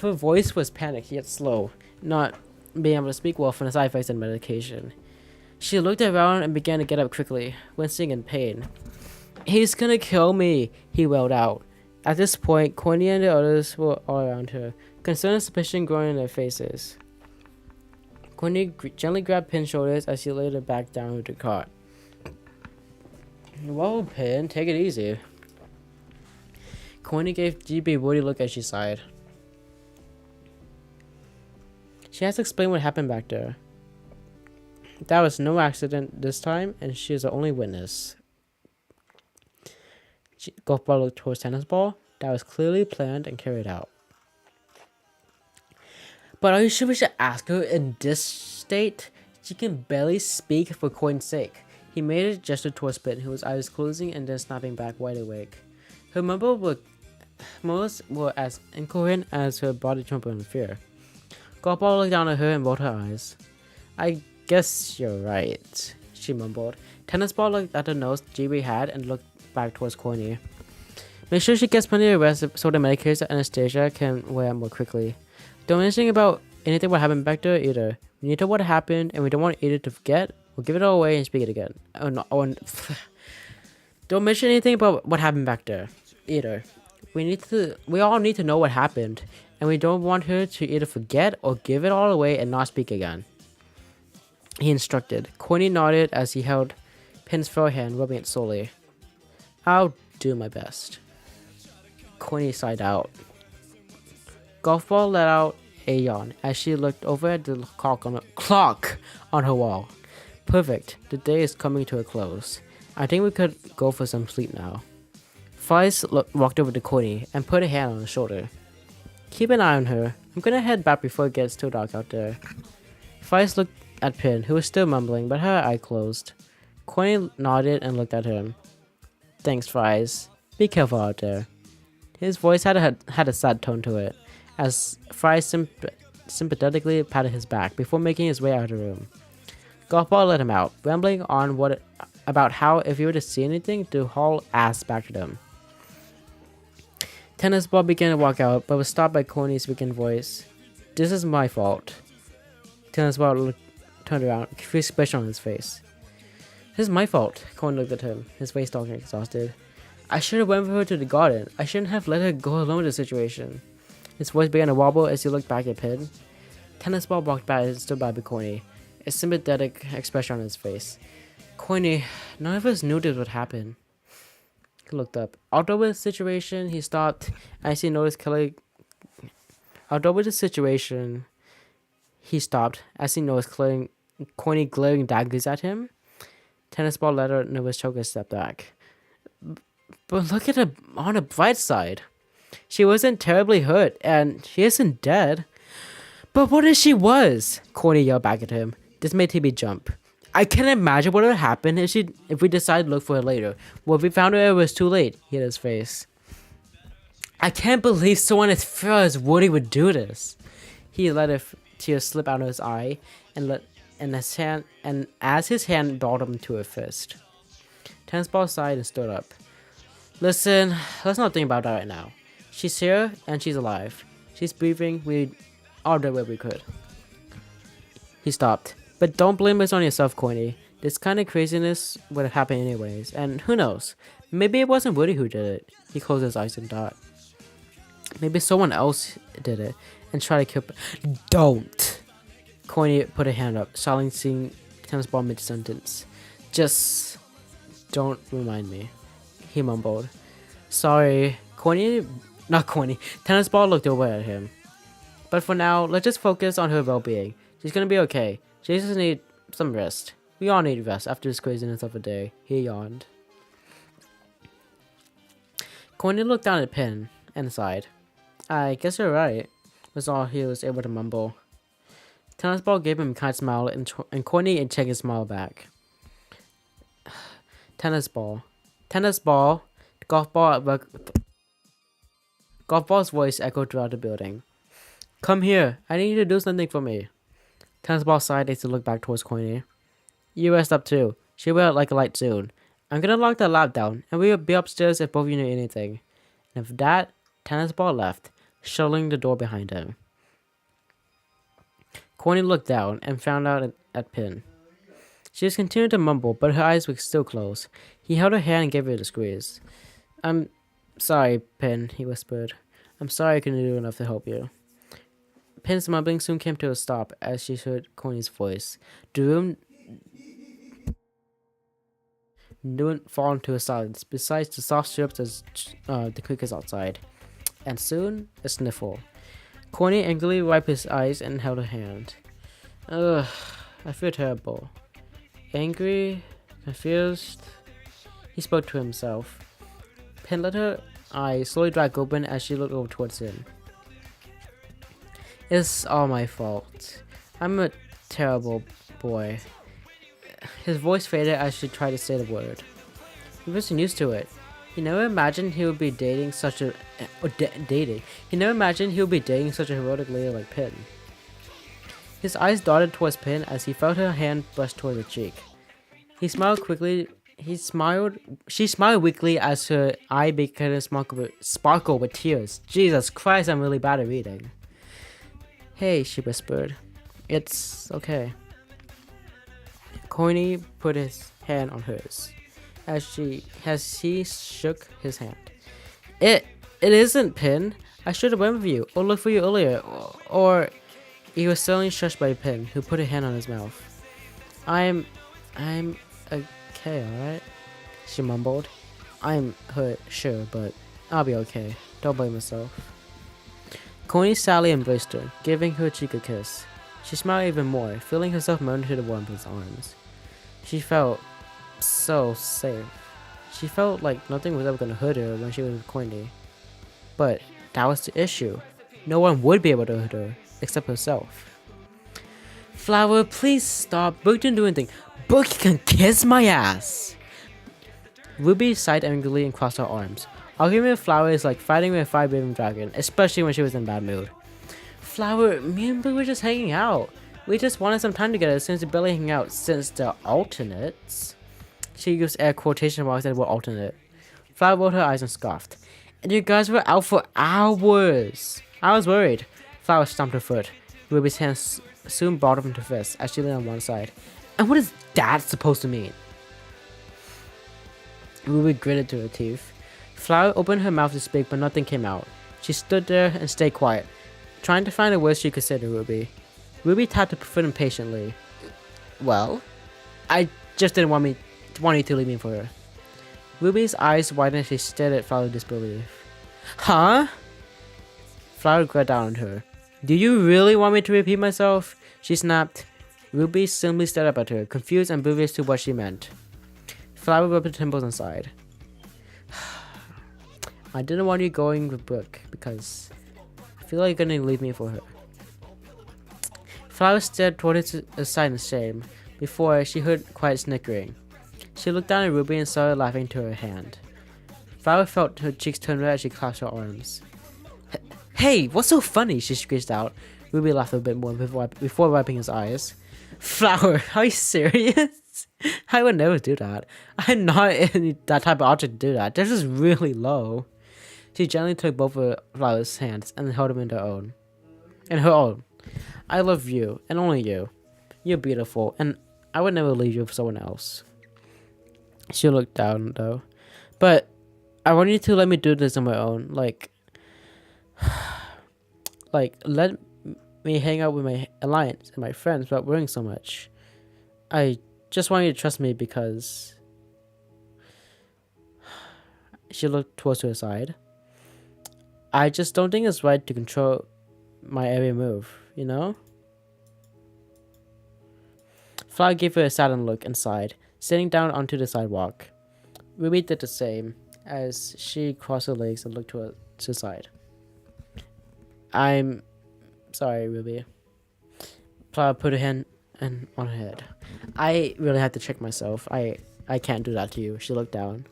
voice was panicked yet slow, not being able to speak well from the side effects of medication. She looked around and began to get up quickly, wincing in pain. He's gonna kill me, he wailed out. At this point, Corny and the others were all around her, concern and suspicion growing in their faces. Corny gently grabbed Pin's shoulders as she laid her back down with the cot. Whoa, Pin, take it easy. Corny gave GB a woody look as she sighed. She has to explain what happened back there. That was no accident this time, and she is the only witness. Golf Ball looked towards Tennis Ball. That was clearly planned and carried out. But are you sure we should ask her in this state? She can barely speak for Coin's sake. He made a gesture towards Pin, whose eyes closing and then snapping back wide awake. Her mumbles were as incoherent as her body trembled in fear. Golf Ball looked down at her and rolled her eyes. I guess you're right, she mumbled. Tennis Ball looked at the nose GB had and looked back towards Corny. Make sure she gets plenty of rest so the medicated Anastasia can wear more quickly. Don't mention about anything what happened back there either. We need to know what happened and we don't want either to forget or give it all away and speak it again. Oh no, don't mention anything about what happened back there either. We all need to know what happened and we don't want her to either forget or give it all away and not speak again. He instructed. Corny nodded as he held Pin's forehand, rubbing it slowly. I'll do my best. Corny sighed out. Golf Ball let out a yawn as she looked over at the clock on her wall. Perfect. The day is coming to a close. I think we could go for some sleep now. Flies walked over to Corny and put a hand on his shoulder. Keep an eye on her. I'm gonna head back before it gets too dark out there. Flies looked at Pin, who was still mumbling, but her eye closed. Corny nodded and looked at him. Thanks, Fries. Be careful out there. His voice had a sad tone to it, as Fries sympathetically patted his back before making his way out of the room. Golf Ball let him out, rambling on about how if he were to see anything, to haul ass back at him. Tennis Ball began to walk out, but was stopped by Corny's weakened voice. This is my fault. Tennis Ball turned around, a confused expression on his face. This is my fault. Corny looked at him, his face dark and exhausted. I should have went with her to the garden. I shouldn't have let her go alone in the situation. His voice began to wobble as he looked back at Pin. Tennis Ball walked by and stood by Corny, a sympathetic expression on his face. Corny, none of us knew this would happen. He looked up. Although with the situation, he stopped as he noticed Corny glaring daggers at him. Tennis Ball let her nervous choker step back. But look at her on the bright side. She wasn't terribly hurt, and she isn't dead. But what if she was? Corny yelled back at him. This made Timmy jump. I can't imagine what would happen if we decided to look for her later. Well, if we found her, it was too late. He hit his face. I can't believe someone as fair as Woody would do this. He let a tear slip out of his eye as his hand brought him to her fist. Tennis Ball sighed and stood up. Listen, let's not think about that right now. She's here and she's alive. She's breathing. We all did what we could. He stopped. But don't blame this on yourself, Corny. This kind of craziness would have happened anyways. And who knows? Maybe it wasn't Woody who did it. He closed his eyes and thought. Maybe someone else did it and tried to kill. Don't! Corny put a hand up, silencing Tennis Ball mid-sentence. Just don't remind me. He mumbled. Sorry. Not Corny. Tennis Ball looked over at him. But for now, let's just focus on her well-being. She's gonna be okay. She just needs some rest. We all need rest after this craziness of a day. He yawned. Corny looked down at Pin and sighed. I guess you're right, was all he was able to mumble. Tennis Ball gave him a kind smile and Corny and checked his smile back. Tennis Ball. Golf Ball's voice echoed throughout the building. Come here. I need you to do something for me. Tennis Ball sighed as he looked back towards Corny. You rest up too. She'll be out like a light soon. I'm gonna lock the lab down, and we'll be upstairs if both of you need anything. And with that, Tennis Ball left, shutting the door behind him. Corny looked down and found out at Pin. She just continued to mumble, but her eyes were still closed. He held her hand and gave her a squeeze. I'm sorry, Pin, he whispered. I'm sorry I couldn't do enough to help you. Pin's mumbling soon came to a stop as she heard Corny's voice. The room didn't fall into a silence, besides the soft chirps as the crickets outside. And soon, a sniffle. Corny angrily wiped his eyes and held her hand. Ugh, I feel terrible. Angry, confused. He spoke to himself. Pin let her eyes slowly drag open as she looked over towards him. It's all my fault. I'm a terrible boy. His voice faded as she tried to say the word. He wasn't used to it. He never imagined he would be dating such a He never imagined he would be dating such a heroic lady like Pin. His eyes darted towards Pin as he felt her hand brush toward her cheek. He smiled quickly. She smiled weakly as her eye began to sparkle with tears. Jesus Christ, I'm really bad at reading. Hey, she whispered. It's okay. Corny put his hand on hers as he shook his hand. It isn't, Pin. I should have went with you or looked for you earlier. Or he was suddenly shushed by Pin, who put a hand on his mouth. I'm okay, alright? She mumbled. I'm hurt, sure, but I'll be okay. Don't blame yourself. Coney sadly embraced her, giving her cheek a kiss. She smiled even more, feeling herself melt into the warmth of his arms. She felt so safe. She felt like nothing was ever going to hurt her when she was with Courtney. But that was the issue. No one would be able to hurt her, except herself. Flower, please stop. Book didn't do anything. Book can kiss my ass. Ruby sighed angrily and crossed her arms. Arguing with Flower is like fighting with a fire-breathing dragon, especially when she was in a bad mood. Flower, me and Blue were just hanging out. We just wanted some time together since we barely hang out since the alternates. She used air quotation marks that were alternate. Flower rolled her eyes and scoffed. And you guys were out for hours. I was worried. Flower stomped her foot. Ruby's hands soon balled up into fists as she lay on one side. And what is that supposed to mean? Ruby gritted through her teeth. Flower opened her mouth to speak, but nothing came out. She stood there and stayed quiet, trying to find a word she could say to Ruby. Ruby tapped her foot impatiently. Well? I just didn't want you to leave me for her. Ruby's eyes widened as she stared at Flower in disbelief. Huh? Flower glared down at her. Do you really want me to repeat myself? She snapped. Ruby simply stared up at her, confused and oblivious to what she meant. Flower rubbed her temples and sighed. I didn't want you going with Brooke because I feel like you're gonna leave me for her. Flower stared toward his side in shame before she heard quiet snickering. She looked down at Ruby and started laughing to her hand. Flower felt her cheeks turn red as she clasped her arms. Hey, what's so funny? She screeched out. Ruby laughed a bit more before wiping his eyes. Flower, are you serious? I would never do that. I'm not in that type of object to do that. This is really low. She gently took both of Flower's hands and held them in her own. I love you, and only you. You're beautiful, and I would never leave you for someone else. She looked down, though. But I want you to let me do this on my own. Like, let me hang out with my alliance and my friends without worrying so much. I just want you to trust me because... She looked towards her side. I just don't think it's right to control my every move, you know? Flower gave her a saddened look and sighed, sitting down onto the sidewalk. Ruby did the same as she crossed her legs and looked to her side. I'm sorry, Ruby. Flower put her hand on her head. I really had to check myself. I can't do that to you. She looked down.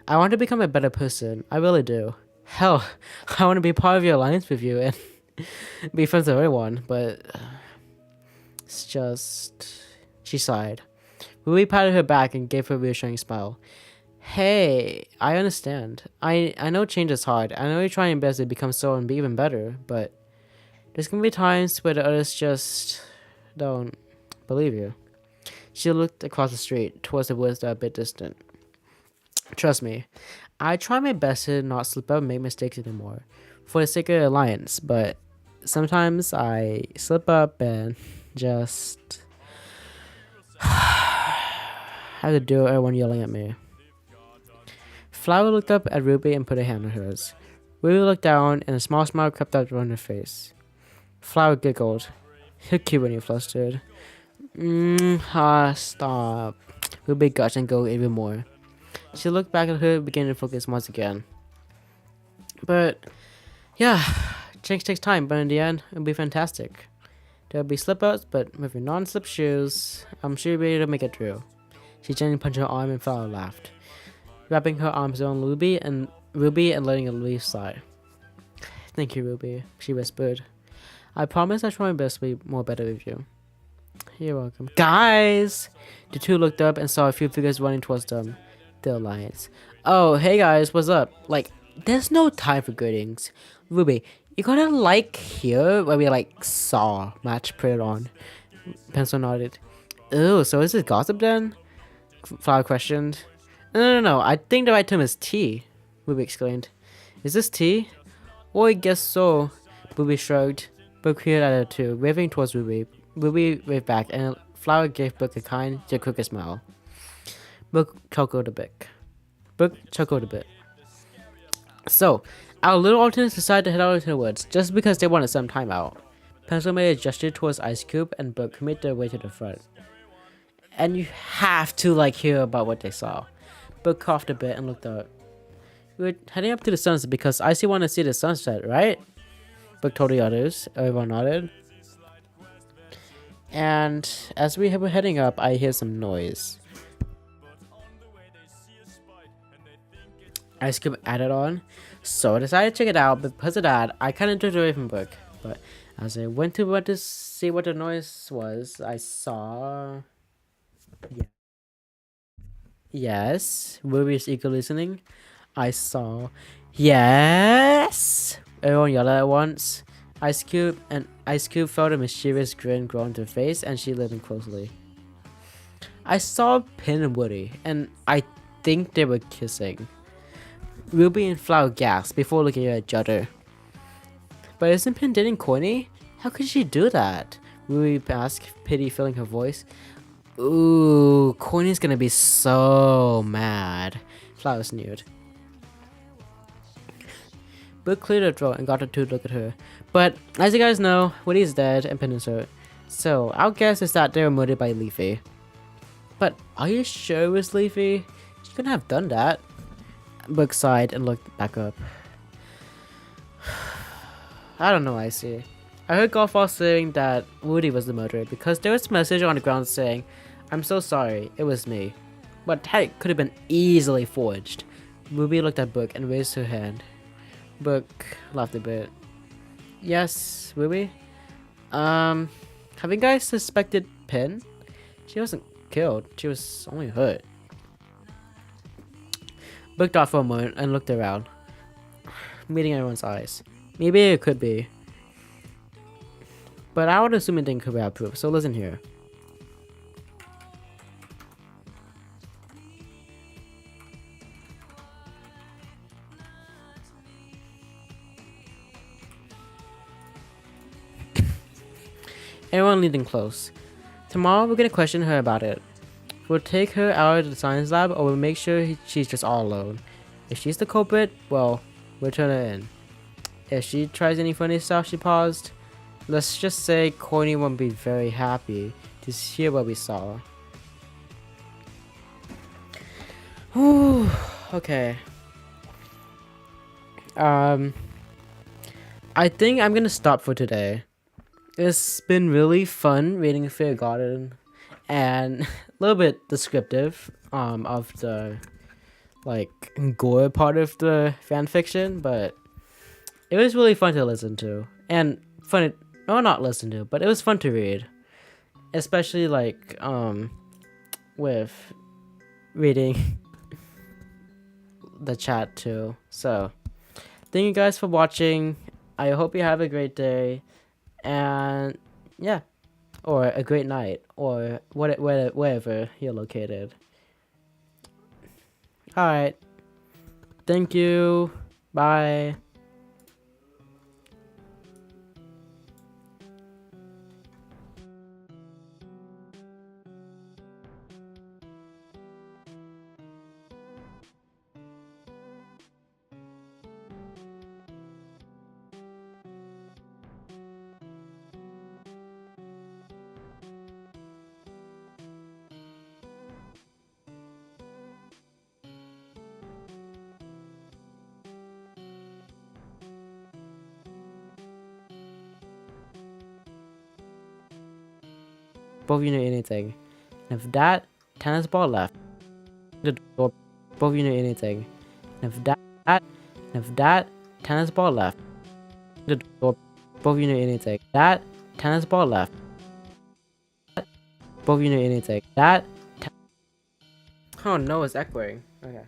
I want to become a better person. I really do. Hell, I want to be part of your alliance with you and be friends with everyone, but it's just... She sighed. Ruby patted her back and gave her a reassuring smile. Hey, I understand. I know change is hard. I know you're trying your best to become so and be even better, but there's gonna be times where the others just don't believe you. She looked across the street towards the woods that are a bit distant. Trust me, I try my best to not slip up and make mistakes anymore for the sake of the alliance, but sometimes I slip up and just have to do it, everyone yelling at me. Flower looked up at Ruby and put a hand on hers. Ruby looked down and a small smile crept up around her face. Flower giggled. You're cute when you're flustered. Stop. Ruby gushed and giggled even more. She looked back at her, beginning to focus once again. But, yeah, change takes time, but in the end, it'll be fantastic. There'll be slip-ups, but with your non-slip shoes, I'm sure you'll be able to make it through. She gently punched her arm and Flower laughed, wrapping her arms around Ruby and letting her leave sigh. Thank you, Ruby, she whispered. I promise I'll try my best to be more better with you. You're welcome. Guys! The two looked up and saw a few figures running towards them. The Alliance. Oh, hey guys, what's up? Like, there's no time for greetings. Ruby, you gotta like here where we like saw match put it on. Pencil nodded. Oh, so is it gossip then? Flower questioned. No. I think the right term is tea. Ruby exclaimed. Is this tea? Oh, I guess so. Ruby shrugged. Book peered at her too, waving towards Ruby. Ruby waved back, and Flower gave Book a kind yet crooked smile. Book chuckled a bit. So, our little alternates decided to head out into the woods, just because they wanted some time out. Pencil made a gesture towards Ice Cube, and Book made their way to the front. And you have to, like, hear about what they saw. Book coughed a bit and looked up. We were heading up to the sunset because Icy wanted to see the sunset, right? Book told the others. Everyone nodded. And as we were heading up, I hear some noise. Ice Cube added on. So I decided to check it out, but because of that, I kind of drifted away from Book. But as I went to see what the noise was, I saw... Yeah. Yes, Ruby is eagerly listening. I saw... Yes! Everyone yelled at once. Ice Cube felt a mischievous grin grow on her face, and she listened closely. I saw Pin and Woody, and I think they were kissing. Ruby and Flower gasped before looking at each other. But isn't Pin dating Courtney? How could she do that? Ruby asked, pity filling her voice. Ooh, Courtney's gonna be so mad. Flower sneered. Book cleared her throat and got her two to look at her. But as you guys know, Woody's dead and Pin is hurt. So our guess is that they were murdered by Leafy. But are you sure it was Leafy? She couldn't have done that. Book sighed and looked back up. I don't know, Icy. I heard Golfball saying that Woody was the murderer because there was a message on the ground saying, "I'm so sorry, it was me." But that could have been easily forged. Ruby looked at Book and raised her hand. Book laughed a bit. Yes, Ruby? Have you guys suspected Pin? She wasn't killed, she was only hurt. Book thought for a moment and looked around, meeting everyone's eyes. Maybe it could be. But I would assume it didn't come out proof, so listen here. Everyone leaning close. Tomorrow we're gonna question her about it. We'll take her out of the science lab, or we'll make sure she's just all alone. If she's the culprit, well, we'll turn her in. If she tries any funny stuff, she paused. Let's just say Courtney won't be very happy to hear what we saw. Whew, okay. I think I'm gonna stop for today. It's been really fun reading Fear Garden and a little bit descriptive of the like gore part of the fan fiction, but it was really fun to listen to and fun. No, not listen to, but it was fun to read, especially like with reading the chat too. So thank you guys for watching. I hope you have a great day, and yeah, or a great night, or wherever you're located. All right, thank you. Bye. Both of you know anything. And if that tennis ball left the door, both of you know anything. And if that tennis ball left the door, both of you know anything. That tennis ball left both of you know anything. That. Oh no, it's echoing. Okay.